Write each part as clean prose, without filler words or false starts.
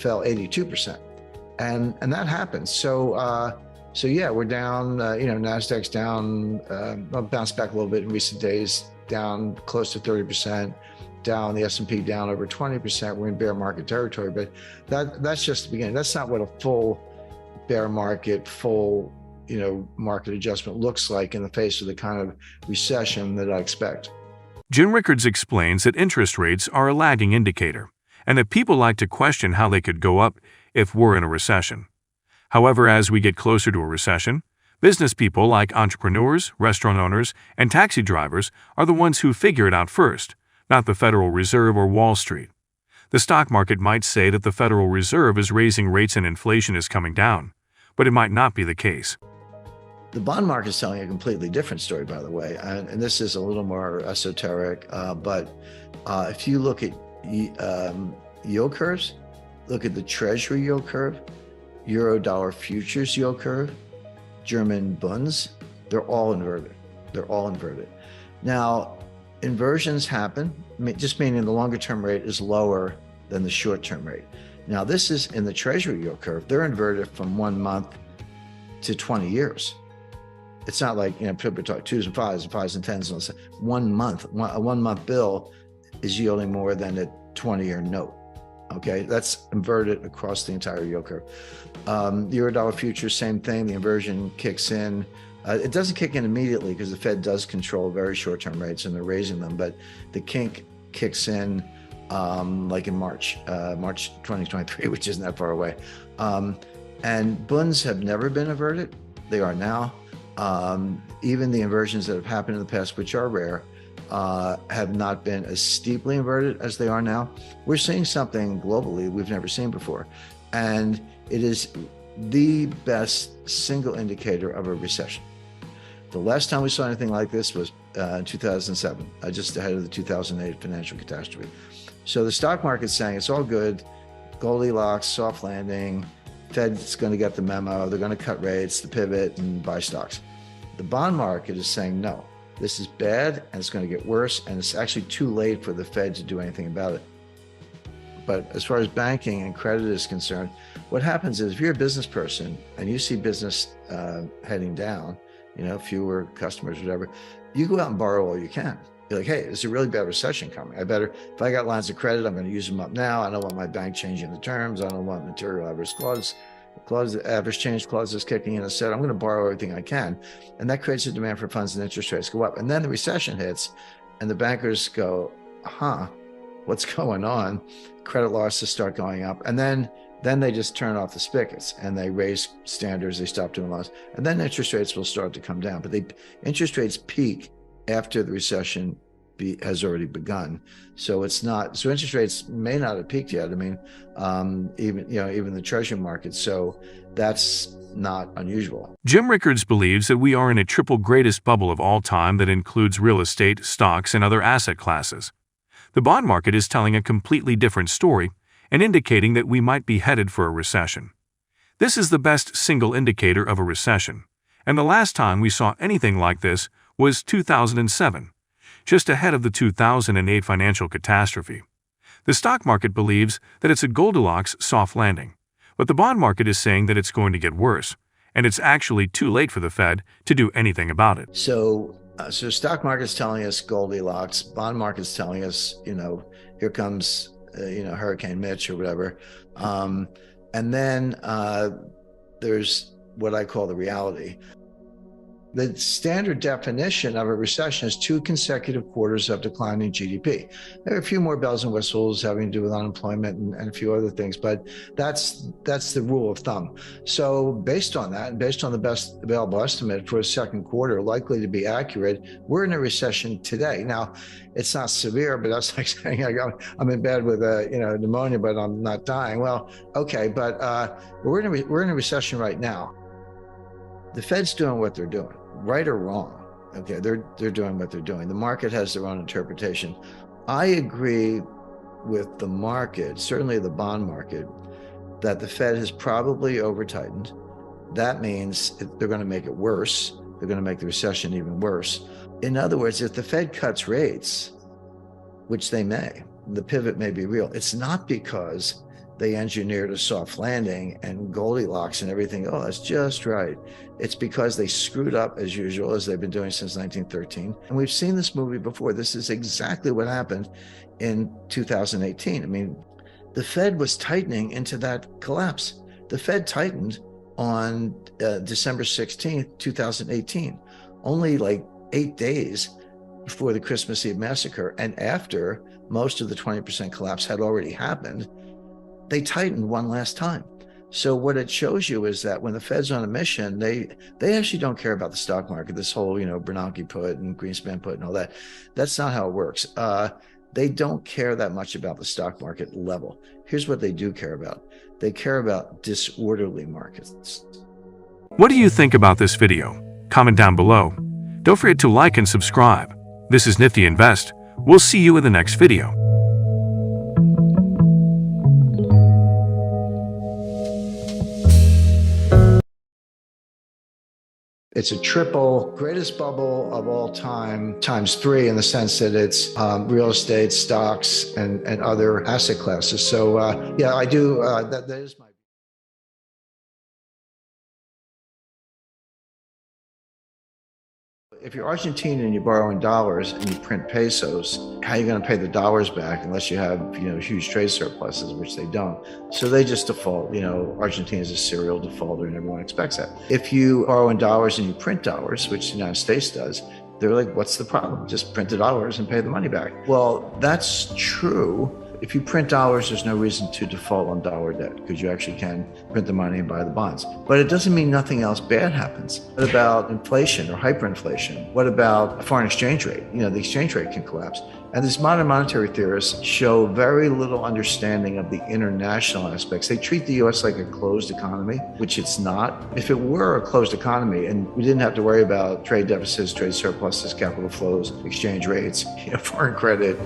fell 82%. And that happens. So yeah, we're down, NASDAQ's down, bounced back a little bit in recent days, down close to 30%, down, the S&P down over 20%. We're in bear market territory, but that's just the beginning. That's not what a full bear market, full, market adjustment looks like in the face of the kind of recession that I expect. Jim Rickards explains that interest rates are a lagging indicator, and that people like to question how they could go up if we're in a recession. However, as we get closer to a recession, business people like entrepreneurs, restaurant owners, and taxi drivers are the ones who figure it out first, not the Federal Reserve or Wall Street. The stock market might say that the Federal Reserve is raising rates and inflation is coming down, but it might not be the case. The bond market is telling a completely different story, by the way, and this is a little more esoteric, but if you look at yield curves, look at the Treasury yield curve, Euro-dollar futures yield curve, German bunds, they're all inverted. They're all inverted. Now, inversions happen, just meaning the longer-term rate is lower than the short-term rate. Now, this is in the Treasury yield curve. They're inverted from 1 month to 20 years. It's not like, people talk 2s and 5s and 5s and 10s. And 1 month, a 1 month bill is yielding more than a 20-year note. Okay, that's inverted across the entire yield curve. Euro-dollar futures, same thing. The inversion kicks in. It doesn't kick in immediately because the Fed does control very short-term rates and they're raising them, but the kink kicks in like in March 2023, which isn't that far away. And bunds have never been inverted. They are now. Even the inversions that have happened in the past, which are rare, have not been as steeply inverted as they are now. We're seeing something globally we've never seen before. And it is the best single indicator of a recession. The last time we saw anything like this was 2007, just ahead of the 2008 financial catastrophe. So the stock market's saying it's all good, Goldilocks, soft landing, Fed's going to get the memo, they're going to cut rates, the pivot, and buy stocks. The bond market is saying no. This is bad and it's going to get worse, and it's actually too late for the Fed to do anything about it. But as far as banking and credit is concerned, what happens is if you're a business person and you see business heading down, fewer customers, whatever, you go out and borrow all you can. You're like, hey, there's a really bad recession coming. If I got lines of credit, I'm going to use them up now. I don't want my bank changing the terms. I don't want material adverse average change clauses kicking in. I'm going to borrow everything I can. And that creates a demand for funds and interest rates go up. And then the recession hits and the bankers go, what's going on? Credit losses start going up. And then they just turn off the spigots and they raise standards. They stop doing loans. And then interest rates will start to come down. But interest rates peak after the recession has already begun. So interest rates may not have peaked yet. Even the Treasury market. So that's not unusual. Jim Rickards believes that we are in a triple greatest bubble of all time that includes real estate, stocks, and other asset classes. The bond market is telling a completely different story and indicating that we might be headed for a recession. This is the best single indicator of a recession, and the last time we saw anything like this was 2007. Just ahead of the 2008 financial catastrophe. The stock market believes that it's a Goldilocks soft landing, but the bond market is saying that it's going to get worse, and it's actually too late for the Fed to do anything about it. So stock market's telling us Goldilocks, bond market's telling us, here comes, Hurricane Mitch or whatever. And then there's what I call the reality. The standard definition of a recession is 2 consecutive quarters of declining GDP. There are a few more bells and whistles having to do with unemployment and a few other things, but that's the rule of thumb. So based on that, and based on the best available estimate for a second quarter, likely to be accurate, we're in a recession today. Now, it's not severe, but that's like saying I'm in bed with pneumonia, but I'm not dying. Well, okay, but we're in a recession right now. The Fed's doing what they're doing, right or wrong. Okay, they're doing what they're doing. The market has their own interpretation. I agree with the market, certainly the bond market, that the Fed has probably over-tightened. That means they're going to make it worse. They're going to make the recession even worse. In other words, if the Fed cuts rates, which they may, the pivot may be real, it's not because they engineered a soft landing and Goldilocks and everything. Oh, that's just right. It's because they screwed up as usual, as they've been doing since 1913. And we've seen this movie before. This is exactly what happened in 2018. I mean, the Fed was tightening into that collapse. The Fed tightened on December 16th, 2018, only like 8 days before the Christmas Eve massacre. And after most of the 20% collapse had already happened, they tightened one last time. So what it shows you is that when the Fed's on a mission, they actually don't care about the stock market, this whole, Bernanke put and Greenspan put and all that. That's not how it works. They don't care that much about the stock market level. Here's what they do care about. They care about disorderly markets. What do you think about this video? Comment down below. Don't forget to like and subscribe. This is Nifty Invest. We'll see you in the next video. It's a triple greatest bubble of all time times 3 in the sense that it's real estate, stocks, and other asset classes. So yeah, I do. That is my. If you're Argentine and you borrow in dollars and you print pesos, how are you going to pay the dollars back unless you have, huge trade surpluses, which they don't. So they just default. Argentina is a serial defaulter and everyone expects that. If you borrow in dollars and you print dollars, which the United States does, they're like, what's the problem? Just print the dollars and pay the money back. Well, that's true. If you print dollars, there's no reason to default on dollar debt because you actually can print the money and buy the bonds. But it doesn't mean nothing else bad happens. What about inflation or hyperinflation? What about a foreign exchange rate? The exchange rate can collapse. And these modern monetary theorists show very little understanding of the international aspects. They treat the US like a closed economy, which it's not. If it were a closed economy and we didn't have to worry about trade deficits, trade surpluses, capital flows, exchange rates, foreign credit,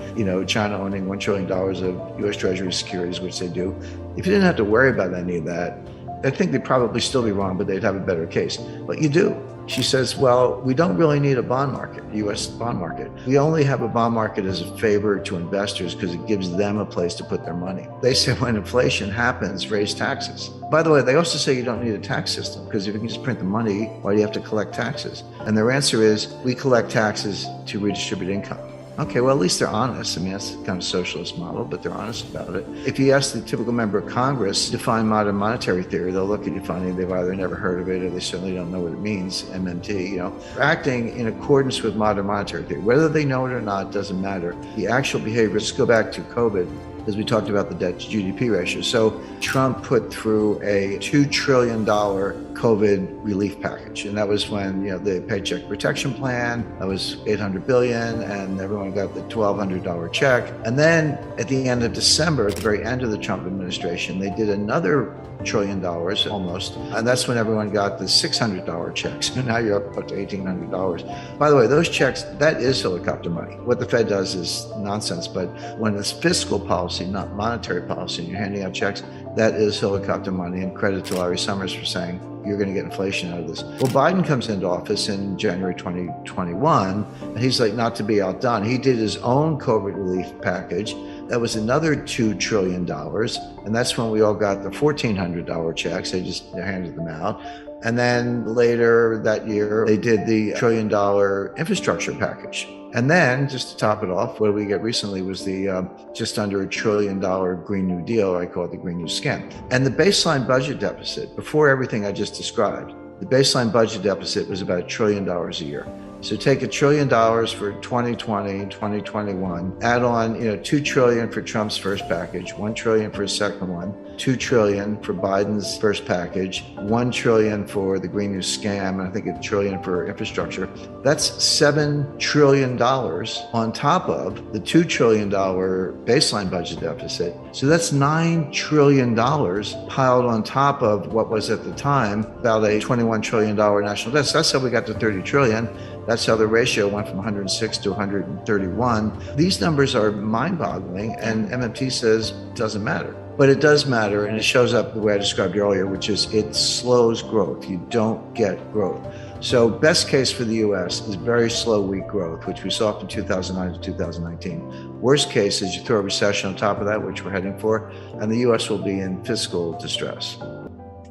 China owning $1 trillion of US Treasury securities, which they do. If you didn't have to worry about any of that, I think they'd probably still be wrong, but they'd have a better case. But you do. She says, well, we don't really need a bond market, US bond market. We only have a bond market as a favor to investors because it gives them a place to put their money. They say when inflation happens, raise taxes. By the way, they also say you don't need a tax system because if you can just print the money, why do you have to collect taxes? And their answer is, we collect taxes to redistribute income. Okay, well, at least they're honest. I mean, that's kind of a socialist model, but they're honest about it. If you ask the typical member of Congress to define modern monetary theory, they'll look at you funny. They've either never heard of it or they certainly don't know what it means, MMT, They're acting in accordance with modern monetary theory. Whether they know it or not doesn't matter. The actual behavior, let's go back to COVID, as we talked about the debt to GDP ratio. So Trump put through a $2 trillion COVID relief package. And that was when, the Paycheck Protection Plan, that was $800 billion, and everyone got the $1,200 check. And then at the end of December, at the very end of the Trump administration, they did another $1 trillion almost. And that's when everyone got the $600 checks. And now you're up to $1,800. By the way, those checks, that is helicopter money. What the Fed does is nonsense. But when it's fiscal policy, not monetary policy, and you're handing out checks, that is helicopter money. And credit to Larry Summers for saying, you're going to get inflation out of this. Well, Biden comes into office in January 2021, and he's like, not to be outdone. He did his own COVID relief package. That was another $2 trillion. And that's when we all got the $1,400 checks. They just handed them out. And then later that year, they did the $1 trillion infrastructure package. And then, just to top it off, what we get recently was the just under $1 trillion Green New Deal, I call it the Green New Scam. And the baseline budget deficit, before everything I just described, the baseline budget deficit was about $1 trillion a year. So take $1 trillion for 2020, 2021, add on, $2 trillion for Trump's first package, $1 trillion for his second one, $2 trillion for Biden's first package, $1 trillion for the Green New Scam, and I think $1 trillion for infrastructure. That's $7 trillion on top of the $2 trillion baseline budget deficit. So that's $9 trillion piled on top of what was at the time about a $21 trillion national debt. So that's how we got to 30 trillion. That's how the ratio went from 106 to 131. These numbers are mind-boggling, and MMT says it doesn't matter. But it does matter, and it shows up the way I described earlier, which is it slows growth. You don't get growth. So best case for the U.S. is very slow, weak growth, which we saw from 2009 to 2019. Worst case is you throw a recession on top of that, which we're heading for, and the U.S. will be in fiscal distress.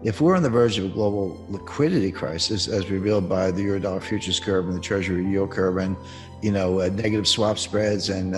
If we're on the verge of a global liquidity crisis, as revealed by the Eurodollar futures curve and the Treasury yield curve, and negative swap spreads and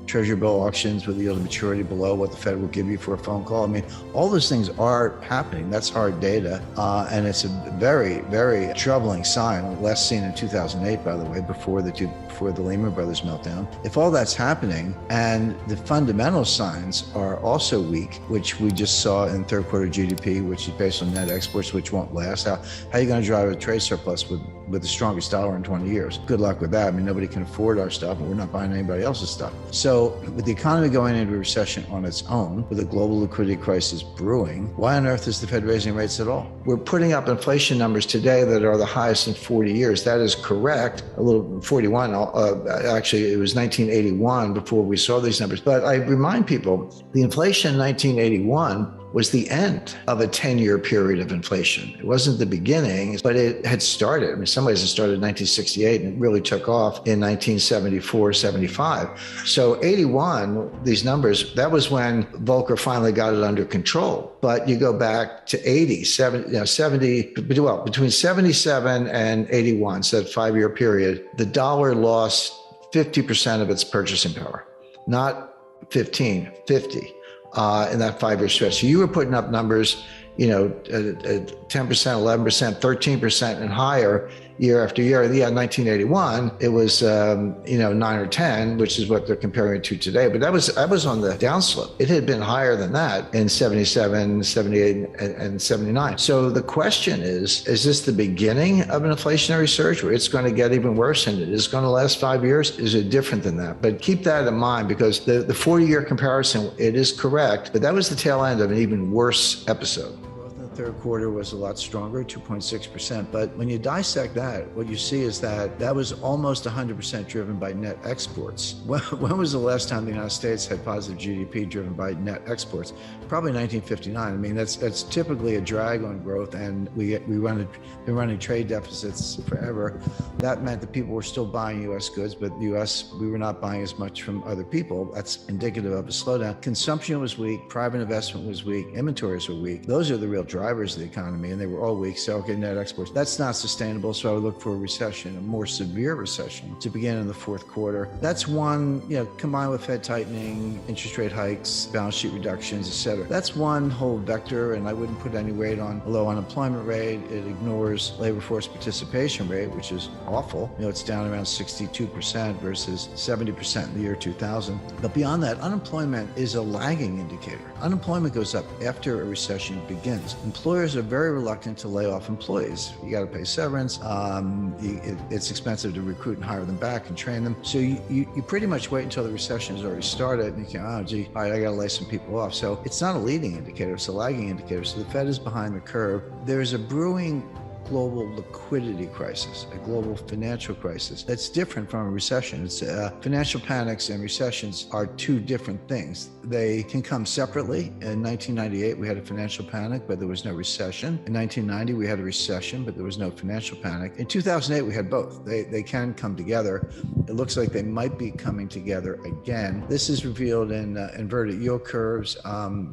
Treasury bill auctions with the yield to maturity below what the Fed will give you for a phone call. I mean, all those things are happening. That's hard data. And it's a very, very troubling sign, last seen in 2008, by the way, before the Lehman Brothers meltdown. If all that's happening and the fundamental signs are also weak, which we just saw in third quarter GDP, which is based on net exports, which won't last, how are you going to drive a trade surplus with the strongest dollar in 20 years? Good luck with that. I mean, nobody can afford our stuff, and we're not buying anybody else's stuff. So with the economy going into a recession on its own, with a global liquidity crisis brewing, why on earth is the Fed raising rates at all? We're putting up inflation numbers today that are the highest in 40 years. That is correct. A little 41. Actually, it was 1981 before we saw these numbers. But I remind people, the inflation in 1981 was the end of a 10-year period of inflation. It wasn't the beginning, but it had started. I mean, in some ways it started in 1968 and it really took off in 1974, 75. So 81, these numbers, that was when Volcker finally got it under control. But you go back to 80, 70, between 77 and 81, so that 5-year period, the dollar lost 50% of its purchasing power, not 15, 50. In that 5-year stretch. So you were putting up numbers, 10%, 11%, 13% and higher year after year. Yeah, in 1981, it was, 9 or 10, which is what they're comparing it to today. But that was on the downslope. It had been higher than that in 77, 78, and 79. So the question is this the beginning of an inflationary surge where it's going to get even worse and it is going to last 5 years? Is it different than that? But keep that in mind, because the 40-year comparison, it is correct, but that was the tail end of an even worse episode. Third quarter was a lot stronger, 2.6%. But when you dissect that, what you see is that was almost 100% driven by net exports. When was the last time the United States had positive GDP driven by net exports? Probably 1959. I mean, that's typically a drag on growth, and we've been running trade deficits forever. That meant that people were still buying U.S. goods, but we were not buying as much from other people. That's indicative of a slowdown. Consumption was weak, private investment was weak, inventories were weak. Those are the real drivers of the economy, and they were all weak. So, okay, net exports, that's not sustainable. So I would look for a recession, a more severe recession to begin in the fourth quarter. That's one, combined with Fed tightening, interest rate hikes, balance sheet reductions, et cetera. That's one whole vector, and I wouldn't put any weight on a low unemployment rate. It ignores labor force participation rate, which is awful. It's down around 62% versus 70% in the year 2000. But beyond that, unemployment is a lagging indicator. Unemployment goes up after a recession begins. Employers are very reluctant to lay off employees. You got to pay severance. It's expensive to recruit and hire them back and train them. So you pretty much wait until the recession has already started, and you can, all right, I got to lay some people off. So it's not a leading indicator, it's a lagging indicator. So the Fed is behind the curve. There's a brewing global liquidity crisis, a global financial crisis that's different from a recession. It's financial panics and recessions are two different things. They can come separately. In 1998, we had a financial panic, but there was no recession. In 1990, we had a recession, but there was no financial panic. In 2008, we had both. They can come together. It looks like they might be coming together again. This is revealed in inverted yield curves.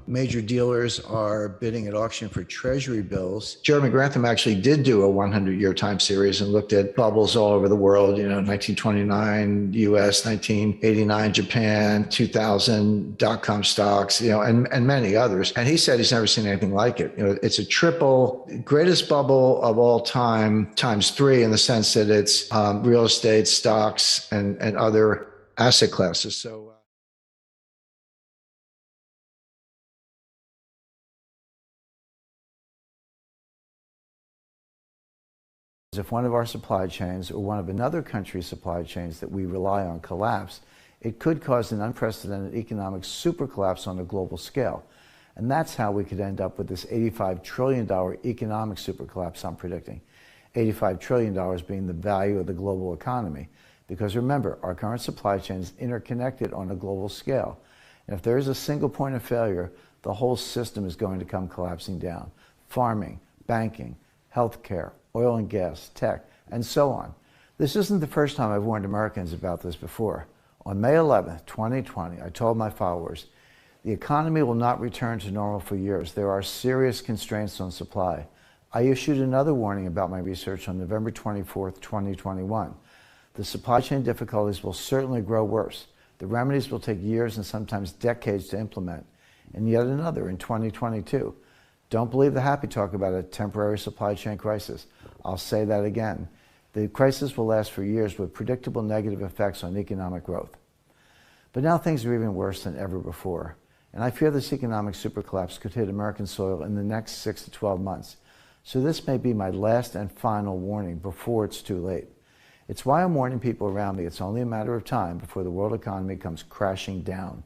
Major dealers are bidding at auction for treasury bills. Jeremy Grantham actually did do a 100-year time series and looked at bubbles all over the world, 1929 US, 1989 Japan, 2000 dot-com stocks, and many others. And he said he's never seen anything like it. It's a triple greatest bubble of all time times 3, in the sense that it's real estate, stocks, and other asset classes. So if one of our supply chains or one of another country's supply chains that we rely on collapse, it could cause an unprecedented economic super collapse on a global scale. And that's how we could end up with this $85 trillion economic super collapse I'm predicting. $85 trillion being the value of the global economy. Because remember, our current supply chain is interconnected on a global scale. And if there is a single point of failure, the whole system is going to come collapsing down. Farming, banking, healthcare, oil and gas, tech, and so on. This isn't the first time I've warned Americans about this before. On May 11, 2020, I told my followers, the economy will not return to normal for years. There are serious constraints on supply. I issued another warning about my research on November 24, 2021. The supply chain difficulties will certainly grow worse. The remedies will take years and sometimes decades to implement. And yet another in 2022. Don't believe the happy talk about a temporary supply chain crisis. I'll say that again. The crisis will last for years with predictable negative effects on economic growth. But now things are even worse than ever before. And I fear this economic super collapse could hit American soil in the next 6 to 12 months. So this may be my last and final warning before it's too late. It's why I'm warning people around me it's only a matter of time before the world economy comes crashing down.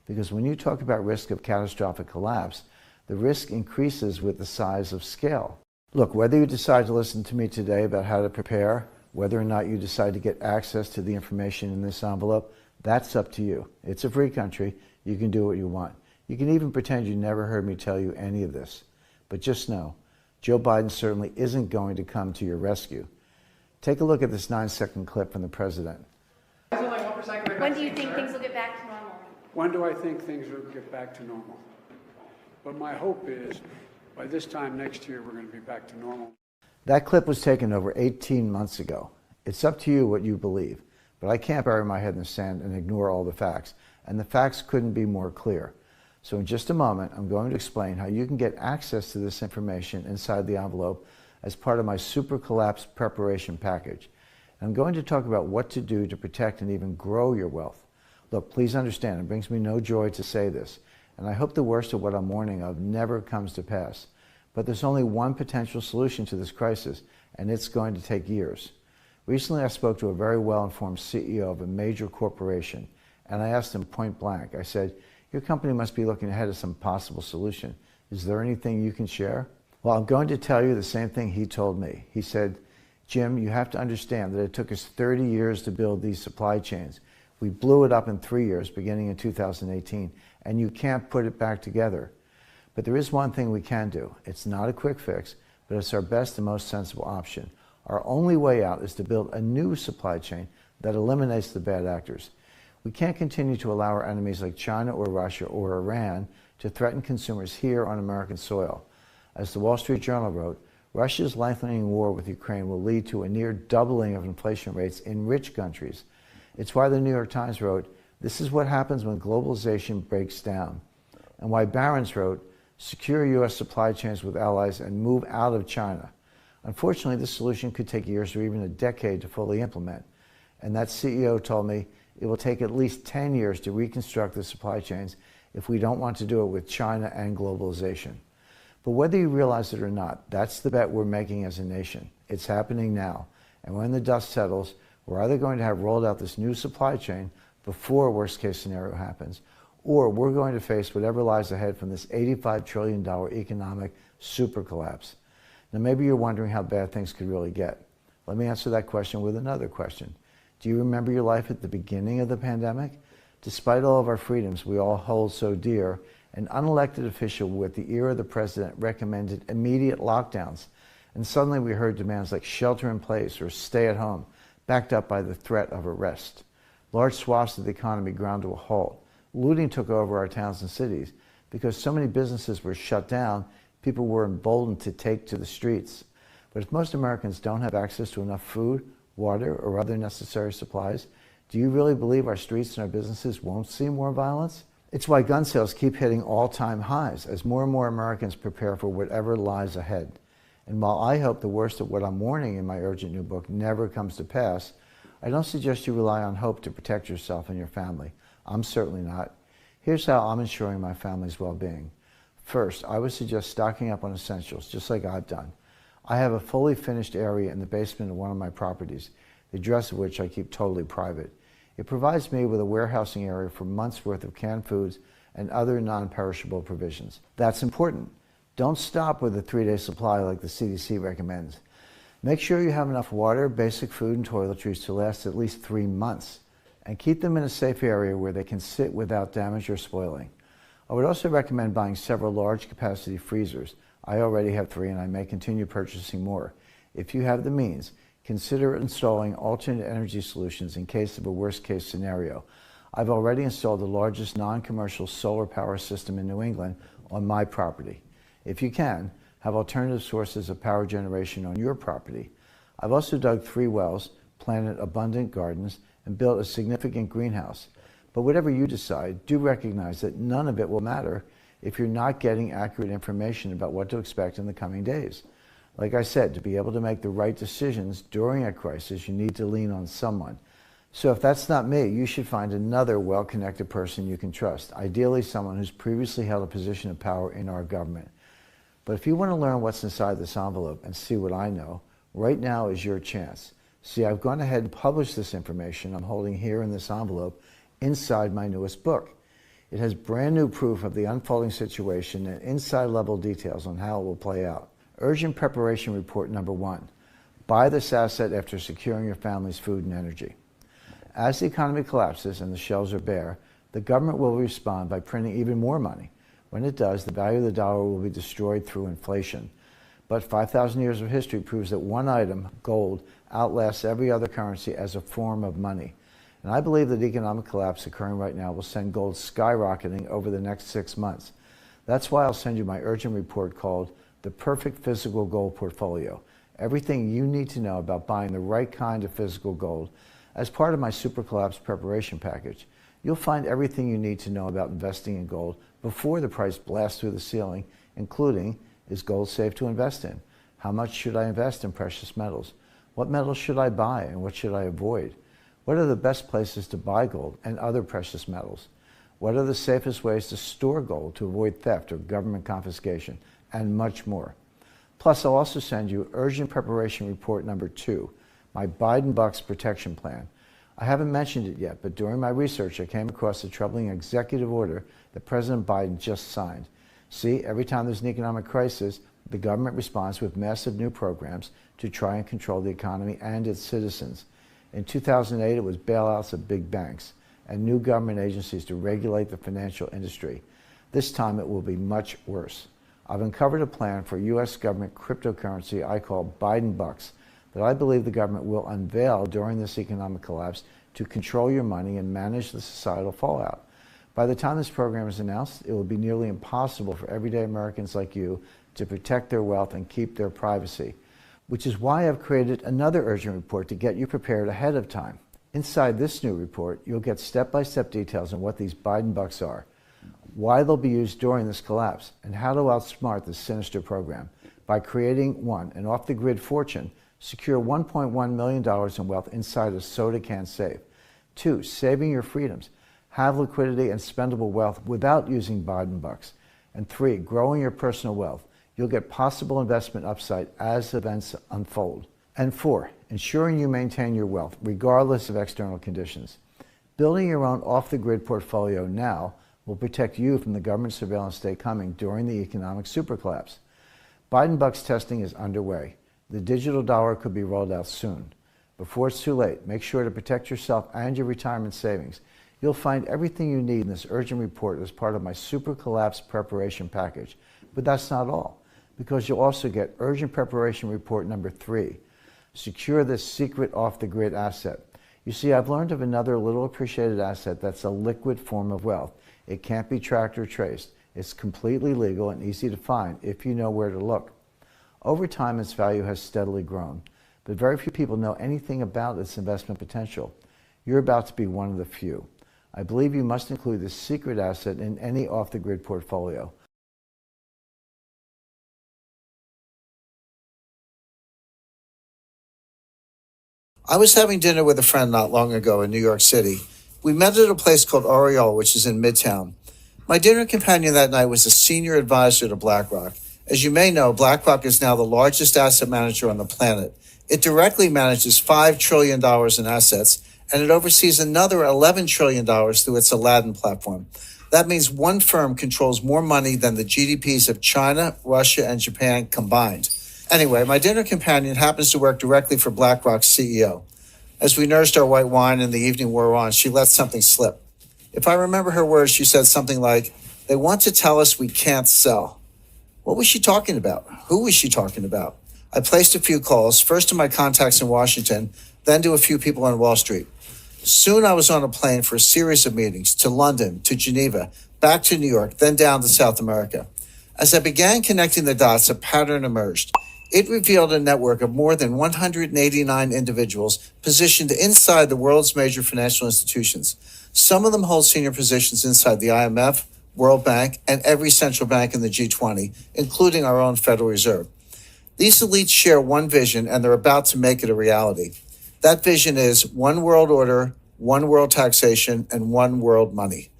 Because when you talk about risk of catastrophic collapse, the risk increases with the size of scale. Look, whether you decide to listen to me today about how to prepare, whether or not you decide to get access to the information in this envelope, that's up to you. It's a free country. You can do what you want. You can even pretend you never heard me tell you any of this. But just know, Joe Biden certainly isn't going to come to your rescue. Take a look at this 9-second clip from the president. When do you think things will get back to normal? When do I think things will get back to normal? But my hope is by this time next year, we're going to be back to normal. That clip was taken over 18 months ago. It's up to you what you believe, but I can't bury my head in the sand and ignore all the facts, and the facts couldn't be more clear. So in just a moment, I'm going to explain how you can get access to this information inside the envelope as part of my super collapse preparation package. And I'm going to talk about what to do to protect and even grow your wealth. Look, please understand, it brings me no joy to say this, and I hope the worst of what I'm warning of never comes to pass. But there's only one potential solution to this crisis, and it's going to take years. Recently, I spoke to a very well-informed CEO of a major corporation, and I asked him point blank, I said, your company must be looking ahead at some possible solution. Is there anything you can share? Well, I'm going to tell you the same thing he told me. He said, Jim, you have to understand that it took us 30 years to build these supply chains. We blew it up in 3 years, beginning in 2018, and you can't put it back together. But there is one thing we can do. It's not a quick fix, but it's our best and most sensible option. Our only way out is to build a new supply chain that eliminates the bad actors. We can't continue to allow our enemies like China or Russia or Iran to threaten consumers here on American soil. As the Wall Street Journal wrote, Russia's lengthening war with Ukraine will lead to a near doubling of inflation rates in rich countries. It's why the New York Times wrote, this is what happens when globalization breaks down. And why Barron's wrote, secure U.S. supply chains with allies and move out of China. Unfortunately, this solution could take years or even a decade to fully implement. And that CEO told me it will take at least 10 years to reconstruct the supply chains if we don't want to do it with China and globalization. But whether you realize it or not, that's the bet we're making as a nation. It's happening now. And when the dust settles, we're either going to have rolled out this new supply chain before worst case scenario happens, or we're going to face whatever lies ahead from this $85 trillion economic super collapse. Now maybe you're wondering how bad things could really get. Let me answer that question with another question. Do you remember your life at the beginning of the pandemic? Despite all of our freedoms we all hold so dear, an unelected official with the ear of the president recommended immediate lockdowns, and suddenly we heard demands like shelter in place or stay at home, backed up by the threat of arrest. Large swaths of the economy ground to a halt. Looting took over our towns and cities. Because so many businesses were shut down, people were emboldened to take to the streets. But if most Americans don't have access to enough food, water, or other necessary supplies, do you really believe our streets and our businesses won't see more violence? It's why gun sales keep hitting all-time highs as more and more Americans prepare for whatever lies ahead. And while I hope the worst of what I'm warning in my urgent new book never comes to pass, I don't suggest you rely on hope to protect yourself and your family. I'm certainly not. Here's how I'm ensuring my family's well-being. First, I would suggest stocking up on essentials, just like I've done. I have a fully finished area in the basement of one of my properties, the address of which I keep totally private. It provides me with a warehousing area for months' worth of canned foods and other non-perishable provisions. That's important. Don't stop with a 3-day supply like the CDC recommends. Make sure you have enough water, basic food, and toiletries to last at least 3 months. And keep them in a safe area where they can sit without damage or spoiling. I would also recommend buying several large capacity freezers. I already have 3 and I may continue purchasing more. If you have the means, consider installing alternate energy solutions in case of a worst case scenario. I've already installed the largest non-commercial solar power system in New England on my property. If you can, have alternative sources of power generation on your property. I've also dug 3 wells, planted abundant gardens, and built a significant greenhouse. But whatever you decide, do recognize that none of it will matter if you're not getting accurate information about what to expect in the coming days. Like I said, to be able to make the right decisions during a crisis, you need to lean on someone. So if that's not me, you should find another well-connected person you can trust, ideally someone who's previously held a position of power in our government. But if you want to learn what's inside this envelope and see what I know, right now is your chance. See, I've gone ahead and published this information I'm holding here in this envelope inside my newest book. It has brand new proof of the unfolding situation and inside level details on how it will play out. Urgent Preparation Report number 1. Buy this asset after securing your family's food and energy. As the economy collapses and the shelves are bare, the government will respond by printing even more money. When it does, the value of the dollar will be destroyed through inflation. But 5,000 years of history proves that one item, gold, outlasts every other currency as a form of money. And I believe that economic collapse occurring right now will send gold skyrocketing over the next 6 months. That's why I'll send you my urgent report called The Perfect Physical Gold Portfolio. Everything you need to know about buying the right kind of physical gold as part of my Super Collapse preparation package. You'll find everything you need to know about investing in gold before the price blasts through the ceiling, including, is gold safe to invest in? How much should I invest in precious metals? What metals should I buy and what should I avoid? What are the best places to buy gold and other precious metals? What are the safest ways to store gold to avoid theft or government confiscation? And much more. Plus, I'll also send you Urgent Preparation Report number 2, my Biden Bucks Protection Plan. I haven't mentioned it yet, but during my research, I came across a troubling executive order that President Biden just signed. See, every time there's an economic crisis, the government responds with massive new programs to try and control the economy and its citizens. In 2008, it was bailouts of big banks and new government agencies to regulate the financial industry. This time, it will be much worse. I've uncovered a plan for U.S. government cryptocurrency I call Biden Bucks that I believe the government will unveil during this economic collapse to control your money and manage the societal fallout. By the time this program is announced, it will be nearly impossible for everyday Americans like you to protect their wealth and keep their privacy, which is why I've created another urgent report to get you prepared ahead of time. Inside this new report, you'll get step-by-step details on what these Biden Bucks are, why they'll be used during this collapse, and how to outsmart this sinister program by creating, 1, an off-the-grid fortune, secure $1.1 million in wealth inside a soda can safe. 2, saving your freedoms, have liquidity and spendable wealth without using Biden Bucks. And 3, growing your personal wealth. You'll get possible investment upside as events unfold. And 4, ensuring you maintain your wealth regardless of external conditions. Building your own off-the-grid portfolio now will protect you from the government surveillance state coming during the economic supercollapse. Biden Bucks testing is underway. The digital dollar could be rolled out soon. Before it's too late, make sure to protect yourself and your retirement savings. You'll find everything you need in this urgent report as part of my Super Collapse preparation package. But that's not all, because you'll also get Urgent Preparation Report number 3. Secure this secret off-the-grid asset. You see, I've learned of another little appreciated asset that's a liquid form of wealth. It can't be tracked or traced. It's completely legal and easy to find if you know where to look. Over time, its value has steadily grown, but very few people know anything about its investment potential. You're about to be one of the few. I believe you must include this secret asset in any off-the-grid portfolio. I was having dinner with a friend not long ago in New York City. We met at a place called Oriole, which is in Midtown. My dinner companion that night was a senior advisor to BlackRock. As you may know, BlackRock is now the largest asset manager on the planet. It directly manages $5 trillion in assets, and it oversees another $11 trillion through its Aladdin platform. That means one firm controls more money than the GDPs of China, Russia, and Japan combined. Anyway, my dinner companion happens to work directly for BlackRock's CEO. As we nursed our white wine and the evening wore on, she let something slip. If I remember her words, she said something like, "They want to tell us we can't sell." What was she talking about? Who was she talking about? I placed a few calls, first to my contacts in Washington, then to a few people on Wall Street. Soon I was on a plane for a series of meetings to London, to Geneva, back to New York, then down to South America. As I began connecting the dots, a pattern emerged. It revealed a network of more than 189 individuals positioned inside the world's major financial institutions. Some of them hold senior positions inside the IMF, World Bank, and every central bank in the G20, including our own Federal Reserve. These elites share one vision, and they're about to make it a reality. That vision is one world order, one world taxation, and one world money.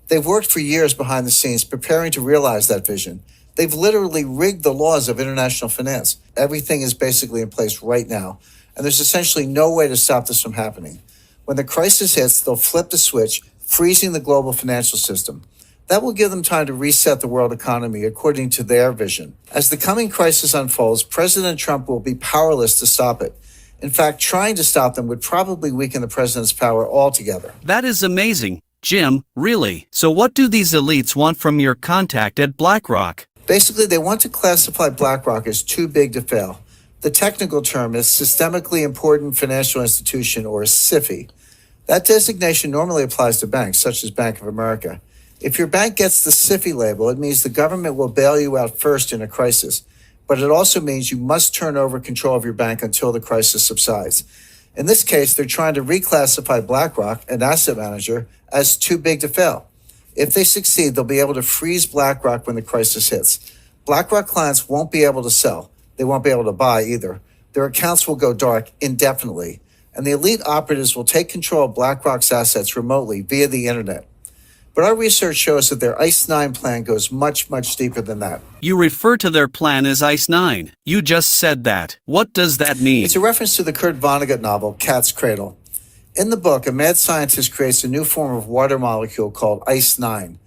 They've worked for years behind the scenes preparing to realize that vision. They've literally rigged the laws of international finance. Everything is basically in place right now, and there's essentially no way to stop this from happening. When the crisis hits, they'll flip the switch, freezing the global financial system. That will give them time to reset the world economy according to their vision. As the coming crisis unfolds, President Trump will be powerless to stop it. In fact, trying to stop them would probably weaken the president's power altogether. That is amazing. Jim, really? So what do these elites want from your contact at BlackRock? Basically, they want to classify BlackRock as too big to fail. The technical term is Systemically Important Financial Institution, or SIFI. That designation normally applies to banks, such as Bank of America. If your bank gets the SIFI label, it means the government will bail you out first in a crisis. But it also means you must turn over control of your bank until the crisis subsides. In this case, they're trying to reclassify BlackRock, an asset manager, as too big to fail. If they succeed, they'll be able to freeze BlackRock when the crisis hits. BlackRock clients won't be able to sell. They won't be able to buy either. Their accounts will go dark indefinitely. And the elite operatives will take control of BlackRock's assets remotely via the internet. But our research shows that their ICE 9 plan goes much, much deeper than that. You refer to their plan as ICE 9. You just said that. What does that mean? It's a reference to the Kurt Vonnegut novel, Cat's Cradle. In the book, a mad scientist creates a new form of water molecule called ICE 9.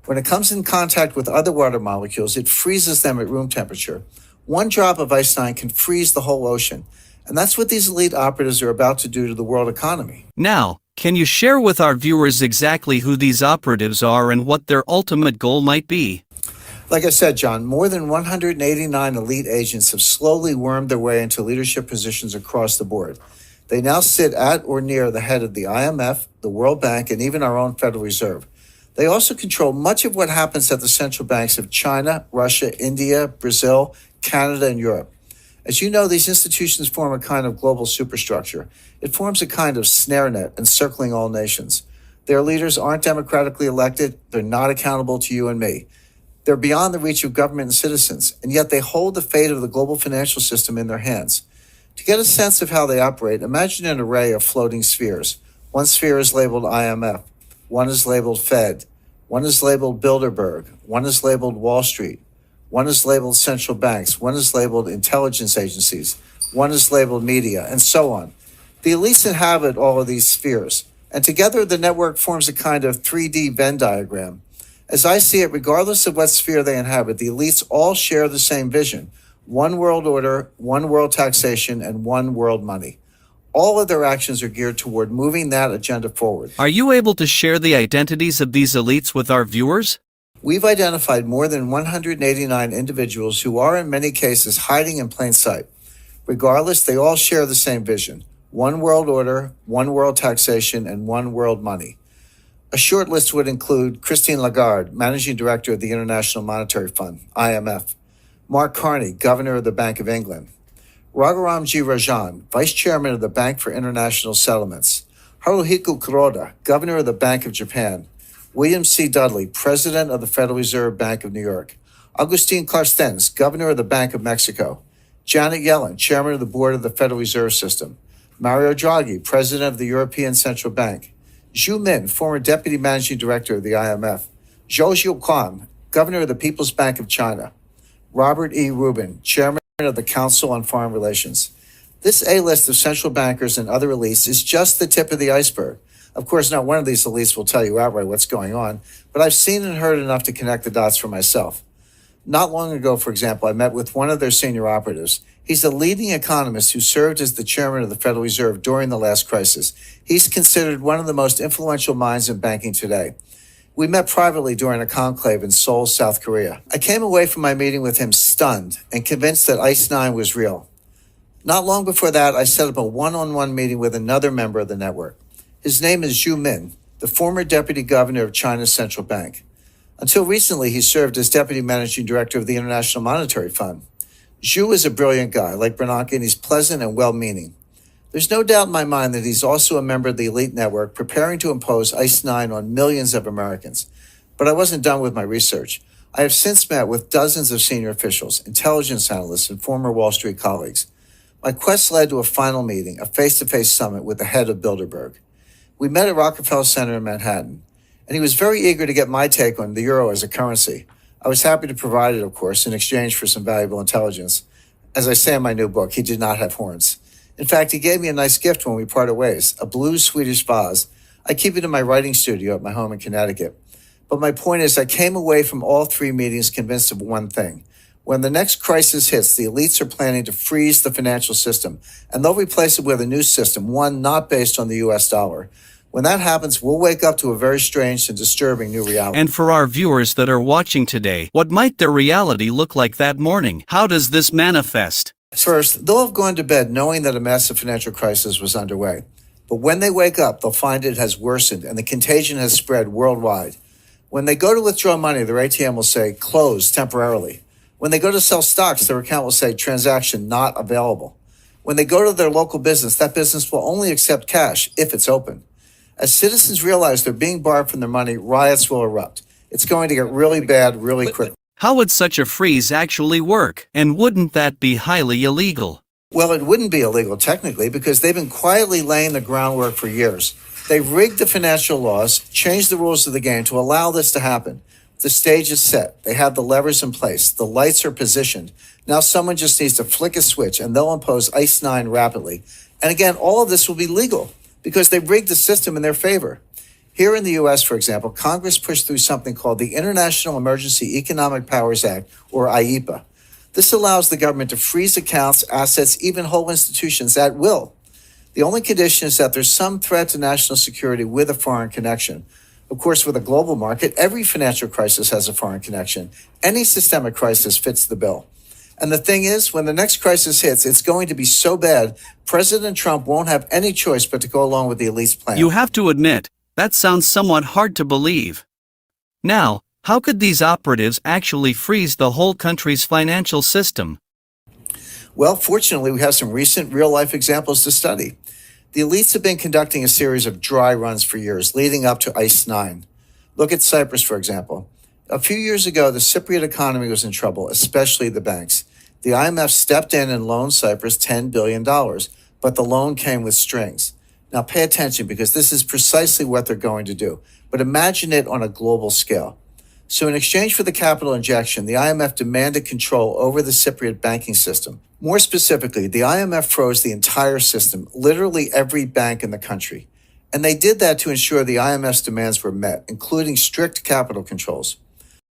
When it comes in contact with other water molecules, it freezes them at room temperature. One drop of ICE 9 can freeze the whole ocean. And that's what these elite operatives are about to do to the world economy. Now, can you share with our viewers exactly who these operatives are and what their ultimate goal might be? Like I said, John, more than 189 elite agents have slowly wormed their way into leadership positions across the board. They now sit at or near the head of the IMF, the World Bank, and even our own Federal Reserve. They also control much of what happens at the central banks of China, Russia, India, Brazil, Canada, and Europe. As you know, these institutions form a kind of global superstructure. It forms a kind of snare net encircling all nations. Their leaders aren't democratically elected. They're not accountable to you and me. They're beyond the reach of government and citizens, and yet they hold the fate of the global financial system in their hands. To get a sense of how they operate, imagine an array of floating spheres. One sphere is labeled IMF. One is labeled Fed. One is labeled Bilderberg. One is labeled Wall Street. One is labeled central banks. One is labeled intelligence agencies. One is labeled media, and so on. The elites inhabit all of these spheres, and together the network forms a kind of 3D Venn diagram. As I see it, regardless of what sphere they inhabit, the elites all share the same vision: one world order, one world taxation, and one world money. All of their actions are geared toward moving that agenda forward. Are you able to share the identities of these elites with our viewers? We've identified more than 189 individuals who are in many cases hiding in plain sight. Regardless, they all share the same vision: one world order, one world taxation, and one world money. A short list would include Christine Lagarde, Managing Director of the International Monetary Fund, IMF; Mark Carney, Governor of the Bank of England; Raghuram G. Rajan, Vice Chairman of the Bank for International Settlements; Haruhiko Kuroda, Governor of the Bank of Japan; William C. Dudley, President of the Federal Reserve Bank of New York; Agustin Carstens, Governor of the Bank of Mexico; Janet Yellen, Chairman of the Board of the Federal Reserve System; Mario Draghi, President of the European Central Bank; Zhu Min, former Deputy Managing Director of the IMF; Zhou Zhouquan, Governor of the People's Bank of China; Robert E. Rubin, Chairman of the Council on Foreign Relations. This A-list of central bankers and other elites is just the tip of the iceberg. Of course, not one of these elites will tell you outright what's going on, but I've seen and heard enough to connect the dots for myself. Not long ago, for example, I met with one of their senior operatives. He's a leading economist who served as the chairman of the Federal Reserve during the last crisis. He's considered one of the most influential minds in banking today. We met privately during a conclave in Seoul, South Korea. I came away from my meeting with him stunned and convinced that ICE 9 was real. Not long before that, I set up a one-on-one meeting with another member of the network. His name is Zhu Min, the former deputy governor of China's central bank. Until recently, he served as deputy managing director of the International Monetary Fund. Zhu is a brilliant guy, like Bernanke, and he's pleasant and well-meaning. There's no doubt in my mind that he's also a member of the elite network preparing to impose ICE 9 on millions of Americans. But I wasn't done with my research. I have since met with dozens of senior officials, intelligence analysts, and former Wall Street colleagues. My quest led to a final meeting, a face-to-face summit with the head of Bilderberg. We met at Rockefeller Center in Manhattan, and he was very eager to get my take on the euro as a currency. I was happy to provide it, of course, in exchange for some valuable intelligence. As I say in my new book, he did not have horns. In fact, he gave me a nice gift when we parted ways, a blue Swedish vase. I keep it in my writing studio at my home in Connecticut. But my point is, I came away from all three meetings convinced of one thing. When the next crisis hits, the elites are planning to freeze the financial system, and they'll replace it with a new system, one not based on the US dollar. When that happens, we'll wake up to a very strange and disturbing new reality. And for our viewers that are watching today, what might their reality look like that morning? How does this manifest? First, they'll have gone to bed knowing that a massive financial crisis was underway. But when they wake up, they'll find it has worsened and the contagion has spread worldwide. When they go to withdraw money, their ATM will say, closed temporarily. When they go to sell stocks, their account will say, transaction not available. When they go to their local business, that business will only accept cash if it's open. As citizens realize they're being barred from their money, riots will erupt. It's going to get really bad really quickly. How would such a freeze actually work? And wouldn't that be highly illegal? Well, it wouldn't be illegal technically because they've been quietly laying the groundwork for years. They've rigged the financial laws, changed the rules of the game to allow this to happen. The stage is set. They have the levers in place. The lights are positioned. Now someone just needs to flick a switch and they'll impose ICE 9 rapidly. And again, all of this will be legal because they've rigged the system in their favor. Here in the U.S., for example, Congress pushed through something called the International Emergency Economic Powers Act, or IEPA. This allows the government to freeze accounts, assets, even whole institutions at will. The only condition is that there's some threat to national security with a foreign connection. Of course, with a global market, every financial crisis has a foreign connection. Any systemic crisis fits the bill. And the thing is, when the next crisis hits, it's going to be so bad, President Trump won't have any choice but to go along with the elite's plan. You have to admit, that sounds somewhat hard to believe. Now, how could these operatives actually freeze the whole country's financial system? Well, fortunately, we have some recent real-life examples to study. The elites have been conducting a series of dry runs for years, leading up to ICE 9. Look at Cyprus, for example. A few years ago, the Cypriot economy was in trouble, especially the banks. The IMF stepped in and loaned Cyprus $10 billion, but the loan came with strings. Now pay attention because this is precisely what they're going to do, but imagine it on a global scale. So in exchange for the capital injection, the IMF demanded control over the Cypriot banking system. More specifically, the IMF froze the entire system, literally every bank in the country. And they did that to ensure the IMF's demands were met, including strict capital controls.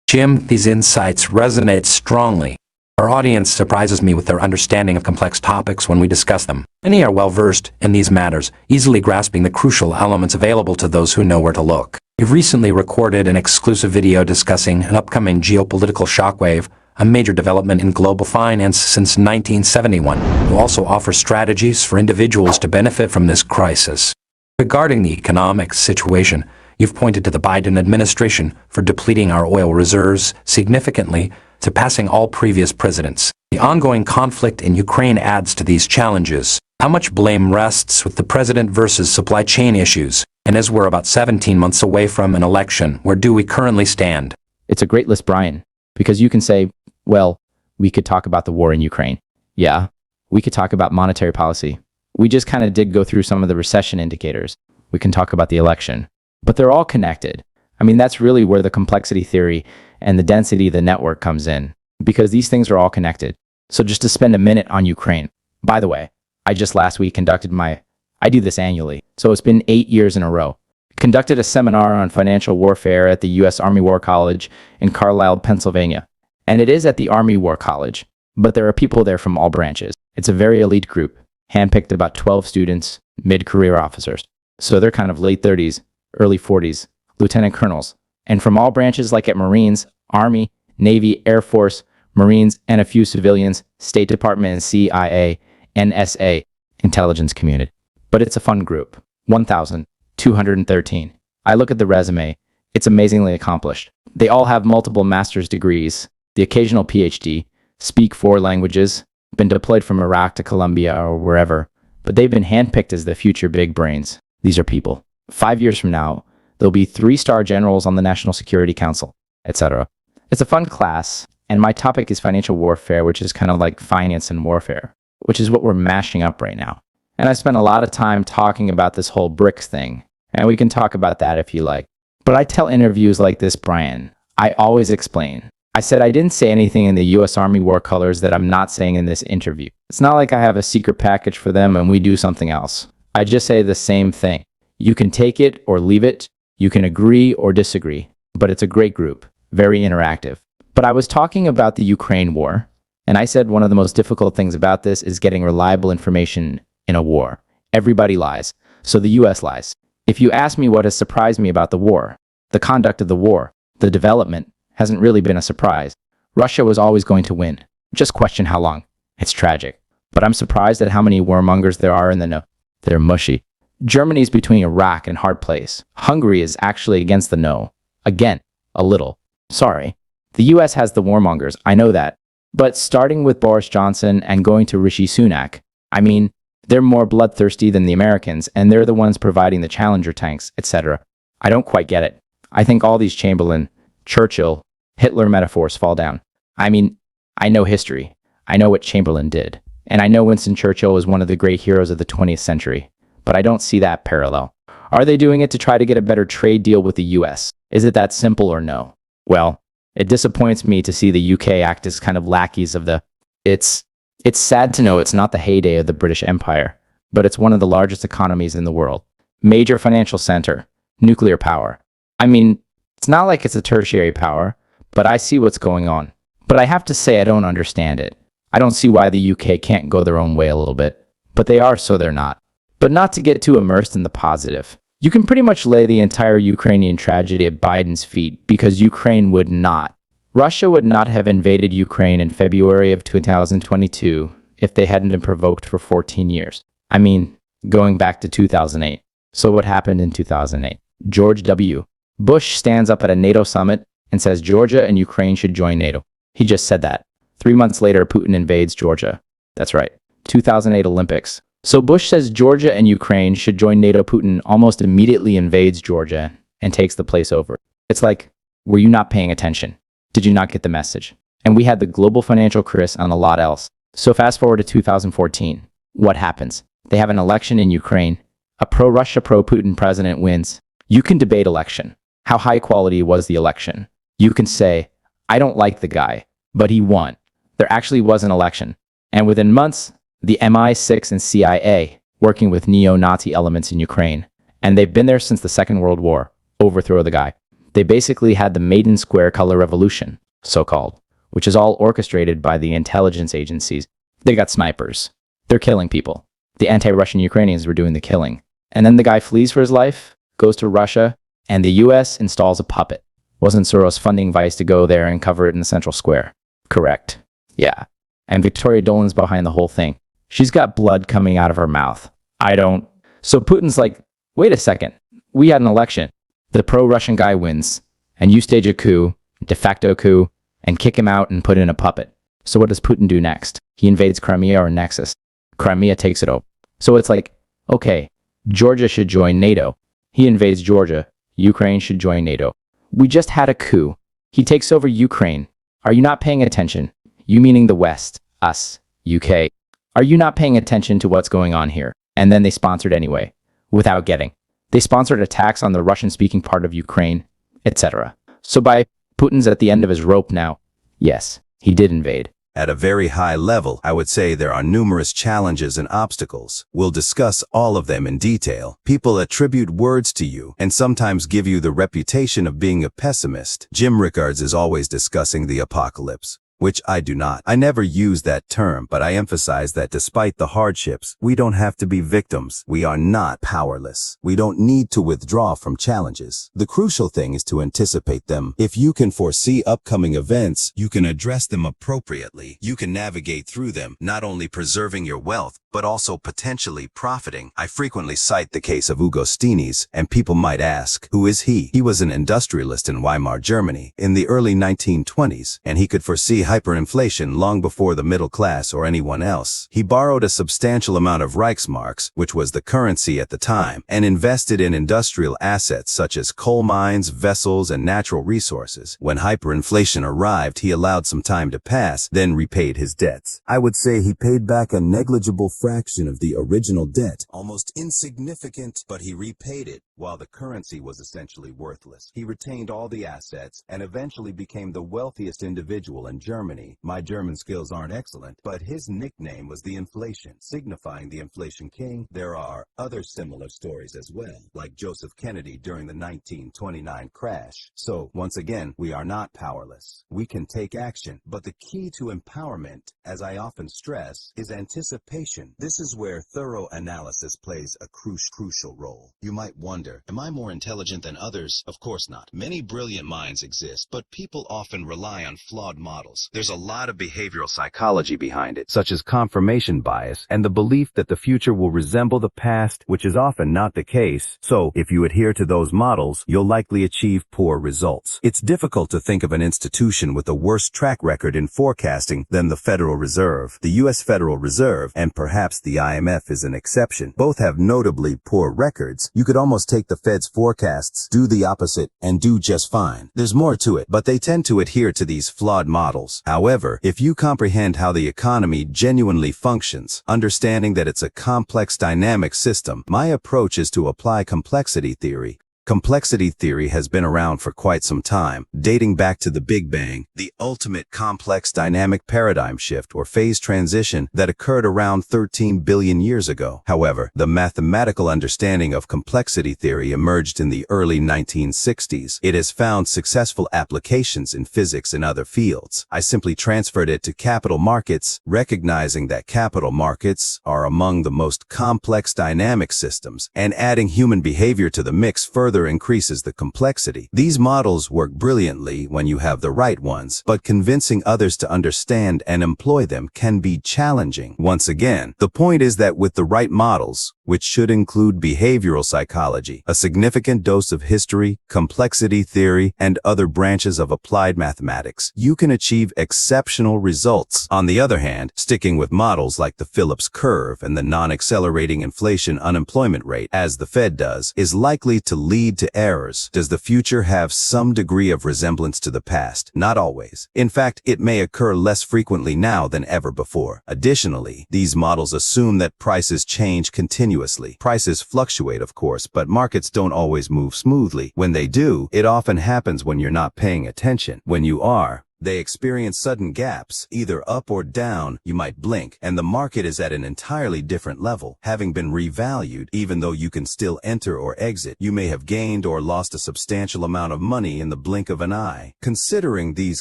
Jim, these insights resonate strongly. Our audience surprises me with their understanding of complex topics when we discuss them. Many are well-versed in these matters, easily grasping the crucial elements available to those who know where to look. We've recently recorded an exclusive video discussing an upcoming geopolitical shockwave, a major development in global finance since 1971. We'll also offer strategies for individuals to benefit from this crisis. Regarding the economic situation, you've pointed to the Biden administration for depleting our oil reserves significantly, surpassing all previous presidents. The ongoing conflict in Ukraine adds to these challenges. How much blame rests with the president versus supply chain issues? And as we're about 17 months away from an election, where do we currently stand? It's a great list, Brian, because you can say, well, we could talk about the war in Ukraine. Yeah, we could talk about monetary policy. We just kind of did go through some of the recession indicators. We can talk about the election. But they're all connected. I mean, that's really where the complexity theory and the density of the network comes in, because these things are all connected. So just to spend a minute on Ukraine. By the way, I just last week I do this annually, so it's been 8 years in a row. Conducted a seminar on financial warfare at the U.S. Army War College in Carlisle, Pennsylvania. And it is at the Army War College, but there are people there from all branches. It's a very elite group, handpicked about 12 students, mid-career officers. So they're kind of late 30s, early 40s, lieutenant colonels. And from all branches like at Marines, Army, Navy, Air Force, Marines, and a few civilians, State Department and CIA, NSA, intelligence community. But it's a fun group. 1,000, 213. I look at the resume. It's amazingly accomplished. They all have multiple master's degrees, the occasional PhD, speak 4 languages, been deployed from Iraq to Colombia or wherever, but they've been handpicked as the future big brains. These are people. 5 years from now, there'll be 3-star generals on the National Security Council, etc. It's a fun class, and my topic is financial warfare, which is kind of like finance and warfare, which is what we're mashing up right now. And I spent a lot of time talking about this whole BRICS thing, and we can talk about that if you like. But I tell interviews like this, Brian, I always explain. I said I didn't say anything in the US Army war colors that I'm not saying in this interview. It's not like I have a secret package for them and we do something else. I just say the same thing. You can take it or leave it. You can agree or disagree. But it's a great group, very interactive. But I was talking about the Ukraine war, and I said one of the most difficult things about this is getting reliable information in a war. Everybody lies. So the US lies. If you ask me what has surprised me about the war, the conduct of the war, the development, hasn't really been a surprise. Russia was always going to win. Just question how long. It's tragic. But I'm surprised at how many warmongers there are in the know. They're mushy. Germany's between a rock and hard place. Hungary is actually against the no. Again, a little. Sorry. The US has the warmongers, I know that. But starting with Boris Johnson and going to Rishi Sunak, I mean, they're more bloodthirsty than the Americans, and they're the ones providing the Challenger tanks, etc. I don't quite get it. I think all these Chamberlain, Churchill, Hitler metaphors fall down. I mean, I know history. I know what Chamberlain did. And I know Winston Churchill was one of the great heroes of the 20th century. But I don't see that parallel. Are they doing it to try to get a better trade deal with the US? Is it that simple or no? Well, it disappoints me to see the UK act as kind of lackeys of the... It's sad to know it's not the heyday of the British Empire, but it's one of the largest economies in the world. Major financial center, nuclear power. I mean, it's not like it's a tertiary power, but I see what's going on. But I have to say I don't understand it. I don't see why the UK can't go their own way a little bit. But they are, so they're not. But not to get too immersed in the positive. You can pretty much lay the entire Ukrainian tragedy at Biden's feet because Ukraine would not. Russia would not have invaded Ukraine in February of 2022 if they hadn't been provoked for 14 years. I mean, going back to 2008. So what happened in 2008? George W. Bush stands up at a NATO summit and says Georgia and Ukraine should join NATO. He just said that. 3 months later, Putin invades Georgia. That's right. 2008 Olympics. So Bush says Georgia and Ukraine should join NATO. Putin almost immediately invades Georgia and takes the place over. It's like, were you not paying attention? Did you not get the message? And we had the global financial crisis and a lot else. So fast forward to 2014. What happens? They have an election in Ukraine. A pro-Russia, pro-Putin president wins. You can debate election. How high quality was the election? You can say, I don't like the guy, but he won. There actually was an election. And within months, the MI6 and CIA, working with neo-Nazi elements in Ukraine, and they've been there since the Second World War, overthrow the guy. They basically had the Maiden Square Color Revolution, so-called, which is all orchestrated by the intelligence agencies. They got snipers. They're killing people. The anti-Russian Ukrainians were doing the killing. And then the guy flees for his life, goes to Russia, and the US installs a puppet. Wasn't Soros funding Vice to go there and cover it in the central square? Correct. Yeah. And Victoria Dolan's behind the whole thing. She's got blood coming out of her mouth. I don't. So Putin's like, wait a second. We had an election. The pro-Russian guy wins. And you stage a coup, de facto coup, and kick him out and put in a puppet. So what does Putin do next? He invades Crimea or Nexus. Crimea takes it over. So it's like, okay, Georgia should join NATO. He invades Georgia. Ukraine should join NATO. We just had a coup. He takes over Ukraine. Are you not paying attention? You meaning the West, us, UK. Are you not paying attention to what's going on here? And then they sponsored anyway, without getting. They sponsored attacks on the Russian-speaking part of Ukraine, etc. So by Putin's at the end of his rope now, yes, he did invade. At a very high level, I would say there are numerous challenges and obstacles. We'll discuss all of them in detail. People attribute words to you and sometimes give you the reputation of being a pessimist. Jim Rickards is always discussing the apocalypse, which I do not. I never use that term, but I emphasize that despite the hardships, we don't have to be victims. We are not powerless. We don't need to withdraw from challenges. The crucial thing is to anticipate them. If you can foresee upcoming events, you can address them appropriately. You can navigate through them, not only preserving your wealth, but also potentially profiting. I frequently cite the case of Augustinus, and people might ask, who is he? He was an industrialist in Weimar, Germany, in the early 1920s, and he could foresee hyperinflation long before the middle class or anyone else. He borrowed a substantial amount of Reichsmarks, which was the currency at the time, and invested in industrial assets such as coal mines, vessels, and natural resources. When hyperinflation arrived, he allowed some time to pass, then repaid his debts. I would say he paid back a negligible fraction of the original debt, almost insignificant, but he repaid it while the currency was essentially worthless. He retained all the assets and eventually became the wealthiest individual in Germany. My German skills aren't excellent, but his nickname was the Inflation, signifying the Inflation King. There are other similar stories as well, like Joseph Kennedy during the 1929 crash. So, once again, we are not powerless. We can take action, but the key to empowerment, as I often stress, is anticipation. This is where thorough analysis plays a crucial role. You might wonder, am I more intelligent than others? Of course not. Many brilliant minds exist, but people often rely on flawed models. There's a lot of behavioral psychology behind it, such as confirmation bias and the belief that the future will resemble the past, which is often not the case. So, if you adhere to those models, you'll likely achieve poor results. It's difficult to think of an institution with a worse track record in forecasting than the Federal Reserve. The U.S. Federal Reserve, and perhaps the IMF is an exception, both have notably poor records. You could almost take the Fed's forecasts, do the opposite, and do just fine. There's more to it, but they tend to adhere to these flawed models. However, if you comprehend how the economy genuinely functions, understanding that it's a complex dynamic system, my approach is to apply complexity theory. Complexity theory has been around for quite some time, dating back to the Big Bang, the ultimate complex dynamic paradigm shift or phase transition that occurred around 13 billion years ago. However, the mathematical understanding of complexity theory emerged in the early 1960s. It has found successful applications in physics and other fields. I simply transferred it to capital markets, recognizing that capital markets are among the most complex dynamic systems, and adding human behavior to the mix further increases the complexity. These models work brilliantly when you have the right ones, but convincing others to understand and employ them can be challenging. Once again, the point is that with the right models, which should include behavioral psychology, a significant dose of history, complexity theory, and other branches of applied mathematics, you can achieve exceptional results. On the other hand, sticking with models like the Phillips curve and the non-accelerating inflation unemployment rate, as the Fed does, is likely to lead to errors. Does the future have some degree of resemblance to the past? Not always. In fact, it may occur less frequently now than ever before. Additionally, these models assume that prices change continuously. Prices fluctuate, of course, but markets don't always move smoothly. When they do, it often happens when you're not paying attention. When you are, they experience sudden gaps, either up or down. You might blink, and the market is at an entirely different level, having been revalued. Even though you can still enter or exit, you may have gained or lost a substantial amount of money in the blink of an eye. Considering these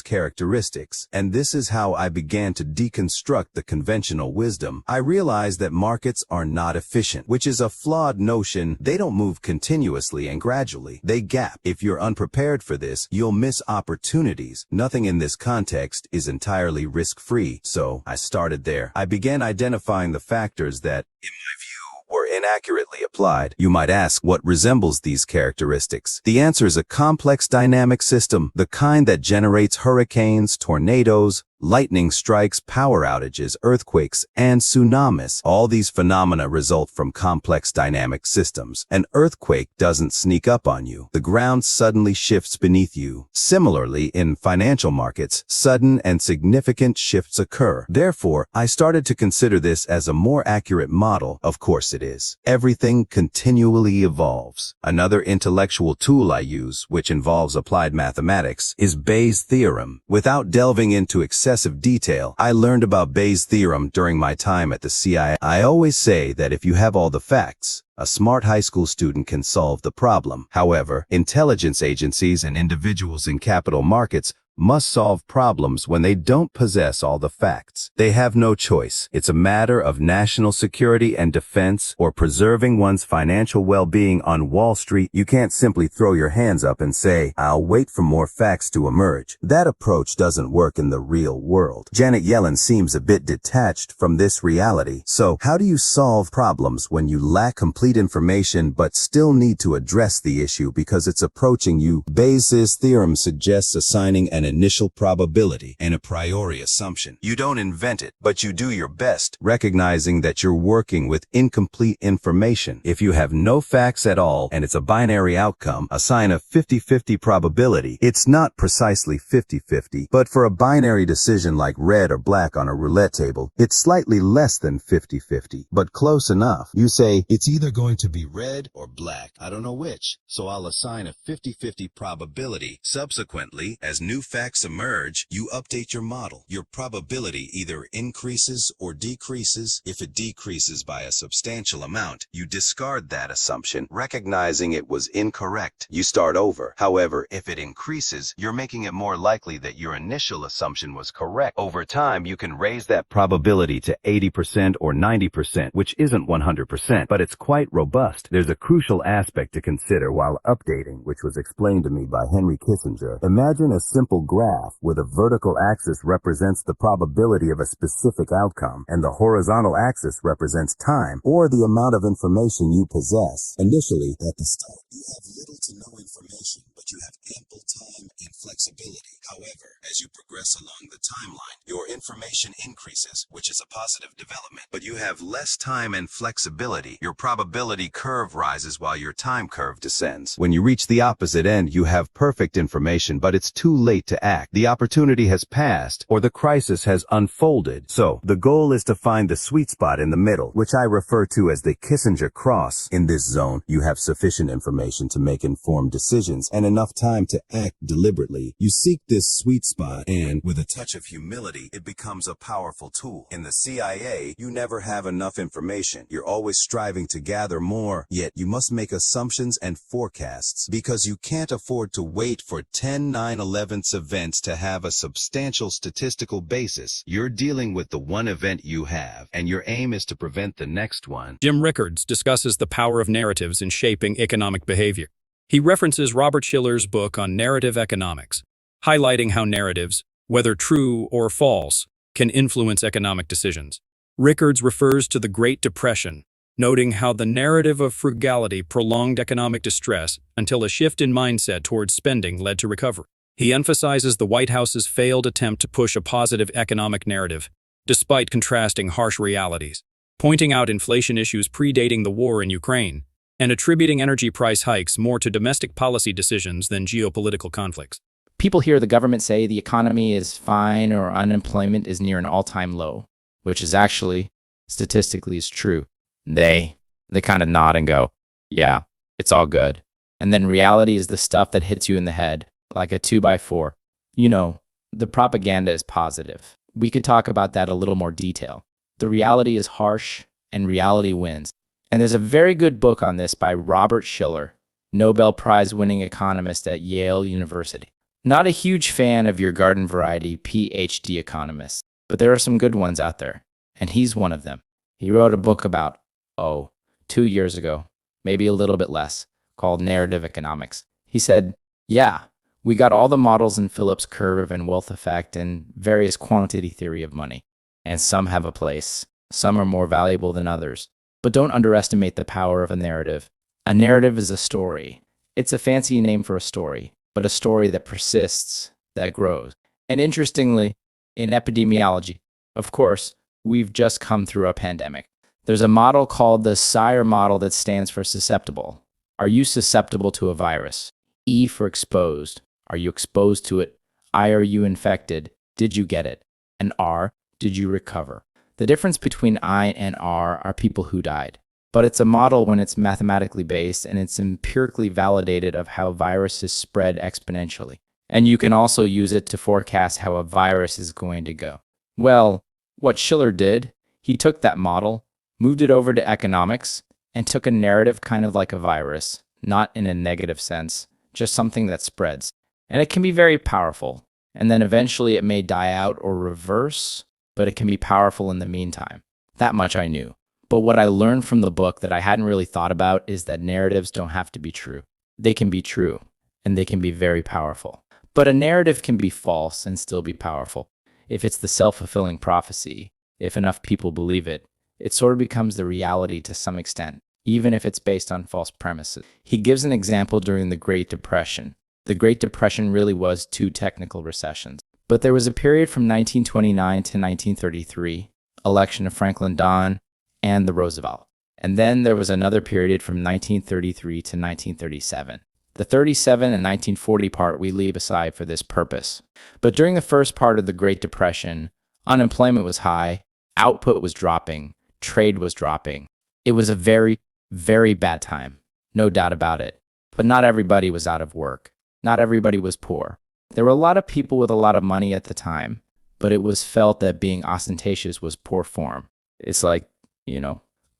characteristics, and this is how I began to deconstruct the conventional wisdom, I realized that markets are not efficient, which is a flawed notion. They don't move continuously and gradually. They gap. If you're unprepared for this, you'll miss opportunities. Nothing in this context is entirely risk-free, so I started there. I began identifying the factors that, in my view, were inaccurately applied. You might ask, what resembles these characteristics? The answer is a complex dynamic system, the kind that generates hurricanes, tornadoes, lightning strikes, power outages, earthquakes, and tsunamis. All these phenomena result from complex dynamic systems. An earthquake doesn't sneak up on you. The ground suddenly shifts beneath you. Similarly, in financial markets, sudden and significant shifts occur. Therefore, I started to consider this as a more accurate model. Of course it is. Everything continually evolves. Another intellectual tool I use, which involves applied mathematics, is Bayes' theorem. Without delving into excessive detail, I learned about Bayes' theorem during my time at the CIA. I always say that if you have all the facts, a smart high school student can solve the problem. However, intelligence agencies and individuals in capital markets must solve problems when they don't possess all the facts. They have no choice. It's a matter of national security and defense or preserving one's financial well-being on Wall Street. You can't simply throw your hands up and say, "I'll wait for more facts to emerge." That approach doesn't work in the real world. Janet Yellen seems a bit detached from this reality. So, how do you solve problems when you lack complete information but still need to address the issue because it's approaching you? Bayes' theorem suggests assigning an initial probability and a priori assumption. You don't invent it, but you do your best, recognizing that you're working with incomplete information. If you have no facts at all and it's a binary outcome, assign a 50-50 probability. It's not precisely 50-50, but for a binary decision like red or black on a roulette table, it's slightly less than 50-50, but close enough. You say, it's either going to be red or black. I don't know which, so I'll assign a 50-50 probability. Subsequently, as new facts emerge, you update your model. Your probability either increases or decreases. If it decreases by a substantial amount, you discard that assumption, recognizing it was incorrect. You start over. However, if it increases, you're making it more likely that your initial assumption was correct. Over time, you can raise that probability to 80% or 90%, which isn't 100%, but it's quite robust. There's a crucial aspect to consider while updating, which was explained to me by Henry Kissinger. Imagine a simple graph where the vertical axis represents the probability of a specific outcome, and the horizontal axis represents time, or the amount of information you possess. Initially, at the start, you have little to no information, but you have ample time and flexibility. However, as you progress along the timeline, your information increases, which is a positive development, but you have less time and flexibility. Your probability curve rises while your time curve descends. When you reach the opposite end, you have perfect information, but it's too late to act. The opportunity has passed, or the crisis has unfolded. So, the goal is to find the sweet spot in the middle, which I refer to as the Kissinger cross. In this zone, you have sufficient information to make informed decisions and enough time to act deliberately. You seek this sweet spot, and with a touch of humility, it becomes a powerful tool. In the CIA, you never have enough information. You're always striving to gather more, yet you must make assumptions and forecasts because you can't afford to wait for 10 9/11 events to have a substantial statistical basis. You're dealing with the one event you have, and your aim is to prevent the next one. Jim Rickards discusses the power of narratives in shaping economic behavior. He references Robert Shiller's book on narrative economics, highlighting how narratives, whether true or false, can influence economic decisions. Rickards refers to the Great Depression, noting how the narrative of frugality prolonged economic distress until a shift in mindset towards spending led to recovery. He emphasizes the White House's failed attempt to push a positive economic narrative, despite contrasting harsh realities, pointing out inflation issues predating the war in Ukraine, and attributing energy price hikes more to domestic policy decisions than geopolitical conflicts. People hear the government say the economy is fine or unemployment is near an all-time low, which is actually, statistically, is true. They kind of nod and go, yeah, it's all good. And then reality is the stuff that hits you in the head, like a 2x4. You know, the propaganda is positive. We could talk about that a little more detail. The reality is harsh, and reality wins. And there's a very good book on this by Robert Shiller, Nobel Prize-winning economist at Yale University. Not a huge fan of your garden variety PhD economists, but there are some good ones out there, and he's one of them. He wrote a book about, 2 years ago, maybe a little bit less, called Narrative Economics. He said, yeah, we got all the models in Phillips curve and wealth effect and various quantity theory of money, and some have a place, some are more valuable than others. But don't underestimate the power of a narrative. A narrative is a story. It's a fancy name for a story, but a story that persists, that grows. And interestingly, in epidemiology, of course, we've just come through a pandemic. There's a model called the SIRE model that stands for susceptible. Are you susceptible to a virus? E for exposed. Are you exposed to it? I, are you infected? Did you get it? And R, did you recover? The difference between I and R are people who died. But it's a model when it's mathematically based and it's empirically validated of how viruses spread exponentially. And you can also use it to forecast how a virus is going to go. Well, what Shiller did, he took that model, moved it over to economics, and took a narrative kind of like a virus, not in a negative sense, just something that spreads. And it can be very powerful. and then eventually it may die out or reverse, but it can be powerful in the meantime. That much I knew. But what I learned from the book that I hadn't really thought about is that narratives don't have to be true. They can be true, and they can be very powerful. But a narrative can be false and still be powerful. If it's the self-fulfilling prophecy, if enough people believe it, it sort of becomes the reality to some extent, even if it's based on false premises. He gives an example during the Great Depression. The Great Depression really was 2 technical recessions. But there was a period from 1929 to 1933, election of Franklin Don and the Roosevelt. And then there was another period from 1933 to 1937. The 37 and 1940 part we leave aside for this purpose. But during the first part of the Great Depression, unemployment was high, output was dropping, trade was dropping. It was a very, very bad time, no doubt about it. But not everybody was out of work. Not everybody was poor. There were a lot of people with a lot of money at the time, but it was felt that being ostentatious was poor form. It's like,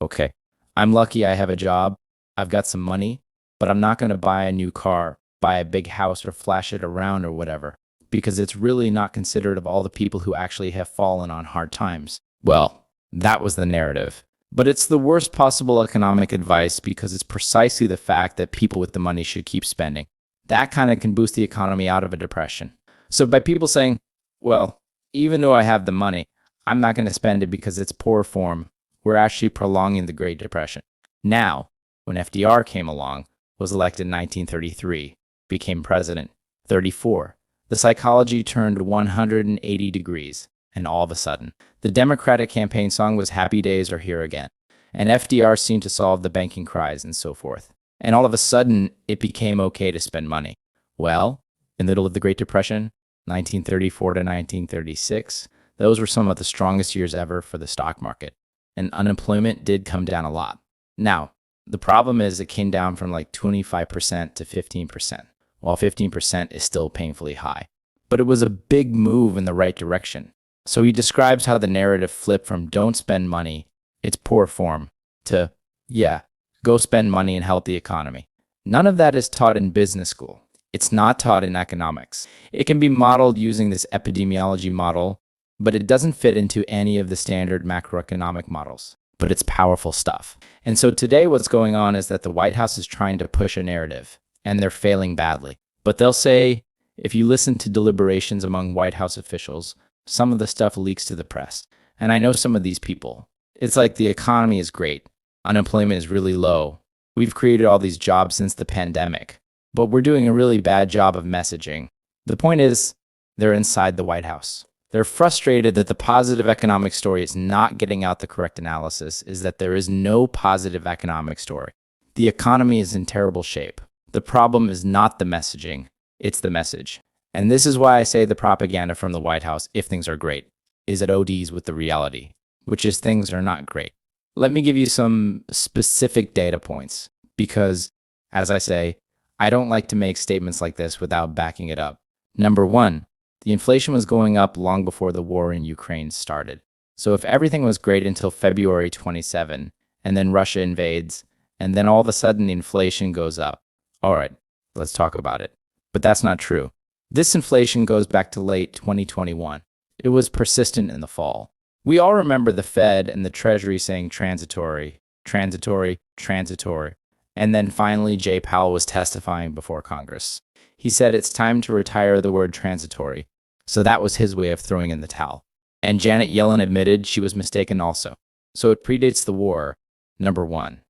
okay, I'm lucky I have a job, I've got some money, but I'm not going to buy a new car, buy a big house, or flash it around or whatever, because it's really not considerate of all the people who actually have fallen on hard times. Well, that was the narrative. But it's the worst possible economic advice because it's precisely the fact that people with the money should keep spending. That kind of can boost the economy out of a depression. So by people saying, well, even though I have the money, I'm not going to spend it because it's poor form, we're actually prolonging the Great Depression. Now, when FDR came along, was elected in 1933, became president, 34, the psychology turned 180 degrees, and all of a sudden, the Democratic campaign song was Happy Days Are Here Again, and FDR seemed to solve the banking crisis and so forth. And all of a sudden, it became okay to spend money. Well, in the middle of the Great Depression, 1934 to 1936, those were some of the strongest years ever for the stock market, and unemployment did come down a lot. Now, the problem is it came down from like 25% to 15%, while 15% is still painfully high. But it was a big move in the right direction. So he describes how the narrative flipped from don't spend money, it's poor form, to, yeah, go spend money and help the economy. None of that is taught in business school. It's not taught in economics. It can be modeled using this epidemiology model, but it doesn't fit into any of the standard macroeconomic models. But it's powerful stuff. And so today what's going on is that the White House is trying to push a narrative, and they're failing badly. But they'll say, if you listen to deliberations among White House officials, some of the stuff leaks to the press. And I know some of these people. It's like the economy is great. Unemployment is really low. We've created all these jobs since the pandemic. But we're doing a really bad job of messaging. The point is, they're inside the White House. They're frustrated that the positive economic story is not getting out the correct analysis, is that there is no positive economic story. The economy is in terrible shape. The problem is not the messaging, it's the message. And this is why I say the propaganda from the White House, if things are great, is at ODs with the reality, which is things are not great. Let me give you some specific data points, because, as I say, I don't like to make statements like this without backing it up. Number one, the inflation was going up long before the war in Ukraine started. So if everything was great until February 27, and then Russia invades, and then all of a sudden the inflation goes up, all right, let's talk about it. But that's not true. This inflation goes back to late 2021. It was persistent in the fall. We all remember the Fed and the Treasury saying transitory, transitory, transitory. And then finally, Jay Powell was testifying before Congress. He said it's time to retire the word transitory. So that was his way of throwing in the towel. And Janet Yellen admitted she was mistaken also. So it predates the war. Number one,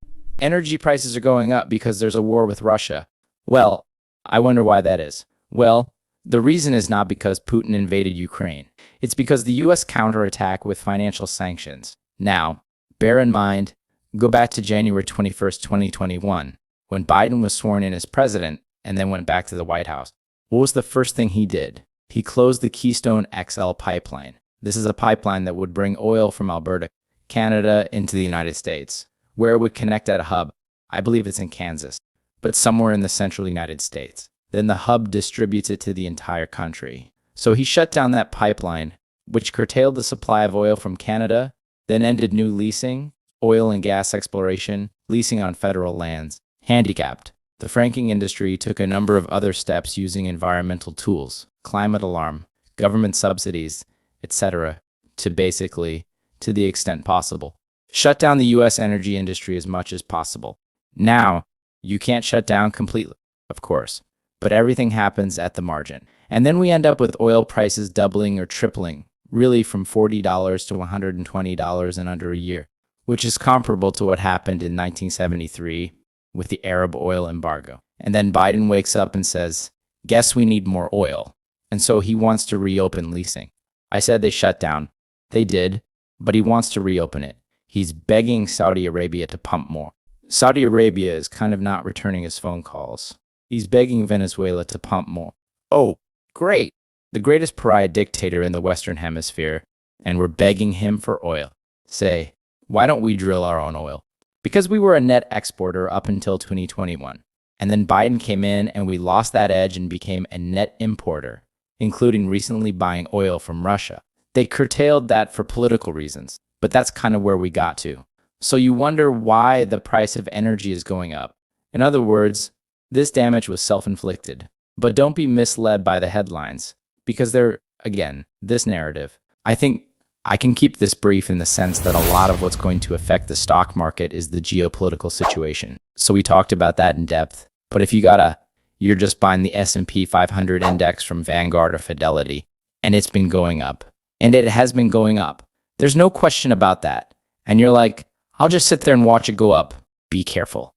energy prices are going up because there's a war with Russia. Well, I wonder why that is. Well, the reason is not because Putin invaded Ukraine. It's because the US counterattack with financial sanctions. Now, bear in mind, go back to January 21st, 2021, when Biden was sworn in as president and then went back to the White House. What was the first thing he did? He closed the Keystone XL pipeline. This is a pipeline that would bring oil from Alberta, Canada, into the United States, where it would connect at a hub. I believe it's in Kansas, but somewhere in the central United States. Then the hub distributes it to the entire country. So he shut down that pipeline, which curtailed the supply of oil from Canada, then ended new leasing, oil and gas exploration, leasing on federal lands. Handicapped. The fracking industry took a number of other steps using environmental tools, climate alarm, government subsidies, etc., to the extent possible. Shut down the US energy industry as much as possible. Now, you can't shut down completely, of course, but everything happens at the margin. And then we end up with oil prices doubling or tripling, really from $40 to $120 in under a year, which is comparable to what happened in 1973 with the Arab oil embargo. And then Biden wakes up and says, guess we need more oil. And so he wants to reopen leasing. I said they shut down. They did, but he wants to reopen it. He's begging Saudi Arabia to pump more. Saudi Arabia is kind of not returning his phone calls. He's begging Venezuela to pump more. Oh, great. The greatest pariah dictator in the Western Hemisphere, and we're begging him for oil. Say, why don't we drill our own oil? Because we were a net exporter up until 2021. And then Biden came in and we lost that edge and became a net importer, including recently buying oil from Russia. They curtailed that for political reasons, but that's kind of where we got to. So you wonder why the price of energy is going up. In other words, this damage was self-inflicted. But don't be misled by the headlines, because they're, again, this narrative. I think I can keep this brief in the sense that a lot of what's going to affect the stock market is the geopolitical situation. So we talked about that in depth. But if you're just buying the S&P 500 index from Vanguard or Fidelity, and it's been going up. And it has been going up. There's no question about that. And you're like, I'll just sit there and watch it go up. Be careful.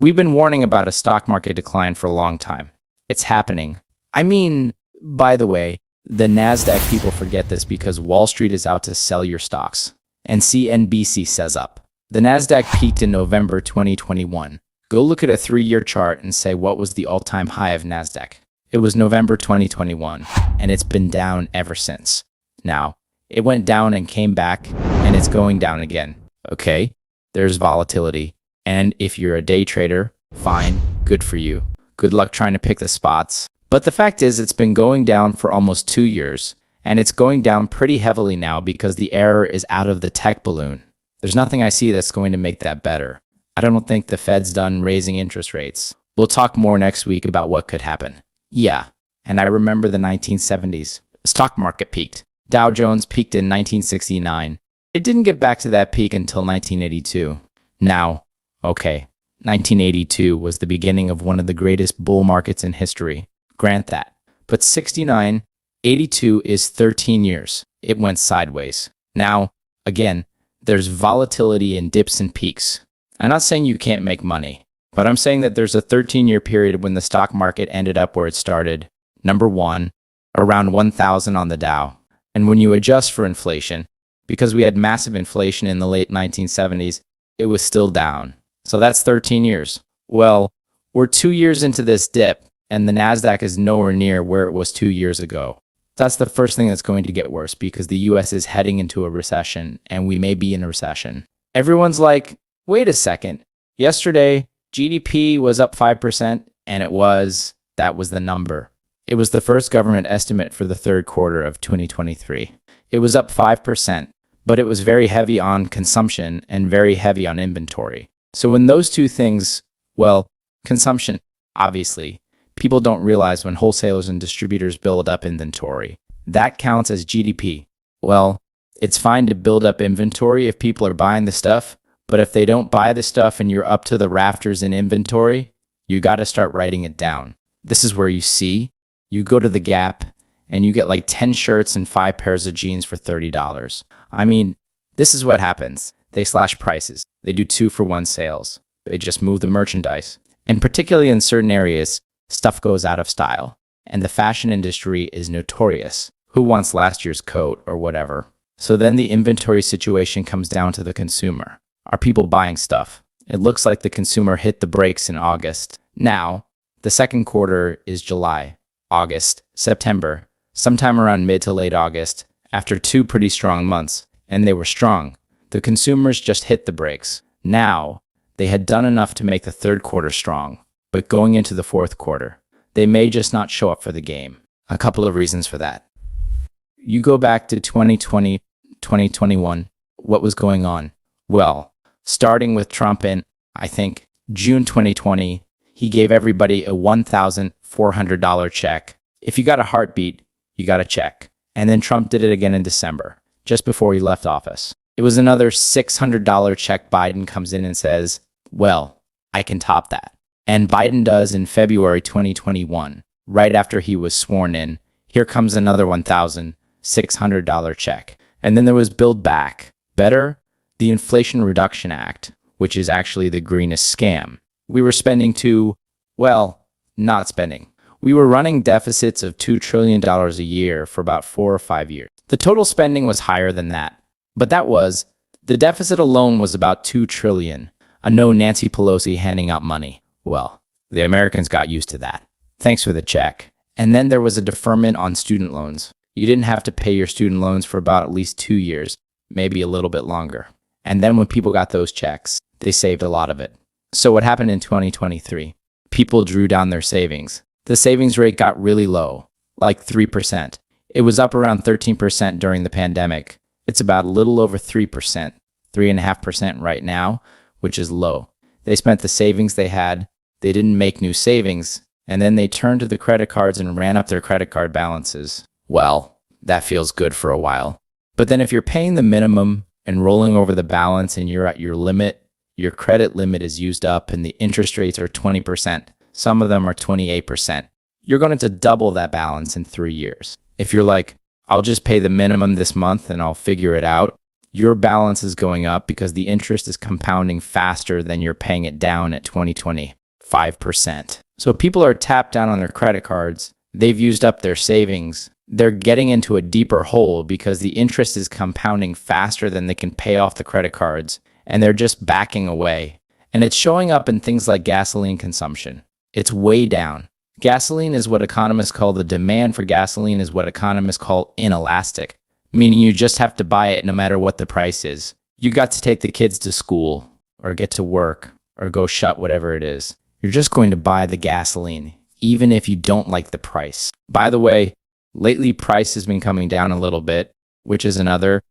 We've been warning about a stock market decline for a long time. It's happening. I mean, by the way, the NASDAQ people forget this because Wall Street is out to sell your stocks. And CNBC says up. The NASDAQ peaked in November 2021. Go look at a 3-year chart and say what was the all-time high of NASDAQ. It was November 2021, and it's been down ever since. Now, it went down and came back, and it's going down again. Okay, there's volatility. And if you're a day trader, fine, good for you. Good luck trying to pick the spots. But the fact is, it's been going down for almost 2 years, and it's going down pretty heavily now because the error is out of the tech balloon. There's nothing I see that's going to make that better. I don't think the Fed's done raising interest rates. We'll talk more next week about what could happen. Yeah, and I remember the 1970s. The stock market peaked. Dow Jones peaked in 1969. It didn't get back to that peak until 1982. Now, okay, 1982 was the beginning of one of the greatest bull markets in history. Grant that. But 82 is 13 years. It went sideways. Now, again, there's volatility in dips and peaks. I'm not saying you can't make money, but I'm saying that there's a 13-year period when the stock market ended up where it started. Number one, around 1,000 on the Dow. And when you adjust for inflation, because we had massive inflation in the late 1970s, it was still down. So that's 13 years. Well, we're 2 years into this dip, and the NASDAQ is nowhere near where it was 2 years ago. That's the first thing that's going to get worse because the US is heading into a recession, and we may be in a recession. Everyone's like, wait a second. Yesterday, GDP was up 5%, and that was the number. It was the first government estimate for the third quarter of 2023. It was up 5%, but it was very heavy on consumption and very heavy on inventory. So when those two things, consumption, obviously, people don't realize when wholesalers and distributors build up inventory. That counts as GDP. Well, it's fine to build up inventory if people are buying the stuff, but if they don't buy the stuff and you're up to the rafters in inventory, you got to start writing it down. This is where you go to the Gap and you get like 10 shirts and 5 pairs of jeans for $30. I mean, this is what happens. They slash prices. They do 2-for-1 sales. They just move the merchandise. And particularly in certain areas, stuff goes out of style. And the fashion industry is notorious. Who wants last year's coat or whatever? So then the inventory situation comes down to the consumer. Are people buying stuff? It looks like the consumer hit the brakes in August. Now, the second quarter is July, August, September, sometime around mid to late August, after 2 pretty strong months, and they were strong. The consumers just hit the brakes. Now, they had done enough to make the third quarter strong, but going into the fourth quarter, they may just not show up for the game. A couple of reasons for that. You go back to 2020, 2021, what was going on? Well, starting with Trump in, I think, June 2020, he gave everybody a $1,400 check. If you got a heartbeat, you got a check. And then Trump did it again in December, just before he left office. It was another $600 check. Biden comes in and says, well, I can top that. And Biden does in February 2021, right after he was sworn in. Here comes another $1,600 check. And then there was Build Back Better, the Inflation Reduction Act, which is actually the greenest scam. We were spending not spending. We were running deficits of $2 trillion a year for about 4 or 5 years. The total spending was higher than that. But the deficit alone was about $2 trillion. A no Nancy Pelosi handing out money. Well, the Americans got used to that. Thanks for the check. And then there was a deferment on student loans. You didn't have to pay your student loans for about at least 2 years, maybe a little bit longer. And then when people got those checks, they saved a lot of it. So what happened in 2023? People drew down their savings. The savings rate got really low, like 3%. It was up around 13% during the pandemic. It's about a little over 3%, 3.5% right now, which is low. They spent the savings they had, they didn't make new savings, and then they turned to the credit cards and ran up their credit card balances. Well, that feels good for a while. But then if you're paying the minimum and rolling over the balance and you're at your limit, your credit limit is used up and the interest rates are 20%. Some of them are 28%. You're going to double that balance in 3 years. If you're like, I'll just pay the minimum this month and I'll figure it out, your balance is going up because the interest is compounding faster than you're paying it down at 5%. So people are tapped down on their credit cards. They've used up their savings. They're getting into a deeper hole because the interest is compounding faster than they can pay off the credit cards, and they're just backing away. And it's showing up in things like gasoline consumption. It's way down. Gasoline is what economists call the demand for gasoline is what economists call inelastic, meaning you just have to buy it no matter what the price is. You got to take the kids to school or get to work or go shut whatever it is. You're just going to buy the gasoline, even if you don't like the price. By the way, lately price has been coming down a little bit, which is that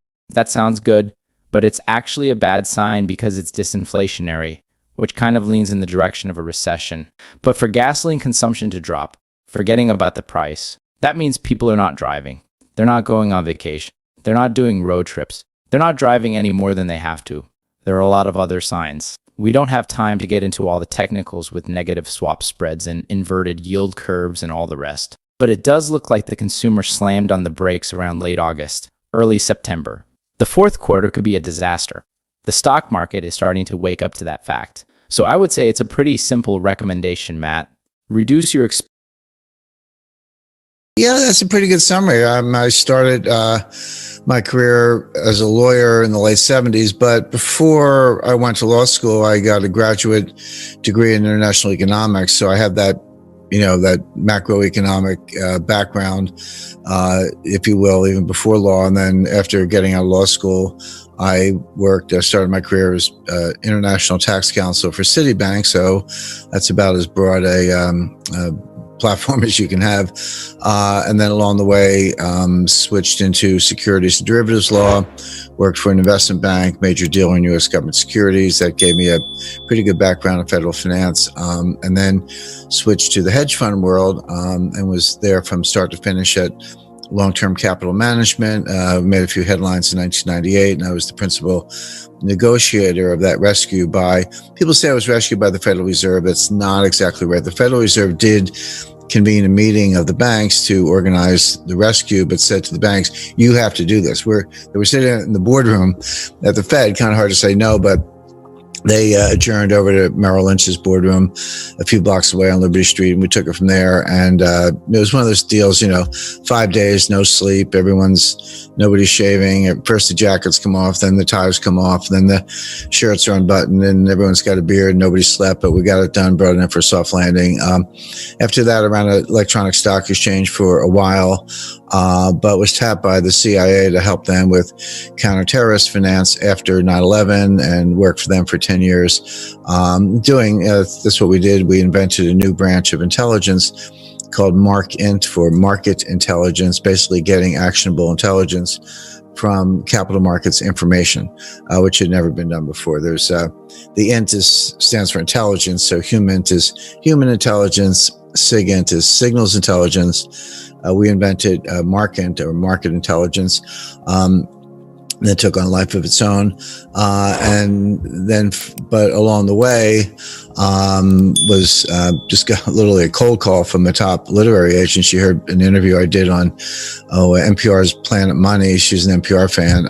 sounds good, but it's actually a bad sign because it's disinflationary, which kind of leans in the direction of a recession. But for gasoline consumption to drop, forgetting about the price, that means people are not driving. They're not going on vacation. They're not doing road trips. They're not driving any more than they have to. There are a lot of other signs. We don't have time to get into all the technicals with negative swap spreads and inverted yield curves and all the rest. But it does look like the consumer slammed on the brakes around late August, early September. The fourth quarter could be a disaster. The stock market is starting to wake up to that fact. So I would say it's a pretty simple recommendation, Matt. Reduce your expenses. Yeah, that's a pretty good summary. I started my career as a lawyer in the late 70s, but before I went to law school, I got a graduate degree in international economics. So I have that, that macroeconomic background, if you will, even before law. And then after getting out of law school, I started my career as international tax counsel for Citibank. So that's about as broad a platform as you can have. And then along the way, switched into securities and derivatives law, worked for an investment bank, major dealer in U.S. government securities. That gave me a pretty good background in federal finance. And then switched to the hedge fund world and was there from start to finish at long-term capital management. Made a few headlines in 1998, and I was the principal negotiator of that rescue by, people say I was rescued by the Federal Reserve. That's not exactly right. The Federal Reserve did convene a meeting of the banks to organize the rescue, but said to the banks, you have to do this. They were sitting in the boardroom at the Fed, kind of hard to say no, but they adjourned over to Merrill Lynch's boardroom a few blocks away on Liberty Street, and we took it from there. And it was one of those deals, 5 days, no sleep, nobody's shaving. At first the jackets come off, then the ties come off, then the shirts are unbuttoned, and everyone's got a beard. Nobody slept, but we got it done, brought it in for a soft landing. After that, I ran an electronic stock exchange for a while, but was tapped by the CIA to help them with counter-terrorist finance after 9/11 and worked for them for 10 years. That's what we did. We invented a new branch of intelligence called MarkInt for market intelligence, basically getting actionable intelligence from capital markets information, which had never been done before. There's the INT stands for intelligence. So HUMINT is human intelligence. SIGINT is signals intelligence. we invented market or market intelligence. That took on a life of its own, and then, but along the way, was just got literally a cold call from a top literary agent. She heard an interview I did on NPR's Planet Money. She's an NPR fan,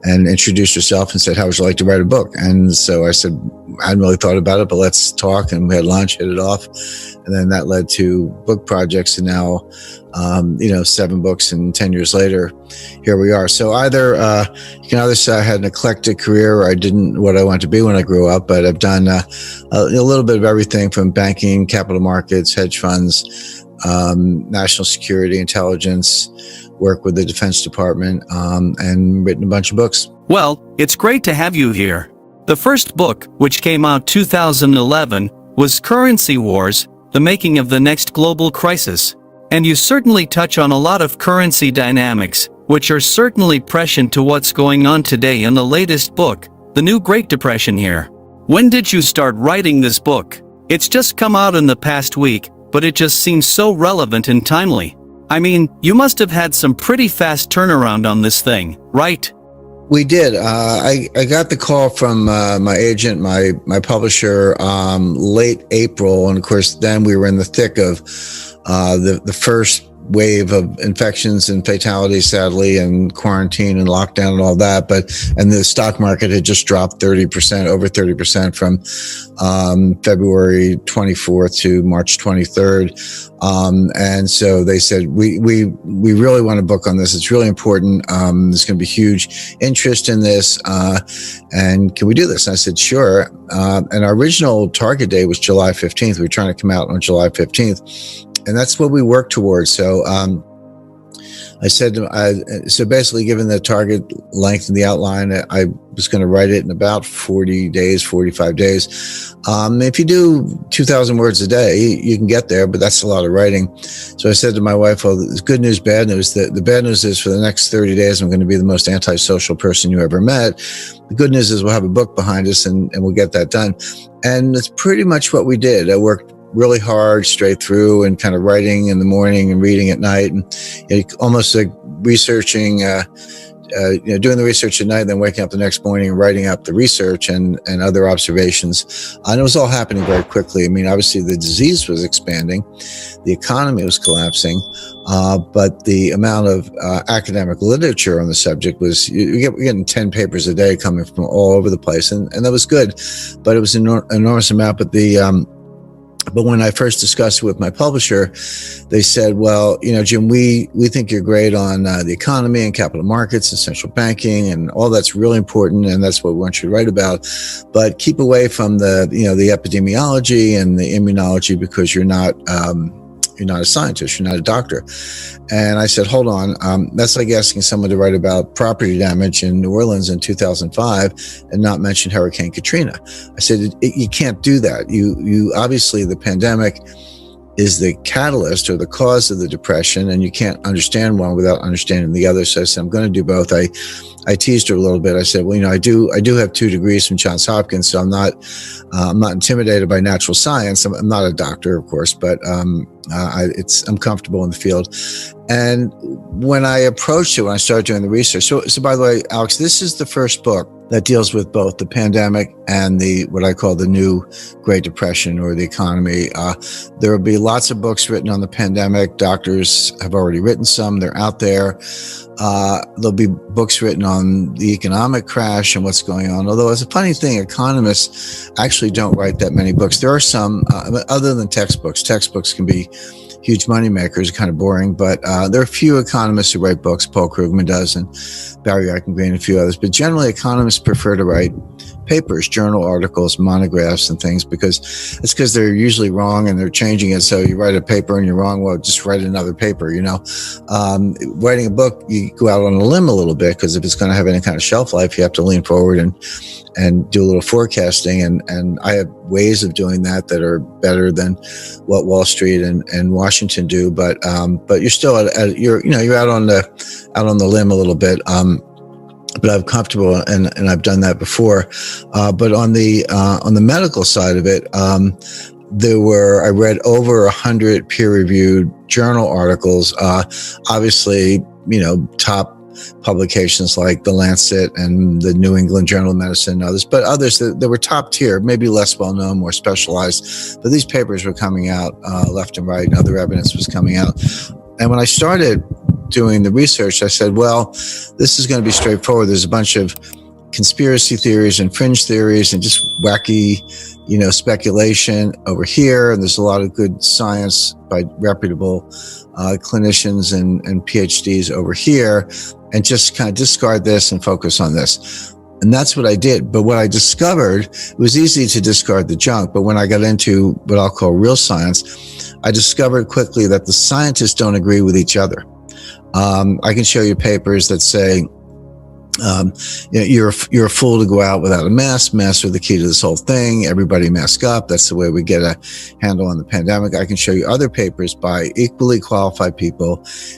and introduced herself and said, "How would you like to write a book?" And so I said, "I hadn't really thought about it, but let's talk." And we had lunch, hit it off, and then that led to book projects, and now 7 books, and 10 years later, here we are. So either you can either say I had an eclectic career, or I didn't what I wanted to be when I grew up, but I've done a little bit of everything from banking, capital markets, hedge funds, national security, intelligence, work with the Defense Department, and written a bunch of books. Well, it's great to have you here. The first book, which came out 2011, was Currency Wars: The Making of the Next Global Crisis. And you certainly touch on a lot of currency dynamics, which are certainly prescient to what's going on today in the latest book, The New Great Depression here. When did you start writing this book? It's just come out in the past week, but it just seems so relevant and timely. I mean, you must have had some pretty fast turnaround on this thing, right? We did. I got the call from my agent, my publisher, late April, and of course, then we were in the thick of the first wave of infections and fatalities, sadly, and quarantine and lockdown and all that. And the stock market had just dropped 30%, over 30% from February 24th to March 23rd. And so they said, we really want to book on this. It's really important. There's going to be huge interest in this. And can we do this? And I said, sure. And our original target date was July 15th. We were trying to come out on July 15th. And that's what we worked towards. So I said, so basically, given the target length and the outline, I was going to write it in about 40 days, 45 days. If you do 2,000 words a day, you can get there, but that's a lot of writing. So I said to my wife, well, there's good news, bad news. The bad news is for the next 30 days, I'm going to be the most antisocial person you ever met. The good news is we'll have a book behind us and we'll get that done. And that's pretty much what we did. I worked really hard straight through and kind of writing in the morning and reading at night, and almost like researching, doing the research at night, and then waking up the next morning and writing up the research and other observations. And it was all happening very quickly. I mean, obviously the disease was expanding, the economy was collapsing, but the amount of academic literature on the subject was, we're getting 10 papers a day coming from all over the place, and that was good, but it was an enormous amount. But when I first discussed it with my publisher, they said, well, Jim, we think you're great on the economy and capital markets and central banking, and all that's really important, and that's what we want you to write about. But keep away from the epidemiology and the immunology, because you're not a scientist, you're not a doctor. And I said, hold on, that's like asking someone to write about property damage in New Orleans in 2005 and not mention Hurricane Katrina. I said, you can't do that. You obviously, the pandemic is the catalyst or the cause of the depression, and you can't understand one without understanding the other. So I said, I'm going to do both. I teased her a little bit. I said, well, I do have 2 degrees from Johns Hopkins, so I'm not intimidated by natural science. I'm not a doctor, of course, but I'm comfortable in the field. And when I approached it, when I started doing the research, so by the way, Alex, this is the first book that deals with both the pandemic and what I call the new Great Depression or the economy. There will be lots of books written on the pandemic. Doctors have already written some. They're out there. There'll be books written on the economic crash and what's going on. Although it's a funny thing, economists actually don't write that many books. There are some, other than textbooks. Textbooks can be huge moneymakers, kind of boring, but there are a few economists who write books. Paul Krugman does, and Barry Eichengreen, and a few others. But generally, economists prefer to write papers, journal articles, monographs, and things, because they're usually wrong and they're changing it. So you write a paper and you're wrong, well, just write another paper. Writing a book, you go out on a limb a little bit, because if it's going to have any kind of shelf life, you have to lean forward and do a little forecasting. And I have ways of doing that are better than what Wall Street and Washington do. But you're still you're out on the limb a little bit. But I'm comfortable, and I've done that before. But on the medical side of it, I read over 100 peer-reviewed journal articles. Obviously, top publications like The Lancet and the New England Journal of Medicine and others, but others that were top tier, maybe less well known, more specialized. But these papers were coming out left and right, and other evidence was coming out. And when I started doing the research, I said, well, this is going to be straightforward. There's a bunch of conspiracy theories and fringe theories and just wacky, speculation over here. And there's a lot of good science by reputable clinicians and PhDs over here, and just kind of discard this and focus on this. And that's what I did. But what I discovered, it was easy to discard the junk. But when I got into what I'll call real science, I discovered quickly that the scientists don't agree with each other. I can show you papers that say, you're a fool to go out without a mask. Masks are the key to this whole thing. Everybody mask up. That's the way we get a handle on the pandemic. I can show you other papers by equally qualified people,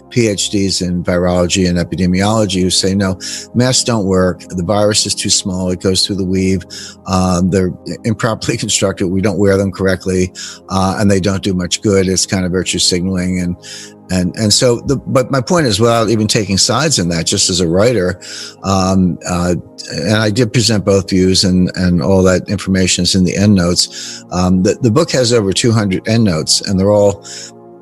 PhDs in virology and epidemiology, who say, no, masks don't work. The virus is too small. It goes through the weave. They're improperly constructed. We don't wear them correctly. And they don't do much good. It's kind of virtue signaling. And so, but my point is, without even taking sides in that, just as a writer, and I did present both views, and all that information is in the endnotes. The book has over 200 endnotes, and they're all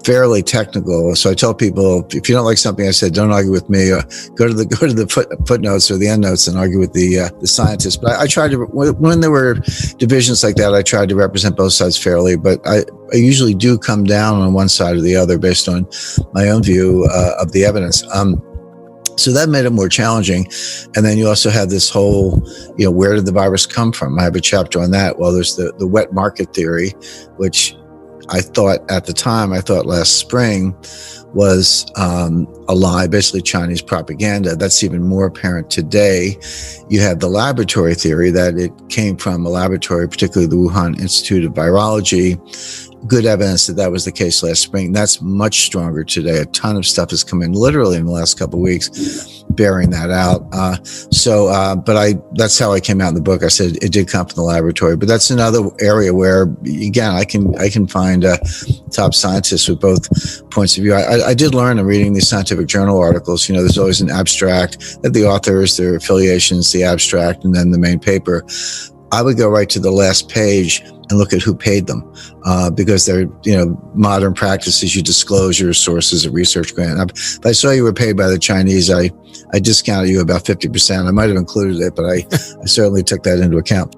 fairly technical. So I tell people, if you don't like something I said, don't argue with me. Go to the footnotes or the endnotes and argue with the scientists. But I tried to, when there were divisions like that, I tried to represent both sides fairly. But I usually do come down on one side or the other based on my own view of the evidence. So that made it more challenging. And then you also have this whole, where did the virus come from? I have a chapter on that. Well, there's the wet market theory, which I thought last spring was a lie, basically Chinese propaganda. That's even more apparent today. You have the laboratory theory that it came from a laboratory, particularly the Wuhan Institute of Virology. Good evidence that was the case last spring. That's much stronger today. A ton of stuff has come in literally in the last couple of weeks bearing that out. But that's how I came out in the book. I said it did come from the laboratory, but that's another area where, again, I can find top scientists with both points of view. I did learn in reading these scientific journal articles, there's always an abstract, that the authors, their affiliations, the abstract, and then the main paper. I would go right to the last page and look at who paid them, because they're, modern practices. You disclose your sources of research grant. If I saw you were paid by the Chinese, I discounted you about 50%. I might have included it, but I certainly took that into account.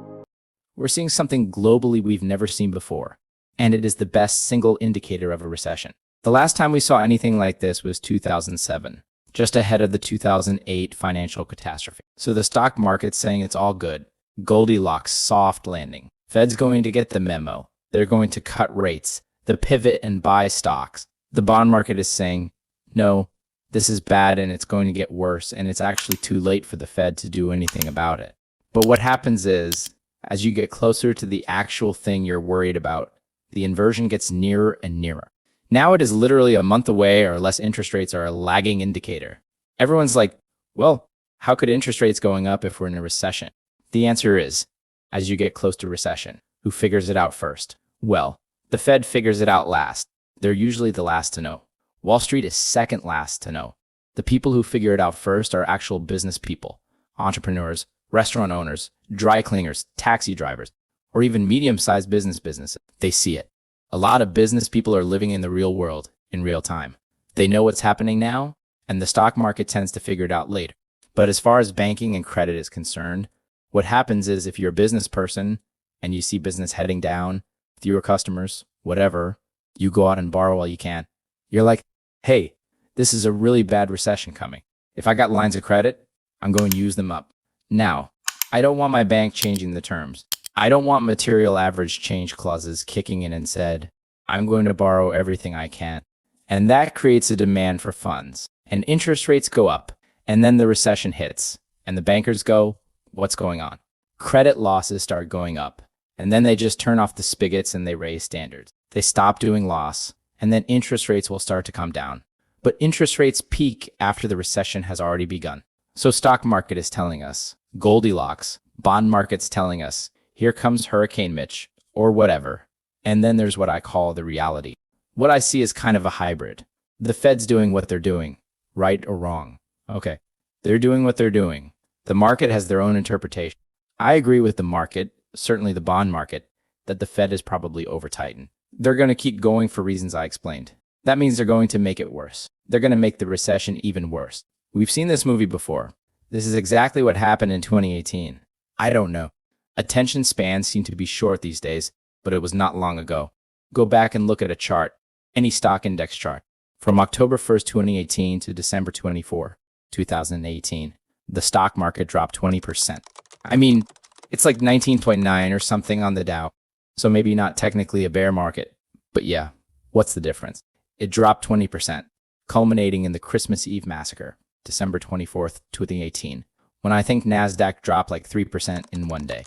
We're seeing something globally we've never seen before, and it is the best single indicator of a recession. The last time we saw anything like this was 2007, just ahead of the 2008 financial catastrophe. So the stock market's saying it's all good. Goldilocks, soft landing. Fed's going to get the memo. They're going to cut rates, the pivot and buy stocks. The bond market is saying, no, this is bad and it's going to get worse, and it's actually too late for the Fed to do anything about it. But what happens is, as you get closer to the actual thing you're worried about, the inversion gets nearer and nearer. Now it is literally a month away, or less interest rates are a lagging indicator. Everyone's like, well, how could interest rates going up if we're in a recession? The answer is, as you get close to recession, who figures it out first? Well, the Fed figures it out last. They're usually the last to know. Wall Street is second last to know. The people who figure it out first are actual business people, entrepreneurs, restaurant owners, dry cleaners, taxi drivers, or even medium-sized businesses. They see it. A lot of business people are living in the real world, in real time. They know what's happening now, and the stock market tends to figure it out later. But as far as banking and credit is concerned, what happens is, if you're a business person and you see business heading down, fewer customers, whatever, you go out and borrow while you can. You're like, hey, this is a really bad recession coming. If I got lines of credit, I'm going to use them up. Now, I don't want my bank changing the terms. I don't want material average change clauses kicking in and said, I'm going to borrow everything I can. And that creates a demand for funds. And interest rates go up. And then the recession hits. And the bankers go, what's going on? Credit losses start going up. And then they just turn off the spigots and they raise standards. They stop doing loss. And then interest rates will start to come down. But interest rates peak after the recession has already begun. So stock market is telling us, Goldilocks, bond market's telling us, here comes Hurricane Mitch, or whatever. And then there's what I call the reality. What I see is kind of a hybrid. The Fed's doing what they're doing, right or wrong. Okay, they're doing what they're doing. The market has their own interpretation. I agree with the market, certainly the bond market, that the Fed is probably over-tightened. They're going to keep going for reasons I explained. That means they're going to make it worse. They're going to make the recession even worse. We've seen this movie before. This is exactly what happened in 2018. I don't know. Attention spans seem to be short these days, but it was not long ago. Go back and look at a chart, any stock index chart. From October 1st, 2018 to December 24, 2018, the stock market dropped 20%. I mean, it's like 19.9 or something on the Dow. So maybe not technically a bear market, but yeah, what's the difference? It dropped 20%, culminating in the Christmas Eve massacre, December 24th, 2018, when I think NASDAQ dropped like 3% in one day.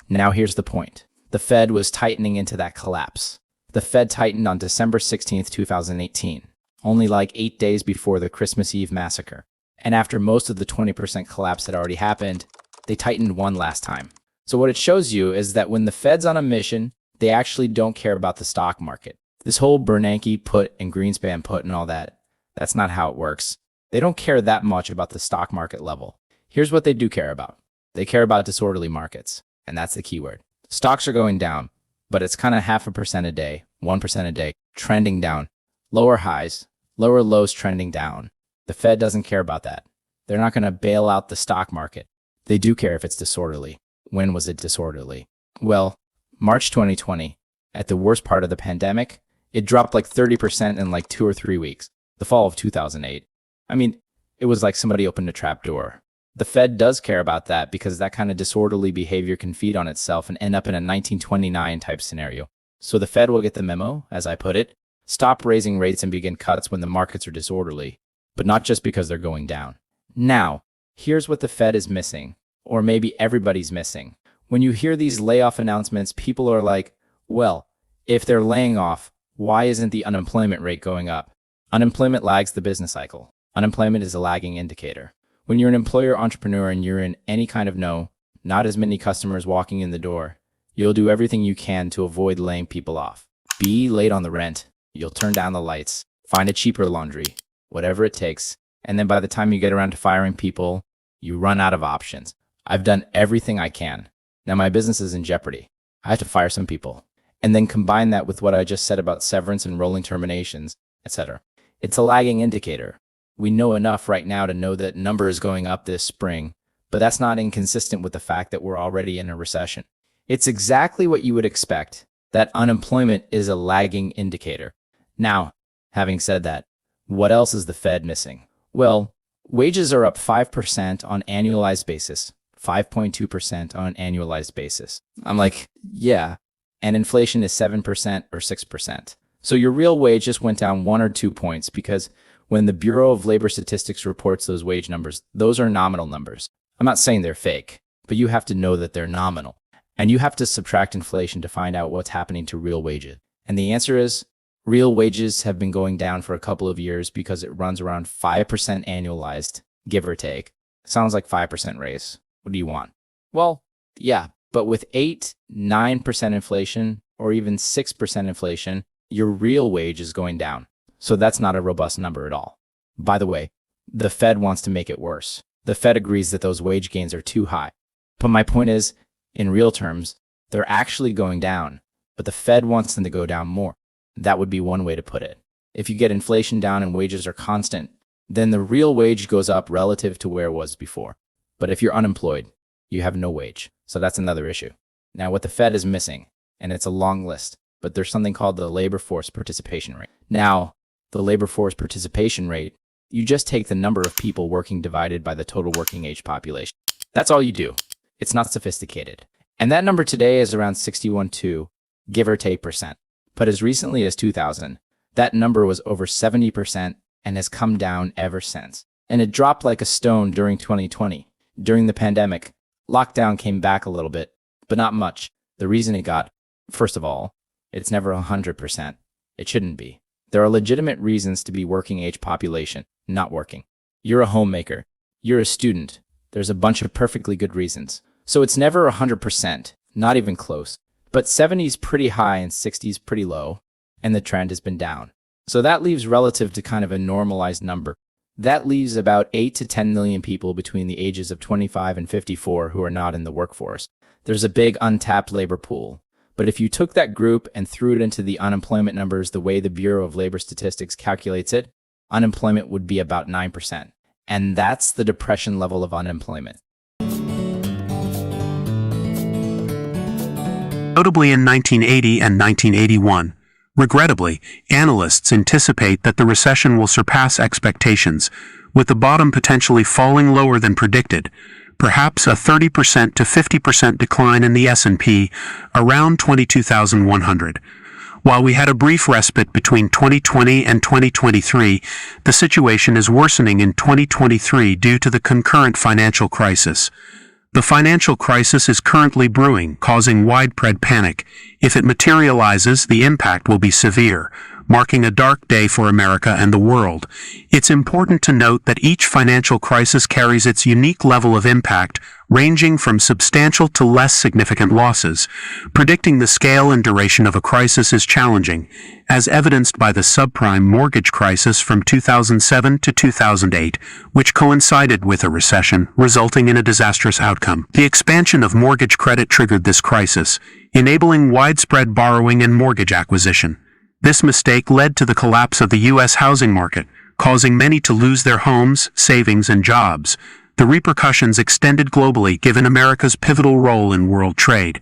Now here's the point. The Fed was tightening into that collapse. The Fed tightened on December 16th, 2018, only like 8 days before the Christmas Eve massacre. And after most of the 20% collapse had already happened, they tightened one last time. So what it shows you is that when the Fed's on a mission, they actually don't care about the stock market. This whole Bernanke put and Greenspan put and all that, that's not how it works. They don't care that much about the stock market level. Here's what they do care about. They care about disorderly markets, and that's the key word. Stocks are going down, but it's kind of 0.5% a day, 1% a day, trending down. Lower highs, lower lows trending down. The Fed doesn't care about that. They're not going to bail out the stock market. They do care if it's disorderly. When was it disorderly? Well, March 2020, at the worst part of the pandemic, it dropped like 30% in like 2 or 3 weeks. The fall of 2008. I mean, it was like somebody opened a trap door. The Fed does care about that because that kind of disorderly behavior can feed on itself and end up in a 1929 type scenario. So the Fed will get the memo, as I put it, stop raising rates and begin cuts when the markets are disorderly, but not just because they're going down. Now, here's what the Fed is missing, or maybe everybody's missing. When you hear these layoff announcements, people are like, well, if they're laying off, why isn't the unemployment rate going up? Unemployment lags the business cycle. Unemployment is a lagging indicator. When you're an employer entrepreneur and you're in any kind of not as many customers walking in the door, you'll do everything you can to avoid laying people off. Be late on the rent. You'll turn down the lights, find a cheaper laundry, whatever it takes. And then by the time you get around to firing people, you run out of options. I've done everything I can. Now my business is in jeopardy. I have to fire some people. And then combine that with what I just said about severance and rolling terminations, etc. It's a lagging indicator. We know enough right now to know that number is going up this spring, but that's not inconsistent with the fact that we're already in a recession. It's exactly what you would expect, that unemployment is a lagging indicator. Now, having said that, what else is the Fed missing? Well, wages are up 5% on annualized basis, 5.2% on an annualized basis. I'm like, yeah, and inflation is 7% or 6%. So your real wage just went down 1 or 2 points because when the Bureau of Labor Statistics reports those wage numbers, those are nominal numbers. I'm not saying they're fake, but you have to know that they're nominal. And you have to subtract inflation to find out what's happening to real wages. And the answer is, real wages have been going down for a couple of years because it runs around 5% annualized, give or take. Sounds like 5% raise. What do you want? Well, yeah, but with 8, 9% inflation, or even 6% inflation, your real wage is going down. So that's not a robust number at all. By the way, the Fed wants to make it worse. The Fed agrees that those wage gains are too high. But my point is, in real terms, they're actually going down, but the Fed wants them to go down more. That would be one way to put it. If you get inflation down and wages are constant, then the real wage goes up relative to where it was before. But if you're unemployed, you have no wage. So that's another issue. Now, what the Fed is missing, and it's a long list, but there's something called the labor force participation rate. Now, the labor force participation rate, you just take the number of people working divided by the total working age population. That's all you do. It's not sophisticated. And that number today is around 61.2, give or take percent. But as recently as 2000, that number was over 70% and has come down ever since. And it dropped like a stone during 2020. During the pandemic, lockdown came back a little bit, but not much. The reason it got, first of all, it's never 100%. It shouldn't be. There are legitimate reasons to be working age population, not working. You're a homemaker. You're a student. There's a bunch of perfectly good reasons. So it's never 100%, not even close. But 70 is pretty high and 60 is pretty low. and the trend has been down. So that leaves relative to kind of a normalized number. That leaves about 8 to 10 million people between the ages of 25 and 54 who are not in the workforce. There's a big untapped labor pool. But if you took that group and threw it into the unemployment numbers the way the Bureau of Labor Statistics calculates it, unemployment would be about 9%. And that's the depression level of unemployment. Notably in 1980 and 1981, regrettably, analysts anticipate that the recession will surpass expectations, with the bottom potentially falling lower than predicted, perhaps a 30% to 50% decline in the S&P, around 22,100. While we had a brief respite between 2020 and 2023, the situation is worsening in 2023 due to the concurrent financial crisis. The financial crisis is currently brewing, causing widespread panic. If it materializes, the impact will be severe, marking a dark day for America and the world. It's important to note that each financial crisis carries its unique level of impact, ranging from substantial to less significant losses. Predicting the scale and duration of a crisis is challenging, as evidenced by the subprime mortgage crisis from 2007 to 2008, which coincided with a recession, resulting in a disastrous outcome. The expansion of mortgage credit triggered this crisis, enabling widespread borrowing and mortgage acquisition. This mistake led to the collapse of the U.S. housing market, causing many to lose their homes, savings, and jobs. The repercussions extended globally given America's pivotal role in world trade.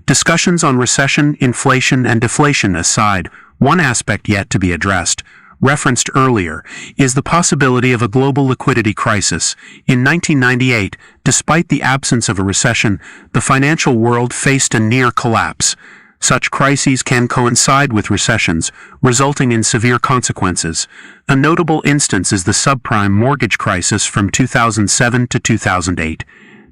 Discussions on recession, inflation, and deflation aside, one aspect yet to be addressed, referenced earlier, is the possibility of a global liquidity crisis. In 1998, despite the absence of a recession, the financial world faced a near collapse. Such crises can coincide with recessions, resulting in severe consequences. A notable instance is the subprime mortgage crisis from 2007 to 2008.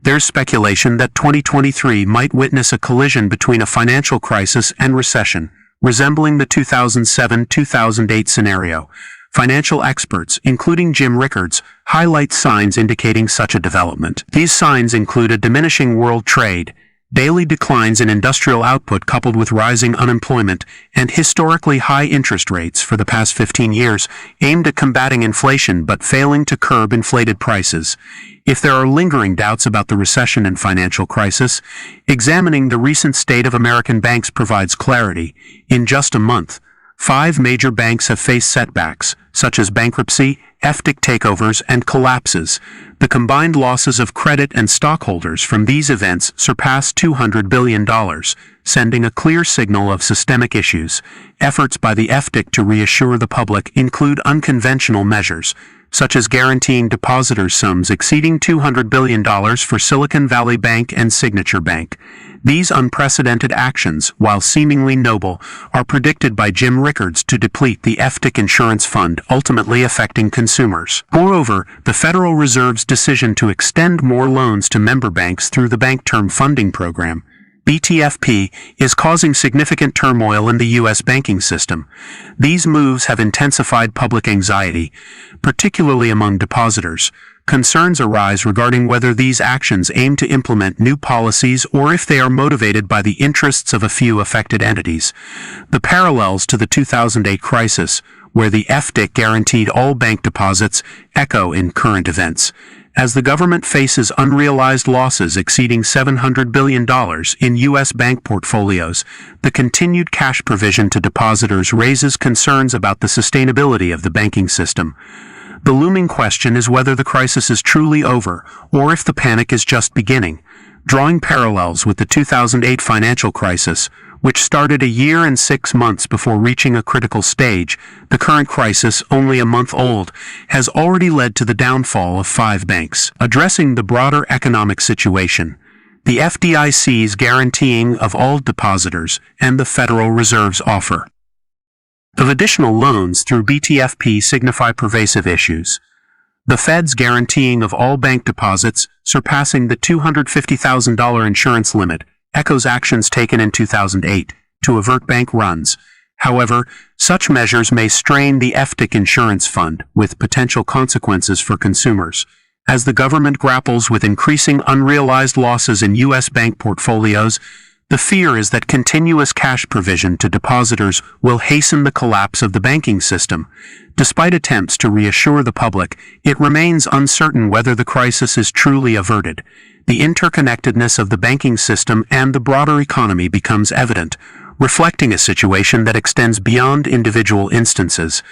There's speculation that 2023 might witness a collision between a financial crisis and recession, resembling the 2007-2008 scenario. Financial experts, including Jim Rickards, highlight signs indicating such a development. These signs include a diminishing world trade, daily declines in industrial output coupled with rising unemployment, and historically high interest rates for the past 15 years, aimed at combating inflation but failing to curb inflated prices. If there are lingering doubts about the recession and financial crisis, examining the recent state of American banks provides clarity. In just a month, 5 major banks have faced setbacks, such as bankruptcy, FDIC takeovers, and collapses. The combined losses of credit and stockholders from these events surpass $200 billion, sending a clear signal of systemic issues. Efforts by the FDIC to reassure the public include unconventional measures, such as guaranteeing depositors sums exceeding $200 billion for Silicon Valley Bank and Signature Bank. These unprecedented actions, while seemingly noble, are predicted by Jim Rickards to deplete the FDIC insurance fund, ultimately affecting consumers. Moreover, the Federal Reserve's decision to extend more loans to member banks through the Bank Term Funding Program, BTFP, is causing significant turmoil in the U.S. banking system. These moves have intensified public anxiety, particularly among depositors. Concerns arise regarding whether these actions aim to implement new policies or if they are motivated by the interests of a few affected entities. The parallels to the 2008 crisis, where the FDIC guaranteed all bank deposits, echo in current events. As the government faces unrealized losses exceeding $700 billion in U.S. bank portfolios, the continued cash provision to depositors raises concerns about the sustainability of the banking system. The looming question is whether the crisis is truly over or if the panic is just beginning. Drawing parallels with the 2008 financial crisis, which started a year and 6 months before reaching a critical stage, the current crisis, only a month old, has already led to the downfall of 5 banks. Addressing the broader economic situation, the FDIC's guaranteeing of all depositors and the Federal Reserve's offer of additional loans through BTFP signify pervasive issues. The Fed's guaranteeing of all bank deposits, surpassing the $250,000 insurance limit, echoes actions taken in 2008 to avert bank runs. However, such measures may strain the FDIC insurance fund, with potential consequences for consumers. As the government grapples with increasing unrealized losses in U.S. bank portfolios, The fear is that continuous cash provision to depositors will hasten the collapse of the banking system. Despite attempts to reassure the public, it remains uncertain whether the crisis is truly averted. The interconnectedness of the banking system and the broader economy becomes evident, reflecting a situation that extends beyond individual instances.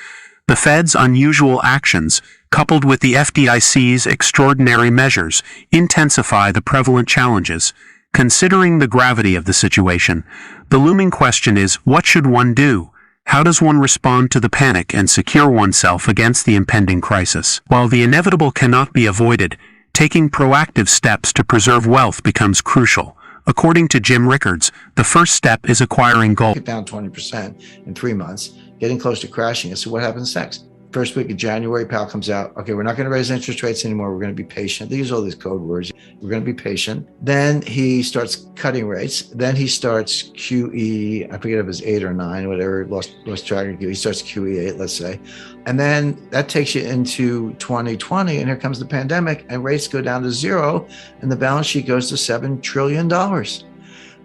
The Fed's unusual actions, coupled with the FDIC's extraordinary measures, intensify the prevalent challenges. Considering the gravity of the situation, the looming question is, what should one do? How does one respond to the panic and secure oneself against the impending crisis? While the inevitable cannot be avoided, taking proactive steps to preserve wealth becomes crucial. According to Jim Rickards, the first step is acquiring gold. Down 20% in 3 months, getting close to crashing it. So what happens next? First week of January, Powell comes out. Okay, we're not going to raise interest rates anymore. We're going to be patient. They use all these code words. We're going to be patient. Then he starts cutting rates. Then he starts QE. I forget if it was 8 or 9, whatever. Lost track of QE. He starts QE 8, let's say. And then that takes you into 2020. And here comes the pandemic. And rates go down to 0. And the balance sheet goes to $7 trillion.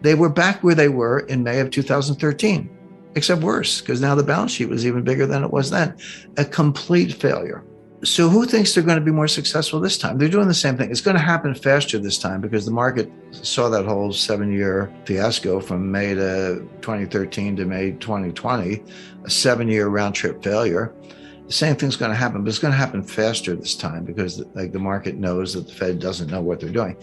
They were back where they were in May of 2013. Except worse, because now the balance sheet was even bigger than it was then. A complete failure. So who thinks they're going to be more successful this time? They're doing the same thing. It's going to happen faster this time because the market saw that whole 7-year fiasco from May to 2013 to May 2020, a 7-year round trip failure. The same thing's going to happen, but it's going to happen faster this time because the market knows that the Fed doesn't know what they're doing.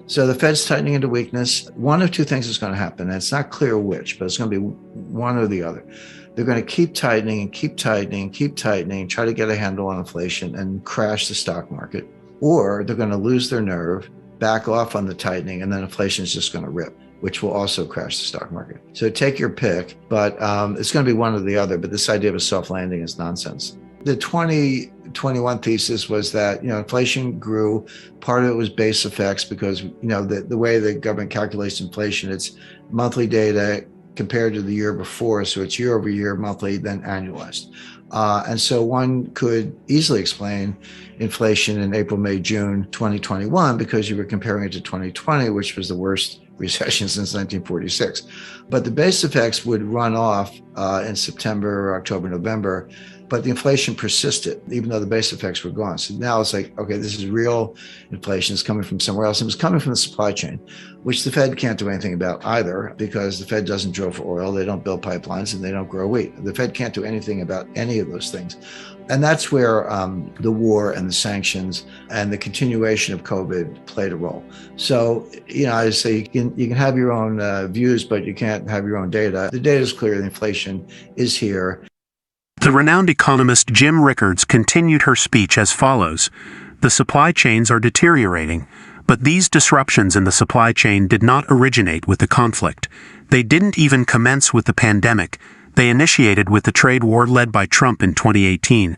So the Fed's tightening into weakness. One of two things is going to happen. And it's not clear which, but it's going to be one or the other. They're going to keep tightening and keep tightening and keep tightening, try to get a handle on inflation and crash the stock market. Or they're going to lose their nerve, back off on the tightening, and then inflation is just going to rip, which will also crash the stock market. So take your pick, but it's going to be one or the other. But this idea of a soft landing is nonsense. The 2021 thesis was that, inflation grew. Part of it was base effects because, the way the government calculates inflation, it's monthly data compared to the year before. So it's year over year, monthly, then annualized. And so one could easily explain inflation in April, May, June 2021 because you were comparing it to 2020, which was the worst recession since 1946. But the base effects would run off in September, October, November. But the inflation persisted, even though the base effects were gone. So now it's like, okay, this is real inflation. It's coming from somewhere else. It was coming from the supply chain, which the Fed can't do anything about either because the Fed doesn't drill for oil. They don't build pipelines and they don't grow wheat. The Fed can't do anything about any of those things. And that's where the war and the sanctions and the continuation of COVID played a role. So, I say you can have your own views, but you can't have your own data. The data is clear. The inflation is here. The renowned economist Jim Rickards continued her speech as follows. The supply chains are deteriorating, but these disruptions in the supply chain did not originate with the conflict. They didn't even commence with the pandemic. They initiated with the trade war led by Trump in 2018.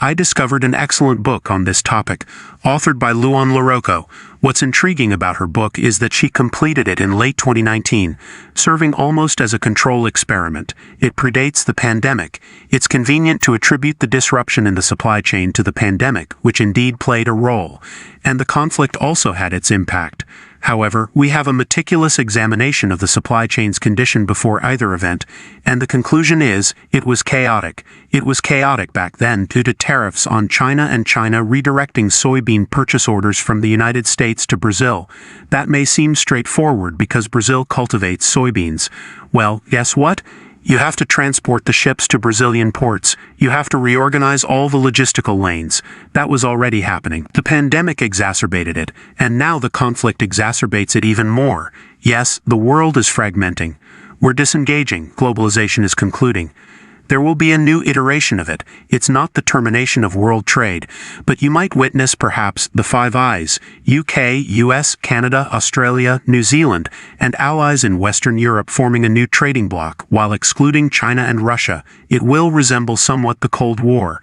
I discovered an excellent book on this topic, authored by Luan Larocco. What's intriguing about her book is that she completed it in late 2019, serving almost as a control experiment. It predates the pandemic. It's convenient to attribute the disruption in the supply chain to the pandemic, which indeed played a role. And the conflict also had its impact. However, we have a meticulous examination of the supply chain's condition before either event, and the conclusion is, it was chaotic. It was chaotic back then due to tariffs on China and China redirecting soybean purchase orders from the United States to Brazil. That may seem straightforward because Brazil cultivates soybeans. Well, guess what? You have to transport the ships to Brazilian ports. You have to reorganize all the logistical lanes. That was already happening. The pandemic exacerbated it, and now the conflict exacerbates it even more. Yes, the world is fragmenting. We're disengaging. Globalization is concluding. There will be a new iteration of it. It's not the termination of world trade, but you might witness perhaps the Five Eyes, UK, US, Canada, Australia, New Zealand, and allies in Western Europe forming a new trading bloc while excluding China and Russia. It will resemble somewhat the Cold War.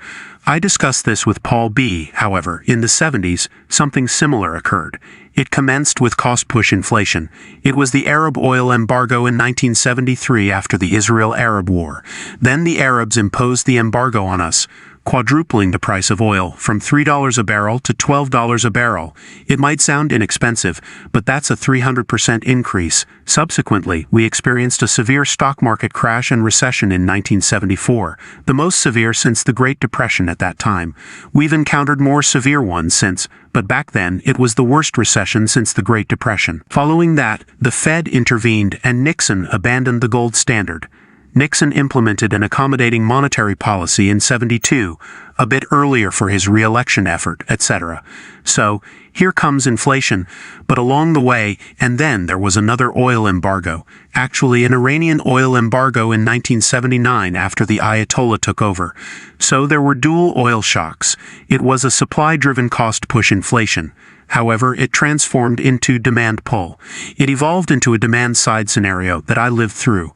I discussed this with Paul B. However, in the 70s, something similar occurred. It commenced with cost-push inflation. It was the Arab oil embargo in 1973 after the Israel-Arab War. Then the Arabs imposed the embargo on us. quadrupling the price of oil from $3 a barrel to $12 a barrel. It might sound inexpensive, but that's a 300% increase. Subsequently, we experienced a severe stock market crash and recession in 1974, the most severe since the Great Depression at that time. We've encountered more severe ones since, but back then it was the worst recession since the Great Depression. Following that, the Fed intervened and Nixon abandoned the gold standard. Nixon implemented an accommodating monetary policy in '72, a bit earlier for his re-election effort, etc. So, here comes inflation, but along the way, and then there was another oil embargo, actually an Iranian oil embargo in 1979 after the Ayatollah took over. So there were dual oil shocks. It was a supply-driven cost-push inflation. However, it transformed into demand pull. It evolved into a demand-side scenario that I lived through.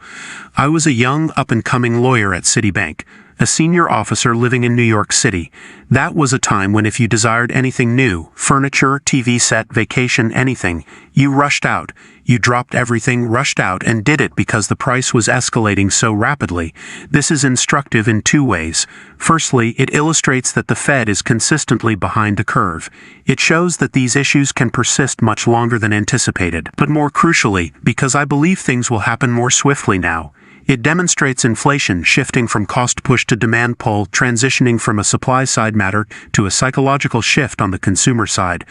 I was a young, up-and-coming lawyer at Citibank, a senior officer living in New York City. That was a time when if you desired anything new, furniture, TV set, vacation, anything, you rushed out. You dropped everything, rushed out, and did it because the price was escalating so rapidly. This is instructive in two ways. Firstly, it illustrates that the Fed is consistently behind the curve. It shows that these issues can persist much longer than anticipated. But more crucially, because I believe things will happen more swiftly now, it demonstrates inflation shifting from cost push to demand pull, transitioning from a supply-side matter to a psychological shift on the consumer side.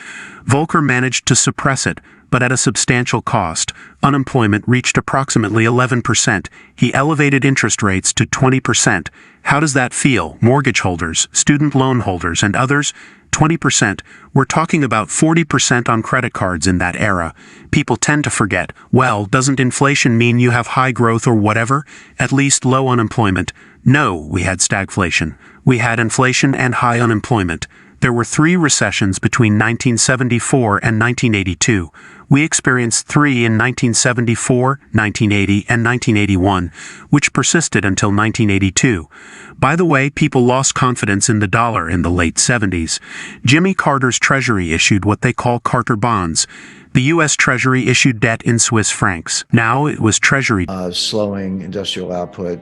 Volcker managed to suppress it, but at a substantial cost. Unemployment reached approximately 11%. He elevated interest rates to 20%. How does that feel? Mortgage holders, student loan holders, and others? 20%. We're talking about 40% on credit cards in that era. People tend to forget, well, doesn't inflation mean you have high growth or whatever? At least low unemployment. No, we had stagflation. We had inflation and high unemployment. There were 3 recessions between 1974 and 1982. We experienced 3 in 1974, 1980, and 1981, which persisted until 1982. By the way, people lost confidence in the dollar in the late 70s. Jimmy Carter's Treasury issued what they call Carter bonds. The U.S. Treasury issued debt in Swiss francs. Now it was Treasury. Slowing industrial output,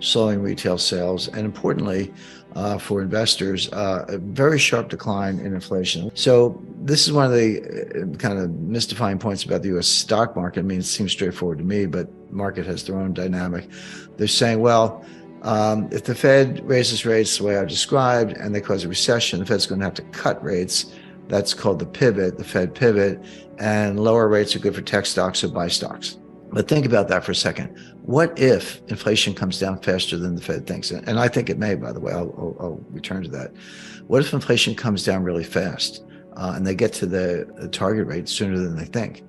slowing retail sales, and importantly, for investors, a very sharp decline in inflation. So this is one of the kind of mystifying points about the U.S. stock market. I mean, it seems straightforward to me, but the market has their own dynamic. They're saying, well, if the Fed raises rates the way I've described and they cause a recession, the Fed's going to have to cut rates. That's called the pivot, the Fed pivot, and lower rates are good for tech stocks, so buy stocks. But think about that for a second. What if inflation comes down faster than the Fed thinks? And I think it may, by the way, I'll return to that. What if inflation comes down really fast and they get to the target rate sooner than they think?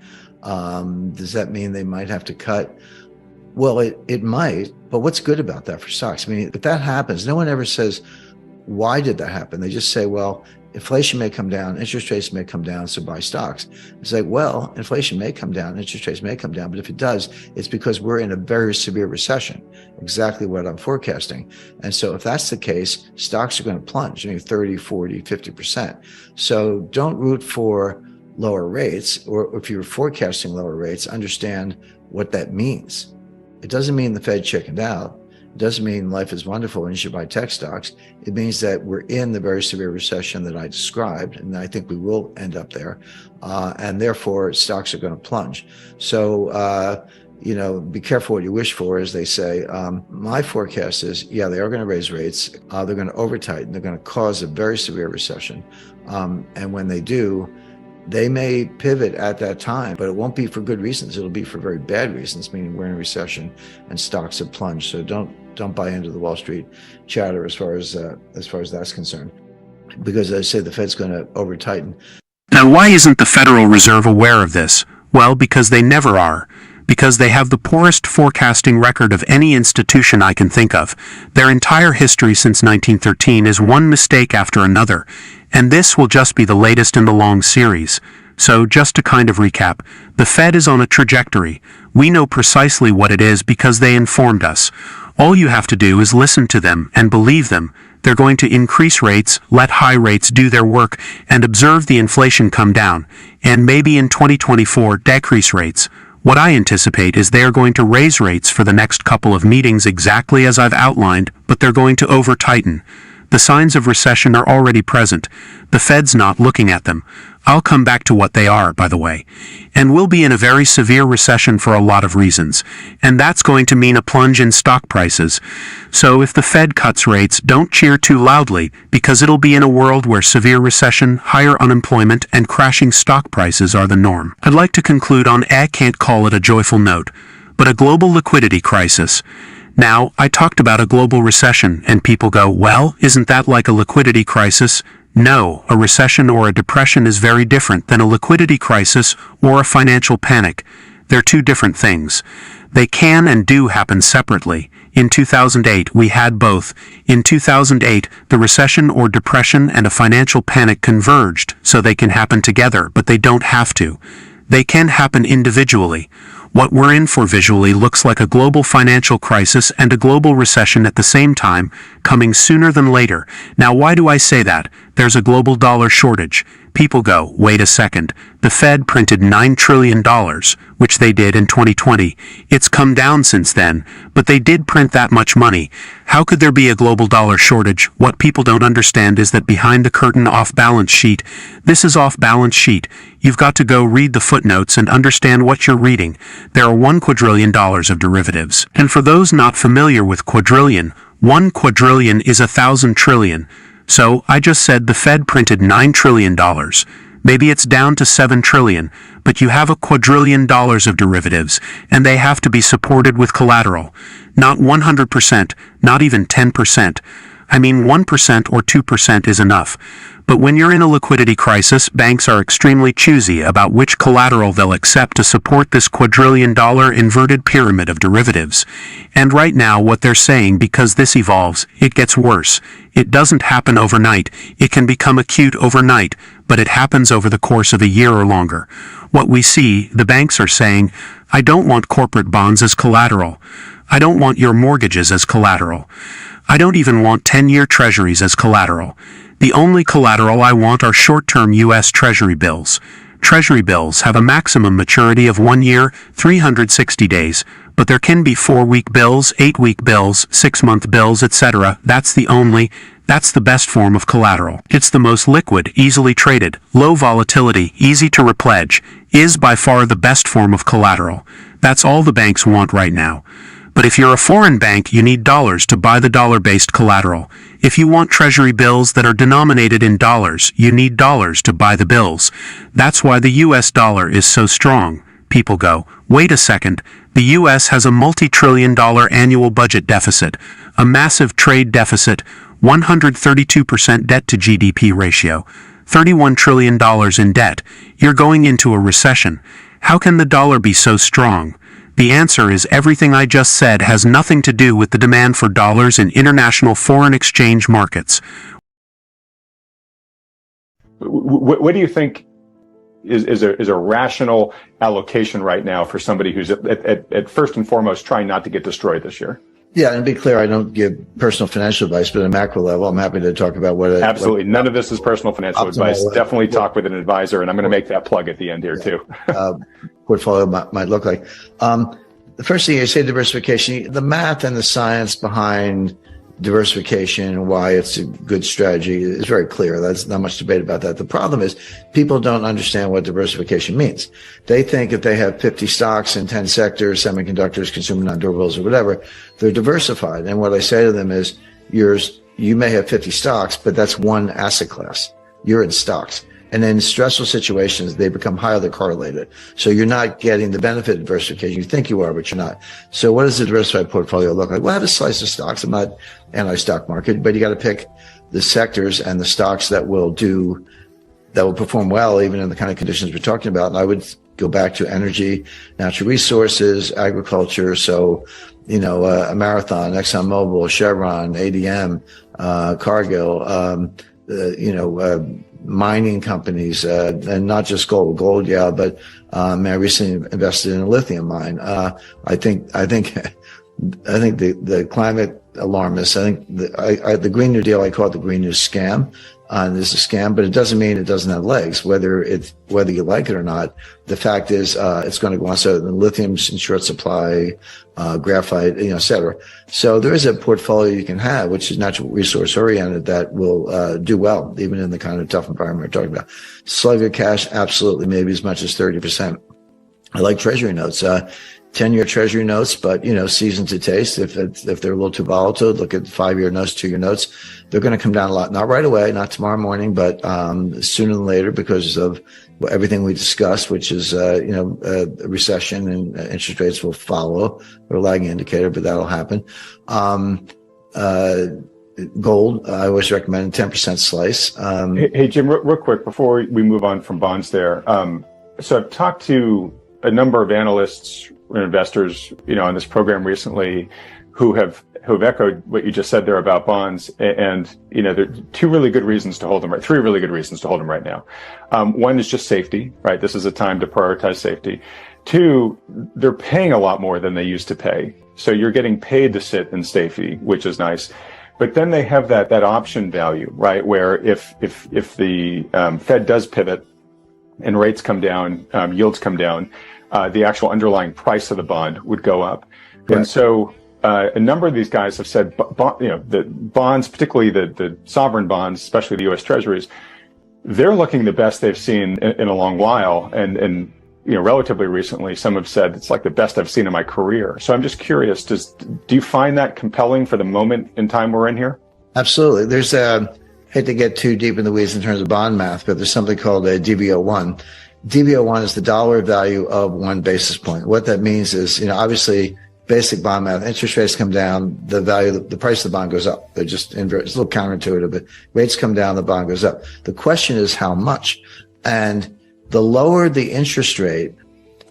Does that mean they might have to cut? Well, it might, but what's good about that for stocks? I mean, if that happens, no one ever says, why did that happen? They just say, well, inflation may come down, interest rates may come down, so buy stocks. It's like, well, inflation may come down, interest rates may come down, but if it does, it's because we're in a very severe recession, exactly what I'm forecasting. And so if that's the case, stocks are going to plunge, 30, 40, 50%. So don't root for lower rates, or if you're forecasting lower rates, understand what that means. It doesn't mean the Fed chickened out. It doesn't mean life is wonderful and you should buy tech stocks. It means that we're in the very severe recession that I described, and I think we will end up there. And therefore, stocks are going to plunge. So, be careful what you wish for, as they say. My forecast is, yeah, they are going to raise rates. They're going to over-tighten. They're going to cause a very severe recession. And when they do, they may pivot at that time, but it won't be for good reasons. It'll be for very bad reasons, meaning we're in a recession and stocks have plunged. So don't buy into the Wall Street chatter as far as that's concerned, because as I say, the Fed's going to over tighten. Now, why isn't the Federal Reserve aware of this? Well, because they never are. Because they have the poorest forecasting record of any institution I can think of. Their entire history since 1913 is one mistake after another, and this will just be the latest in the long series. So, just to kind of recap, the Fed is on a trajectory. We know precisely what it is because they informed us. All you have to do is listen to them and believe them. They're going to increase rates, let high rates do their work, and observe the inflation come down, and maybe in 2024 decrease rates. What I anticipate is they are going to raise rates for the next couple of meetings exactly as I've outlined, but they're going to over-tighten. The signs of recession are already present. The Fed's not looking at them. I'll come back to what they are, by the way. And we'll be in a very severe recession for a lot of reasons. And that's going to mean a plunge in stock prices. So if the Fed cuts rates, don't cheer too loudly, because it'll be in a world where severe recession, higher unemployment, and crashing stock prices are the norm. I'd like to conclude on I can't call it a joyful note, but a global liquidity crisis. Now, I talked about a global recession, and people go, well, isn't that like a liquidity crisis? No, a recession or a depression is very different than a liquidity crisis or a financial panic. They're two different things. They can and do happen separately. In 2008, we had both. In 2008, the recession or depression and a financial panic converged, so they can happen together, but they don't have to. They can happen individually. What we're in for visually looks like a global financial crisis and a global recession at the same time, coming sooner than later. Now, why do I say that? There's a global dollar shortage. People go, wait a second. The Fed printed $9 trillion, which they did in 2020. It's come down since then, but they did print that much money. How could there be a global dollar shortage? What people don't understand is that behind the curtain off-balance sheet, this is off-balance sheet. You've got to go read the footnotes and understand what you're reading. There are $1 quadrillion of derivatives. And for those not familiar with quadrillion, 1 quadrillion is 1,000 trillion. So, I just said the Fed printed $9 trillion. Maybe it's down to 7 trillion, but you have $1 quadrillion of derivatives, and they have to be supported with collateral. Not 100%, not even 10%. I mean 1% or 2% is enough. But when you're in a liquidity crisis, banks are extremely choosy about which collateral they'll accept to support this $1 quadrillion inverted pyramid of derivatives. And right now what they're saying, because this evolves, it gets worse. It doesn't happen overnight. It can become acute overnight, but it happens over the course of a year or longer. What we see, the banks are saying, I don't want corporate bonds as collateral. I don't want your mortgages as collateral. I don't even want 10-year treasuries as collateral. The only collateral I want are short-term U.S. Treasury bills. Treasury bills have a maximum maturity of 1 year, 360 days, but there can be 4-week bills, 8-week bills, 6-month bills, etc. That's the best form of collateral. It's the most liquid, easily traded, low volatility, easy to repledge, is by far the best form of collateral. That's all the banks want right now. But if you're a foreign bank, you need dollars to buy the dollar-based collateral. If you want treasury bills that are denominated in dollars, you need dollars to buy the bills. That's why the US dollar is so strong. People go, wait a second, the US has a multi-trillion-dollar annual budget deficit, a massive trade deficit, 132% debt to GDP ratio, $31 trillion in debt. You're going into a recession. How can the dollar be so strong? The answer is everything I just said has nothing to do with the demand for dollars in international foreign exchange markets. What do you think is a rational allocation right now for somebody who's at first and foremost trying not to get destroyed this year? Yeah, and to be clear, I don't give personal financial advice, but at a macro level, I'm happy to talk about Absolutely. None of this is personal financial advice. Definitely talk with an advisor, and I'm going to make that plug at the end here, too. Portfolio might look like. The first thing I say, diversification, the math and the science behind diversification and why it's a good strategy is very clear. There's not much debate about that. The problem is people don't understand what diversification means. They think if they have 50 stocks in 10 sectors, semiconductors, consumer non-durables, or whatever, they're diversified. And what I say to them is, you may have 50 stocks, but that's one asset class. You're in stocks. And in stressful situations, they become highly correlated. So you're not getting the benefit of diversification. You think you are, but you're not. So what does a diversified portfolio look like? Well, I have a slice of stocks. I'm not anti-stock market, but you got to pick the sectors and the stocks that will perform well, even in the kind of conditions we're talking about. And I would go back to energy, natural resources, agriculture. So, a Marathon, ExxonMobil, Chevron, ADM, Cargill, mining companies, and not just gold, but I recently invested in a lithium mine. I think the climate alarmists, I think the Green New Deal, I call it the Green New Scam. This is a scam, but it doesn't mean it doesn't have legs, whether you like it or not. The fact is, it's going to go on. So the lithium's in short supply, graphite, et cetera. So there is a portfolio you can have, which is natural resource oriented, that will do well, even in the kind of tough environment we're talking about. Slug of cash, absolutely, maybe as much as 30%. I like treasury notes. 10-year treasury notes, but, seasoned to taste. If they're a little too volatile, look at 5-year notes, 2-year notes. They're going to come down a lot. Not right away, not tomorrow morning, but sooner than later, because of everything we discussed, which is, a recession, and interest rates will follow. They're a lagging indicator, but that'll happen. Gold, I always recommend 10% slice. Hey, Jim, real quick, before we move on from bonds there. So I've talked to a number of analysts and investors, on this program recently who have echoed what you just said there about bonds. And, there are three really good reasons to hold them right now. One is just safety, right? This is a time to prioritize safety. Two, they're paying a lot more than they used to pay. So you're getting paid to sit in safety, which is nice. But then they have that option value, right? Where if the Fed does pivot and rates come down, yields come down, the actual underlying price of the bond would go up. Right. And so a number of these guys have said, the bonds, particularly the sovereign bonds, especially the U.S. Treasuries, they're looking the best they've seen in a long while. And relatively recently, some have said it's like the best I've seen in my career. So I'm just curious, do you find that compelling for the moment in time we're in here? Absolutely. There's hate to get too deep in the weeds in terms of bond math, but there's something called a DV01. DV01 is the dollar value of 1 basis point. What that means is, obviously basic bond math, interest rates come down, the price of the bond goes up. They're just inverted. It's a little counterintuitive, but rates come down, the bond goes up. The question is how much? And the lower the interest rate,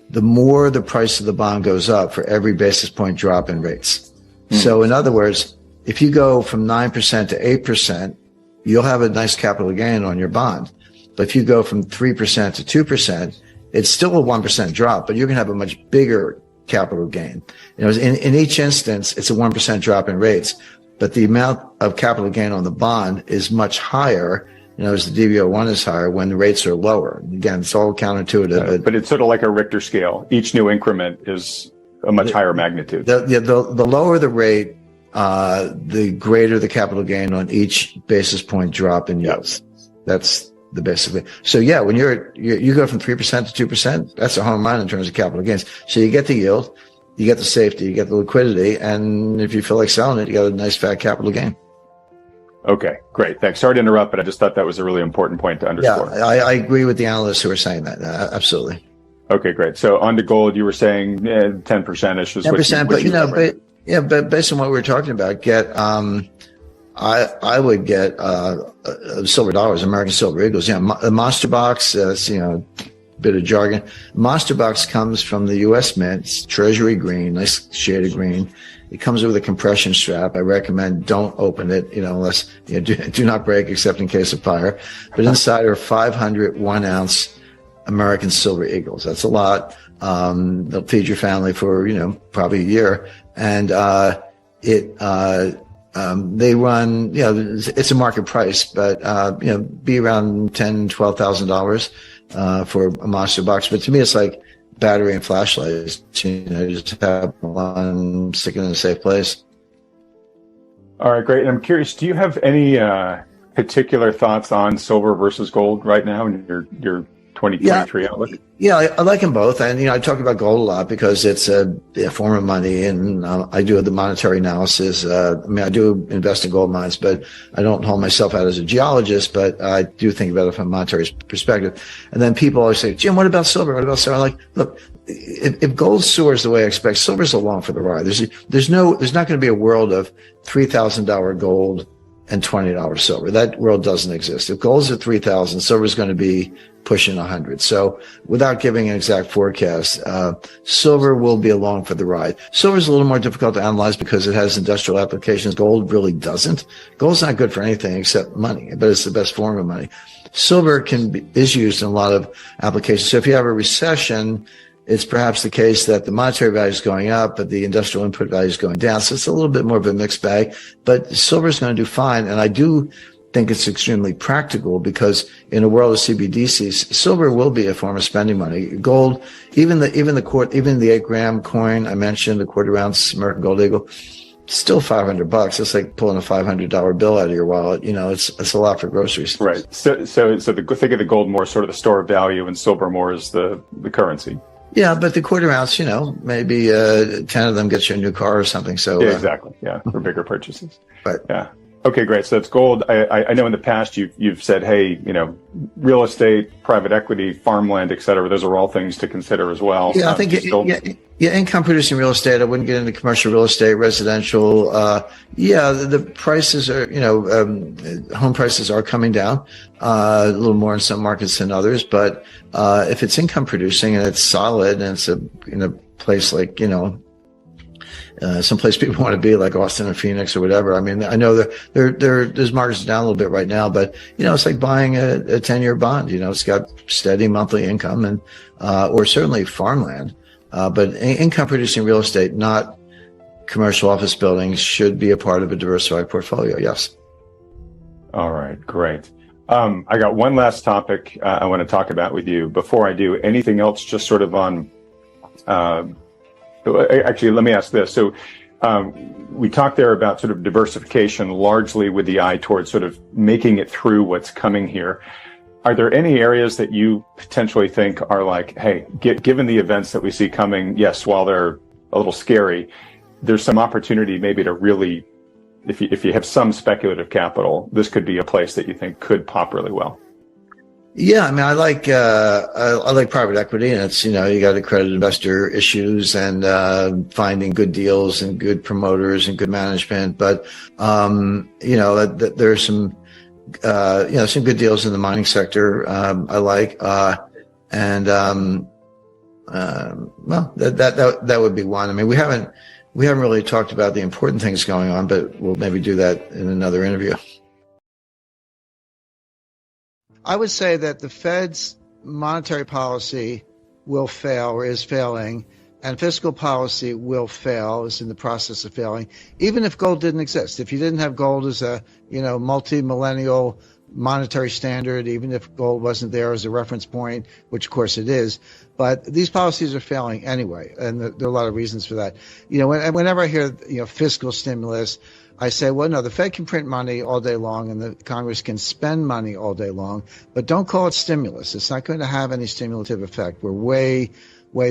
the more the price of the bond goes up for every basis point drop in rates. So in other words, if you go from 9% to 8%, you'll have a nice capital gain on your bond. But if you go from 3% to 2%, it's still a 1% drop, but you're going to have a much bigger capital gain. In each instance, it's a 1% drop in rates, but the amount of capital gain on the bond is much higher, as the DV01 is higher when the rates are lower. Again, it's all counterintuitive. But it's sort of like a Richter scale. Each new increment is a much higher magnitude. The lower the rate, the greater the capital gain on each basis point drop in yields. That's the basically. So yeah, when you go from 3% to 2%, that's a home run in terms of capital gains. So you get the yield, you get the safety, you get the liquidity, and if you feel like selling it, you got a nice fat capital gain. Okay, great. Thanks. Sorry to interrupt, but I just thought that was a really important point to underscore. Yeah, I agree with the analysts who are saying that. Absolutely. Okay, great. So on to gold, you were saying 10%ish is 10%, but based on what we were talking about, I would get silver dollars, American silver eagles. A monster box, bit of jargon. Monster box comes from the U.S. Mint. It's treasury green, nice shade of green. It comes with a compression strap. I recommend don't open it, unless do not break except in case of fire. But inside are 500 1-ounce American silver eagles. That's a lot. They'll feed your family for probably a year, and they run, it's a market price, but, be around $10,000-$12,000, for a monster box. But to me, it's like battery and flashlights, just have one, stick it in a safe place. All right, great. And I'm curious, do you have any, particular thoughts on silver versus gold right now in your 2023 outlook? Yeah, I like them both. And, I talk about gold a lot because it's a form of money, and I do the monetary analysis. I do invest in gold mines, but I don't hold myself out as a geologist, but I do think about it from a monetary perspective. And then people always say, Jim, what about silver? What about silver? I'm like, look, if gold soars the way I expect, silver's along for the ride. There's not going to be a world of $3,000 gold and $20 silver. That world doesn't exist. If gold's at 3,000, silver's going to be pushing 100. So without giving an exact forecast, silver will be along for the ride. Silver's a little more difficult to analyze because it has industrial applications. Gold really doesn't. Gold's not good for anything except money, but it's the best form of money. Silver is used in a lot of applications. So if you have a recession, It's perhaps the case that the monetary value is going up, but the industrial input value is going down. So it's a little bit more of a mixed bag, but silver is going to do fine. And I do think it's extremely practical because in a world of CBDCs, silver will be a form of spending money. Gold, even the 8-gram coin I mentioned, the quarter ounce American Gold Eagle, still $500. It's like pulling a $500 bill out of your wallet. It's a lot for groceries. Right. So think of the gold more sort of the store of value, and silver more as the currency. Yeah, but the quarter ounce, maybe 10 of them gets you a new car or something. So yeah, exactly. Yeah, for bigger purchases. Right. Yeah. Okay, great. So that's gold. I know in the past you've said, hey, real estate, private equity, farmland, et cetera. Those are all things to consider as well. Yeah, I think income producing real estate. I wouldn't get into commercial real estate, residential. The prices are, home prices are coming down a little more in some markets than others. But if it's income producing and it's solid and it's in a place like, someplace people want to be, like Austin or Phoenix or whatever. I mean, I know that there's markets down a little bit right now, but it's like buying a 10-year bond. It's got steady monthly income and or certainly farmland. But income producing real estate, not commercial office buildings, should be a part of a diversified portfolio. Yes. All right, great. I got one last topic I want to talk about with you. Before I do, anything else just sort of on actually, let me ask this. So we talked there about sort of diversification, largely with the eye towards sort of making it through what's coming here. Are there any areas that you potentially think are like, hey, given the events that we see coming, yes, while they're a little scary, there's some opportunity maybe to really, if you have some speculative capital, this could be a place that you think could pop really well? Yeah, I mean, I like private equity, and it's, you got accredited investor issues and finding good deals and good promoters and good management. But there's some some good deals in the mining sector. I like well, that would be one. I mean, we haven't really talked about the important things going on, but we'll maybe do that in another interview. I would say that the Fed's monetary policy will fail or is failing, and fiscal policy will fail, is in the process of failing, even if gold didn't exist. If you didn't have gold as a, multi-millennial monetary standard, even if gold wasn't there as a reference point, which of course it is, but these policies are failing anyway, and there are a lot of reasons for that. Whenever I hear, fiscal stimulus, I say, well, no, the Fed can print money all day long and the Congress can spend money all day long, but don't call it stimulus. It's not going to have any stimulative effect. We're way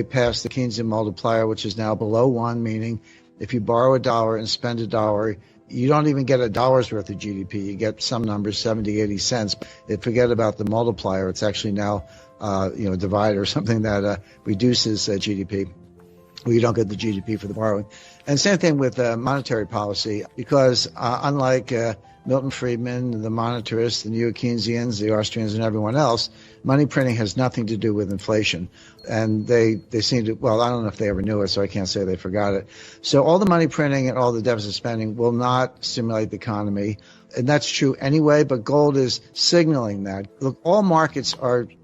past the Keynesian multiplier, which is now below 1, meaning if you borrow $1 and spend $1, you don't even get $1 worth of GDP. You get some numbers, 70, 80 cents. Forget about the multiplier. It's actually now, a divider or something that reduces GDP. Well, you don't get the GDP for the borrowing. And same thing with monetary policy, because unlike Milton Friedman, the monetarists, the neo-Keynesians, the Austrians, and everyone else, money printing has nothing to do with inflation. And they seem to, well, I don't know if they ever knew it, so I can't say they forgot it. So all the money printing and all the deficit spending will not stimulate the economy. And that's true anyway, but gold is signaling that. Look, all markets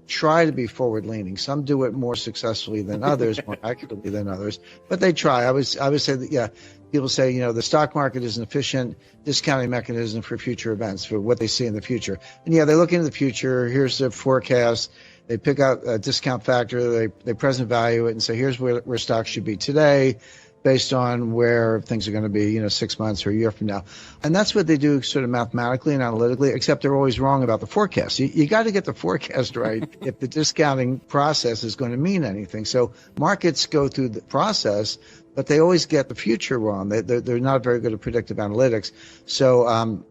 try to be forward-leaning. Some do it more successfully than others, more accurately than others, but they try. I would say that, yeah, people say, the stock market is an efficient discounting mechanism for future events, for what they see in the future. And yeah, they look into the future. Here's the forecast. They pick out a discount factor. They present value it and say, here's where stocks should be today, based on where things are going to be, 6 months or a year from now. And that's what they do sort of mathematically and analytically, except they're always wrong about the forecast. You got to get the forecast right if the discounting process is going to mean anything. So markets go through the process, but they always get the future wrong. They're not very good at predictive analytics. So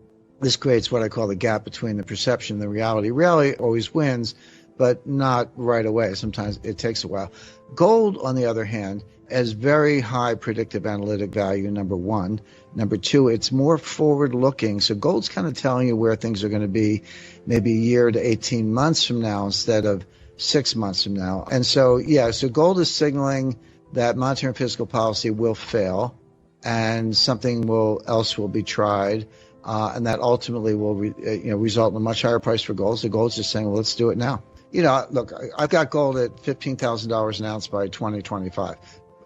this creates what I call the gap between the perception and the reality. Reality always wins, but not right away. Sometimes it takes a while. Gold, on the other hand, has very high predictive analytic value, number one. Number two, it's more forward-looking. So gold's kind of telling you where things are going to be maybe a year to 18 months from now instead of 6 months from now. And so, so gold is signaling that monetary and fiscal policy will fail and something else will be tried. And that ultimately will result in a much higher price for gold. So gold's just saying, well, let's do it now. Look, I've got gold at $15,000 an ounce by 2025.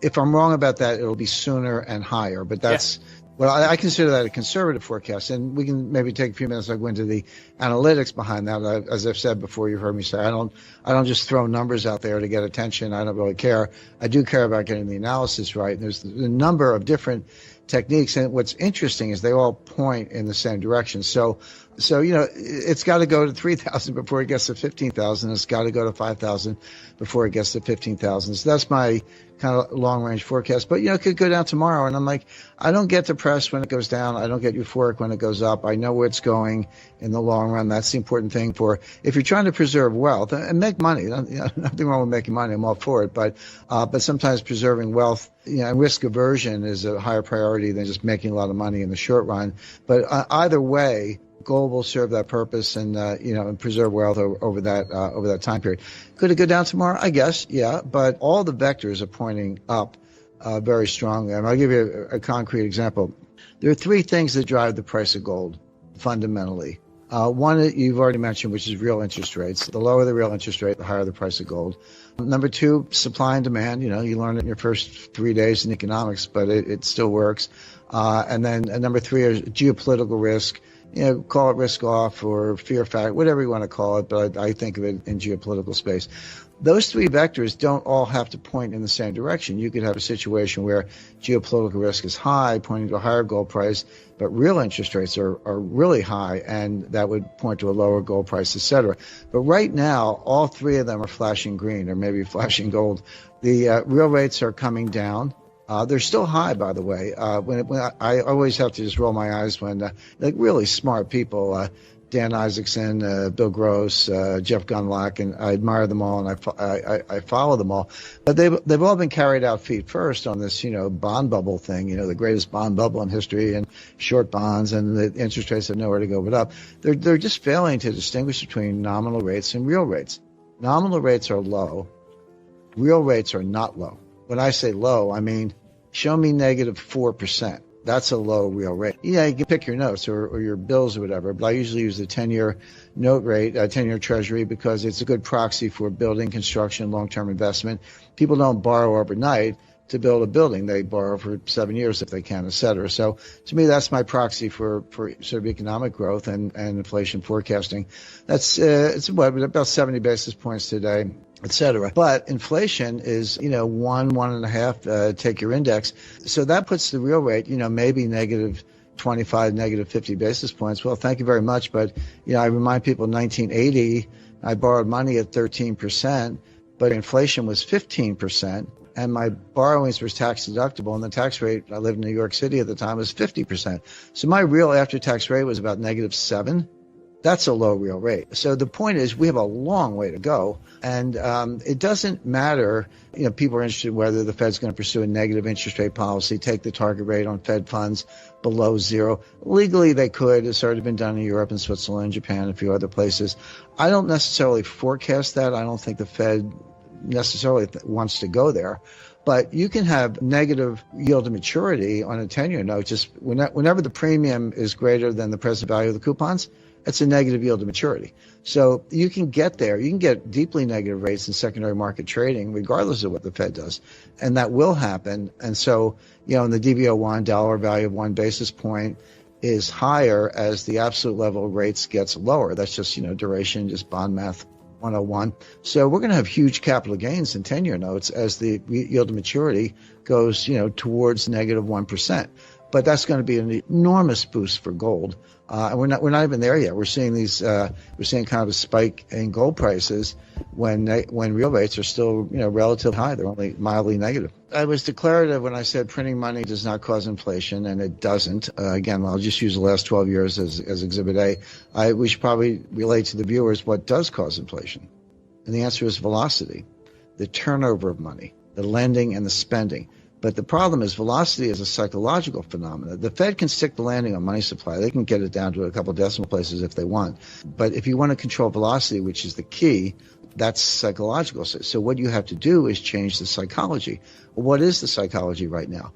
If I'm wrong about that, it'll be sooner and higher, but that's, well, I consider that a conservative forecast, and we can maybe take a few minutes to go into the analytics behind that. As I've said before, you've heard me say, I don't just throw numbers out there to get attention. I don't really care. I do care about getting the analysis right. And there's a number of different techniques, and what's interesting is they all point in the same direction. So it's got to go to 3,000 before it gets to 15,000. It's got to go to 5,000 before it gets to 15,000. So that's my kind of long range forecast. But it could go down tomorrow, and I'm like, I don't get depressed when it goes down. I don't get euphoric when it goes up. I know where it's going in the long run. That's the important thing if you're trying to preserve wealth and make money. Nothing wrong with making money. I'm all for it. But sometimes preserving wealth, and risk aversion is a higher priority than just making a lot of money in the short run. But either way, gold will serve that purpose and and preserve wealth over that time period. Could it go down tomorrow? I guess, yeah. But all the vectors are pointing up very strongly. And I'll give you a concrete example. There are three things that drive the price of gold fundamentally. One you've already mentioned, which is real interest rates. The lower the real interest rate, the higher the price of gold. Number two, supply and demand. You learned it in your first 3 days in economics, but it still works. And then number three is geopolitical risk. Call it risk off or fear factor, whatever you want to call it, but I think of it in geopolitical space. Those three vectors don't all have to point in the same direction. You could have a situation where geopolitical risk is high, pointing to a higher gold price, but real interest rates are really high, and that would point to a lower gold price, et cetera. But right now, all three of them are flashing green, or maybe flashing gold. The real rates are coming down. They're still high, by the way. When I always have to just roll my eyes when really smart people, Dan Isaacson, Bill Gross, Jeff Gundlach, and I admire them all, and I follow them all. But they've all been carried out feet first on this bond bubble thing. The greatest bond bubble in history, and short bonds, and the interest rates have nowhere to go but up. They're just failing to distinguish between nominal rates and real rates. Nominal rates are low. Real rates are not low. When I say low, I mean show me negative 4%. That's a low real rate. Yeah, you can pick your notes or your bills or whatever, but I usually use the 10-year note rate, 10-year treasury, because it's a good proxy for building, construction, long-term investment. People don't borrow overnight to build a building. They borrow for 7 years if they can, et cetera. So to me, that's my proxy for sort of economic growth and inflation forecasting. That's it's about 70 basis points today, et cetera. But inflation is, 1.5, take your index. So that puts the real rate, maybe negative 25, negative 50 basis points. Well, thank you very much. But, I remind people in 1980, I borrowed money at 13%, but inflation was 15%. And my borrowings were tax deductible, and the tax rate, I lived in New York City at the time, was 50%. So my real after-tax rate was about negative 7. That's a low real rate. So the point is, we have a long way to go. And it doesn't matter, people are interested whether the Fed's going to pursue a negative interest rate policy, take the target rate on Fed funds below zero. Legally, they could. It's already been done in Europe and Switzerland, Japan, and a few other places. I don't necessarily forecast that. I don't think the Fed necessarily wants to go there. But you can have negative yield to maturity on a 10-year note. Just whenever the premium is greater than the present value of the coupons, it's a negative yield to maturity. So you can get there. You can get deeply negative rates in secondary market trading, regardless of what the Fed does. And that will happen. And so, in the DV01, dollar value of 1 basis point is higher as the absolute level of rates gets lower. That's just, duration, just bond math 101. So we're going to have huge capital gains in 10-year notes as the yield to maturity goes, towards negative 1%. But that's going to be an enormous boost for gold. And we're not even there yet. We're seeing we're seeing kind of a spike in gold prices when real rates are still, relatively high. They're only mildly negative. I was declarative when I said printing money does not cause inflation, and it doesn't. Again, I'll just use the last 12 years as Exhibit A. We should probably relate to the viewers what does cause inflation. And the answer is velocity, the turnover of money, the lending and the spending. But the problem is velocity is a psychological phenomenon. The Fed can stick the landing on money supply. They can get it down to a couple decimal places if they want. But if you want to control velocity, which is the key, that's psychological. So what you have to do is change the psychology. What is the psychology right now?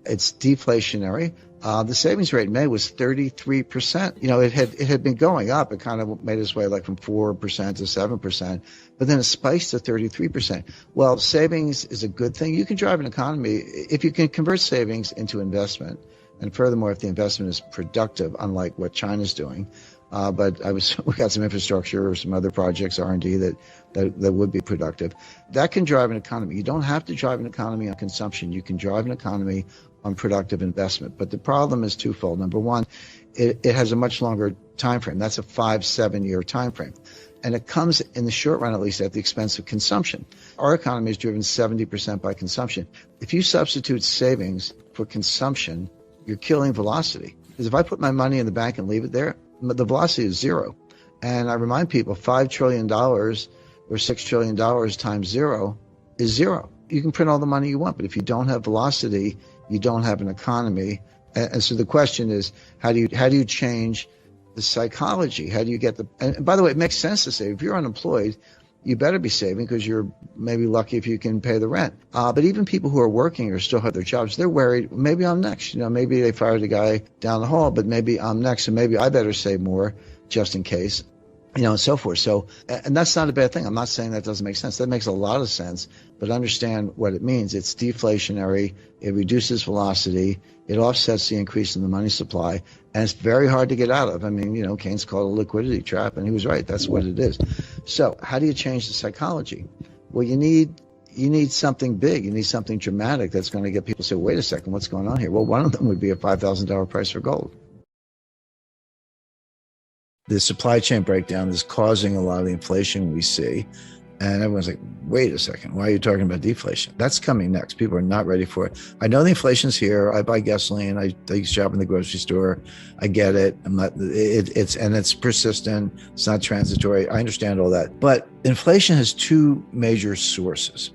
It's deflationary. The savings rate in May was 33%. It had been going up. It kind of made its way like from 4% to 7%, but then it spikes to 33%. Well, savings is a good thing. You can drive an economy if you can convert savings into investment. And furthermore, if the investment is productive, unlike what China's doing. But we got some infrastructure or some other projects, R&D that would be productive. That can drive an economy. You don't have to drive an economy on consumption. You can drive an economy on productive investment. But the problem is twofold. Number one, it has a much longer time frame. That's a 5-7 year time frame. And it comes, in the short run at least, at the expense of consumption. Our economy is driven 70% by consumption. If you substitute savings for consumption, you're killing velocity. Because if I put my money in the bank and leave it there, the velocity is zero. And I remind people, $5 trillion or $6 trillion times zero is zero. You can print all the money you want, but if you don't have velocity, you don't have an economy. And so the question is, how do you change the psychology? How do you get and by the way, it makes sense to say, if you're unemployed, you better be saving because you're maybe lucky if you can pay the rent. But even people who are working or still have their jobs, they're worried, maybe I'm next. Maybe they fired a guy down the hall, but maybe I'm next, and maybe I better save more just in case, and so forth. So, and that's not a bad thing. I'm not saying that doesn't make sense. That makes a lot of sense, but understand what it means. It's deflationary. It reduces velocity. It offsets the increase in the money supply, and it's very hard to get out of. I mean, Keynes called it a liquidity trap, and he was right. That's what it is. So how do you change the psychology? Well, you need something big. You need something dramatic that's going to get people to say, wait a second, what's going on here? Well, one of them would be a $5,000 price for gold. The supply chain breakdown is causing a lot of the inflation we see. And everyone's like, wait a second, why are you talking about deflation? That's coming next. People are not ready for it. I know the inflation's here. I buy gasoline. I shop in the grocery store. I get it. It's persistent. It's not transitory. I understand all that. But inflation has two major sources.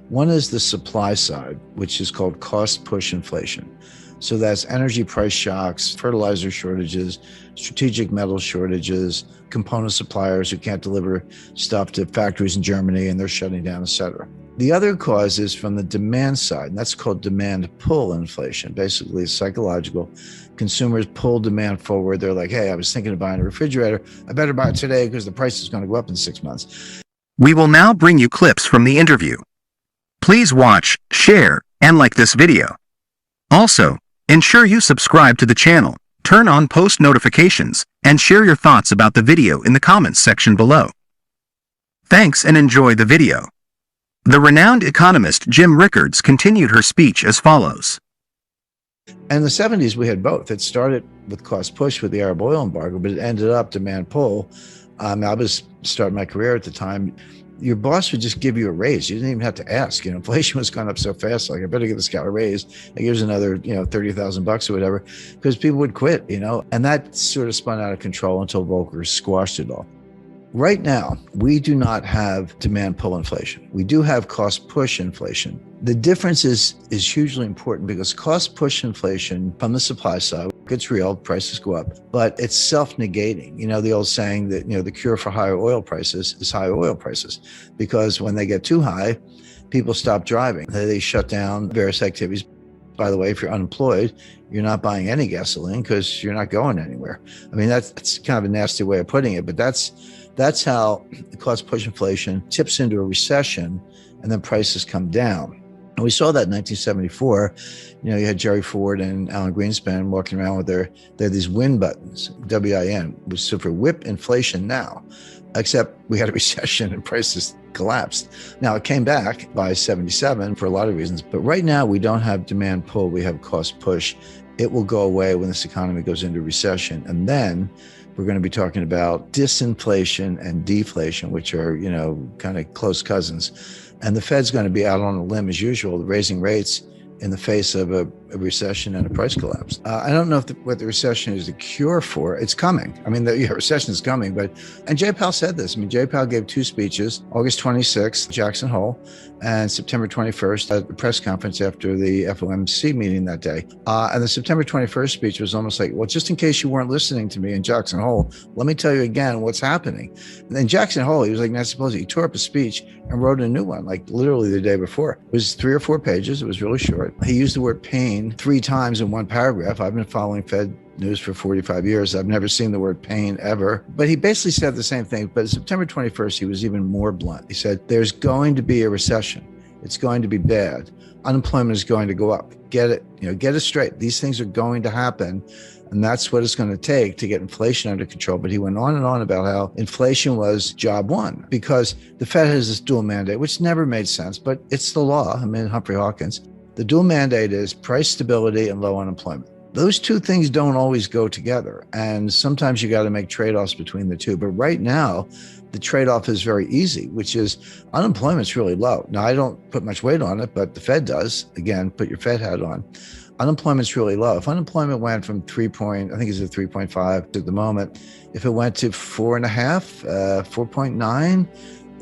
One is the supply side, which is called cost push inflation. So that's energy price shocks, fertilizer shortages, strategic metal shortages, component suppliers who can't deliver stuff to factories in Germany and they're shutting down, et cetera. The other cause is from the demand side, and that's called demand pull inflation. Basically, it's psychological. Consumers pull demand forward. They're like, hey, I was thinking of buying a refrigerator. I better buy it today because the price is going to go up in 6 months. We will now bring you clips from the interview. Please watch, share, and like this video. Also, ensure you subscribe to the channel, turn on post notifications, and share your thoughts about the video in the comments section below. Thanks and enjoy the video. The renowned economist Jim Rickards continued her speech as follows. In the 70s, we had both. It started with cost push with the Arab oil embargo, but it ended up demand pull. I was starting my career at the time. Your boss would just give you a raise. You didn't even have to ask. Inflation was going up so fast. Like, I better give this guy a raise. Here's another, $30,000 or whatever, because people would quit, and that sort of spun out of control until Volcker squashed it all. Right now, we do not have demand pull inflation. We do have cost push inflation. The difference is hugely important because cost push inflation from the supply side, it's real, prices go up, but it's self-negating. The old saying that, the cure for higher oil prices is higher oil prices, because when they get too high, people stop driving. They shut down various activities. By the way, if you're unemployed, you're not buying any gasoline because you're not going anywhere. That's kind of a nasty way of putting it, but that's how the cost push inflation tips into a recession and then prices come down. And we saw that in 1974. You had Jerry Ford and Alan Greenspan walking around with they had these win buttons, WIN, which stood for whip inflation now, except we had a recession and prices collapsed. Now, it came back by 77 for a lot of reasons, but right now we don't have demand pull, we have cost push. It will go away when this economy goes into recession. And then we're going to be talking about disinflation and deflation, which are, kind of close cousins. And the Fed's going to be out on a limb as usual, raising rates in the face of a recession and a price collapse. I don't know what the recession is a cure for. It's coming. The recession is coming, and Jay Powell said this. Jay Powell gave two speeches, August 26th, Jackson Hole, and September 21st at the press conference after the FOMC meeting that day. And the September 21st speech was almost like, well, just in case you weren't listening to me in Jackson Hole, let me tell you again what's happening. And then Jackson Hole, he was like, Nancy Pelosi, he tore up a speech and wrote a new one, like literally the day before. It was 3 or 4 pages. It was really short. He used the word pain pain 3 times in one paragraph. I've been following Fed news for 45 years. I've never seen the word pain ever. But he basically said the same thing. But September 21st, he was even more blunt. He said, there's going to be a recession. It's going to be bad. Unemployment is going to go up. Get it straight. These things are going to happen. And that's what it's going to take to get inflation under control. But he went on and on about how inflation was job one because the Fed has this dual mandate, which never made sense, but it's the law. I mean, Humphrey Hawkins. The dual mandate is price stability and low unemployment. Those two things don't always go together. And sometimes you got to make trade-offs between the two. But right now, the trade-off is very easy, which is unemployment's really low. Now, I don't put much weight on it, but the Fed does. Again, put your Fed hat on. Unemployment's really low. If unemployment went from 3.5 at the moment, if it went to 4.5, 4.9,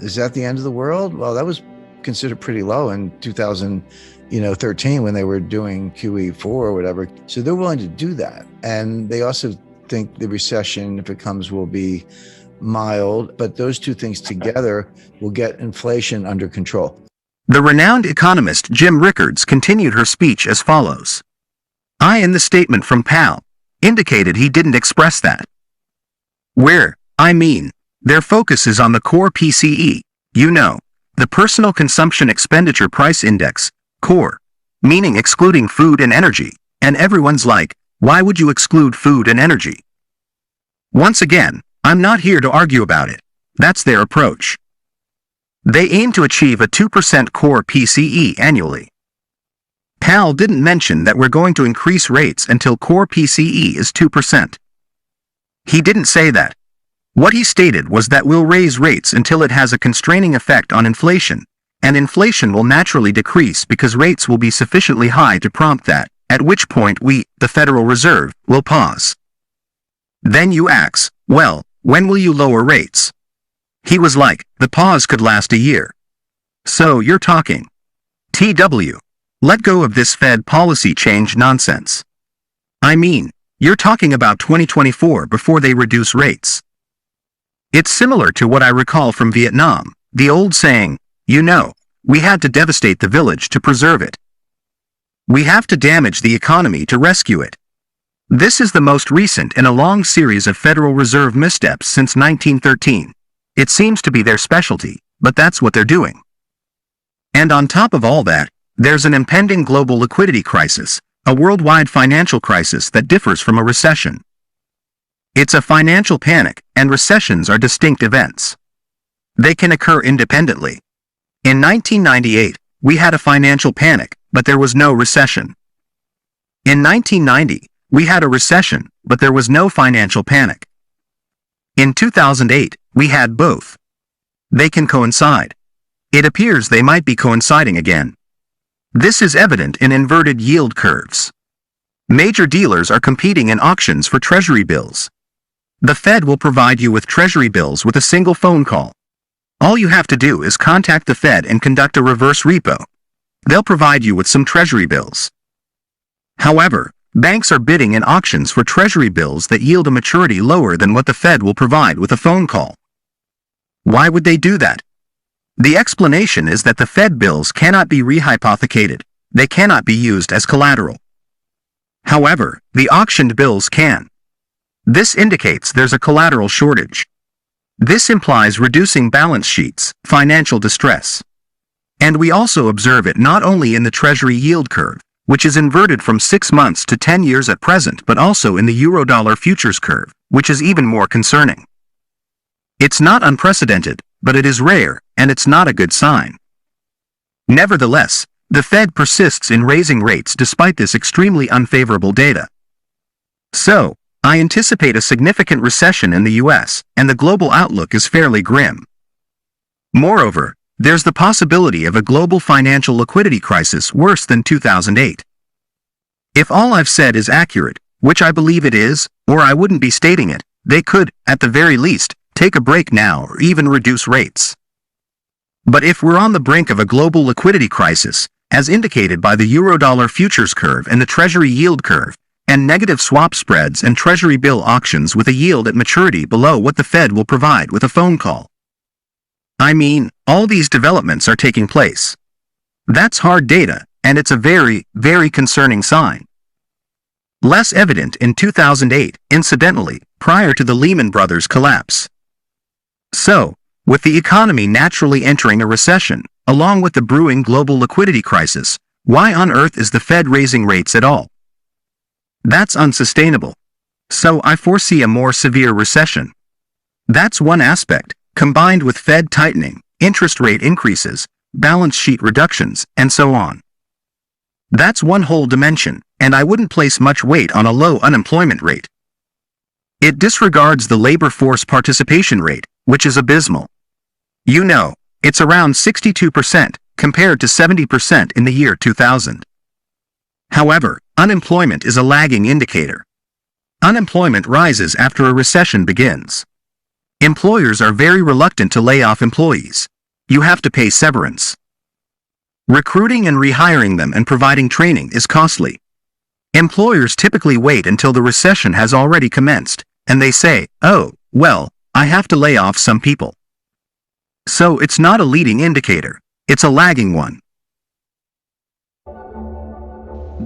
is that the end of the world? Well, that was considered pretty low in 2013 when they were doing QE4 or whatever. So they're willing to do that. And they also think the recession, if it comes, will be mild. But those two things together will get inflation under control. The renowned economist Jim Rickards continued her speech as follows. I, in the statement from Powell, indicated he didn't express that. Their focus is on the core PCE, the Personal Consumption Expenditure Price Index, core, meaning excluding food and energy, and everyone's like, why would you exclude food and energy? Once again, I'm not here to argue about it. That's their approach. They aim to achieve a 2% core PCE annually. Powell didn't mention that we're going to increase rates until core PCE is 2%. He didn't say that. What he stated was that we'll raise rates until it has a constraining effect on inflation, and inflation will naturally decrease because rates will be sufficiently high to prompt that, at which point we, the Federal Reserve, will pause. Then you ask, well, when will you lower rates? He was like, the pause could last a year. So you're talking. TW. Let go of this Fed policy change nonsense. I mean, you're talking about 2024 before they reduce rates. It's similar to what I recall from Vietnam, the old saying, we had to devastate the village to preserve it. We have to damage the economy to rescue it. This is the most recent in a long series of Federal Reserve missteps since 1913. It seems to be their specialty, but that's what they're doing. And on top of all that, there's an impending global liquidity crisis, a worldwide financial crisis that differs from a recession. It's a financial panic, and recessions are distinct events. They can occur independently. In 1998, we had a financial panic, but there was no recession. In 1990, we had a recession, but there was no financial panic. In 2008, we had both. They can coincide. It appears they might be coinciding again. This is evident in inverted yield curves. Major dealers are competing in auctions for Treasury bills. The Fed will provide you with Treasury bills with a single phone call. All you have to do is contact the Fed and conduct a reverse repo. They'll provide you with some Treasury bills. However, banks are bidding in auctions for Treasury bills that yield a maturity lower than what the Fed will provide with a phone call. Why would they do that? The explanation is that the Fed bills cannot be rehypothecated. They cannot be used as collateral. However, the auctioned bills can. This indicates there's a collateral shortage. This implies reducing balance sheets, financial distress. And we also observe it not only in the Treasury yield curve, which is inverted from 6 months to 10 years at present, but also in the Eurodollar futures curve, which is even more concerning. It's not unprecedented, but it is rare, and it's not a good sign. Nevertheless, the Fed persists in raising rates despite this extremely unfavorable data. So, I anticipate a significant recession in the US, and the global outlook is fairly grim. Moreover, there's the possibility of a global financial liquidity crisis worse than 2008. If all I've said is accurate, which I believe it is, or I wouldn't be stating it, they could, at the very least, take a break now or even reduce rates. But if we're on the brink of a global liquidity crisis, as indicated by the Eurodollar futures curve and the Treasury yield curve, and negative swap spreads and Treasury bill auctions with a yield at maturity below what the Fed will provide with a phone call. I mean, all these developments are taking place. That's hard data, and it's a very, very concerning sign. Less evident in 2008, incidentally, prior to the Lehman Brothers collapse. So, with the economy naturally entering a recession, along with the brewing global liquidity crisis, why on earth is the Fed raising rates at all? That's unsustainable. So I foresee a more severe recession. That's one aspect, combined with Fed tightening, interest rate increases, balance sheet reductions, and so on. That's one whole dimension, and I wouldn't place much weight on a low unemployment rate. It disregards the labor force participation rate, which is abysmal. You know, it's around 62% compared to 70% in the year 2000. However, unemployment is a lagging indicator. Unemployment rises after a recession begins. Employers are very reluctant to lay off employees. You have to pay severance. Recruiting and rehiring them and providing training is costly. Employers typically wait until the recession has already commenced, and they say, oh, well, I have to lay off some people. So it's not a leading indicator, it's a lagging one.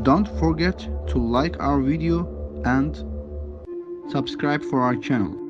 Don't forget to like our video and subscribe for our channel.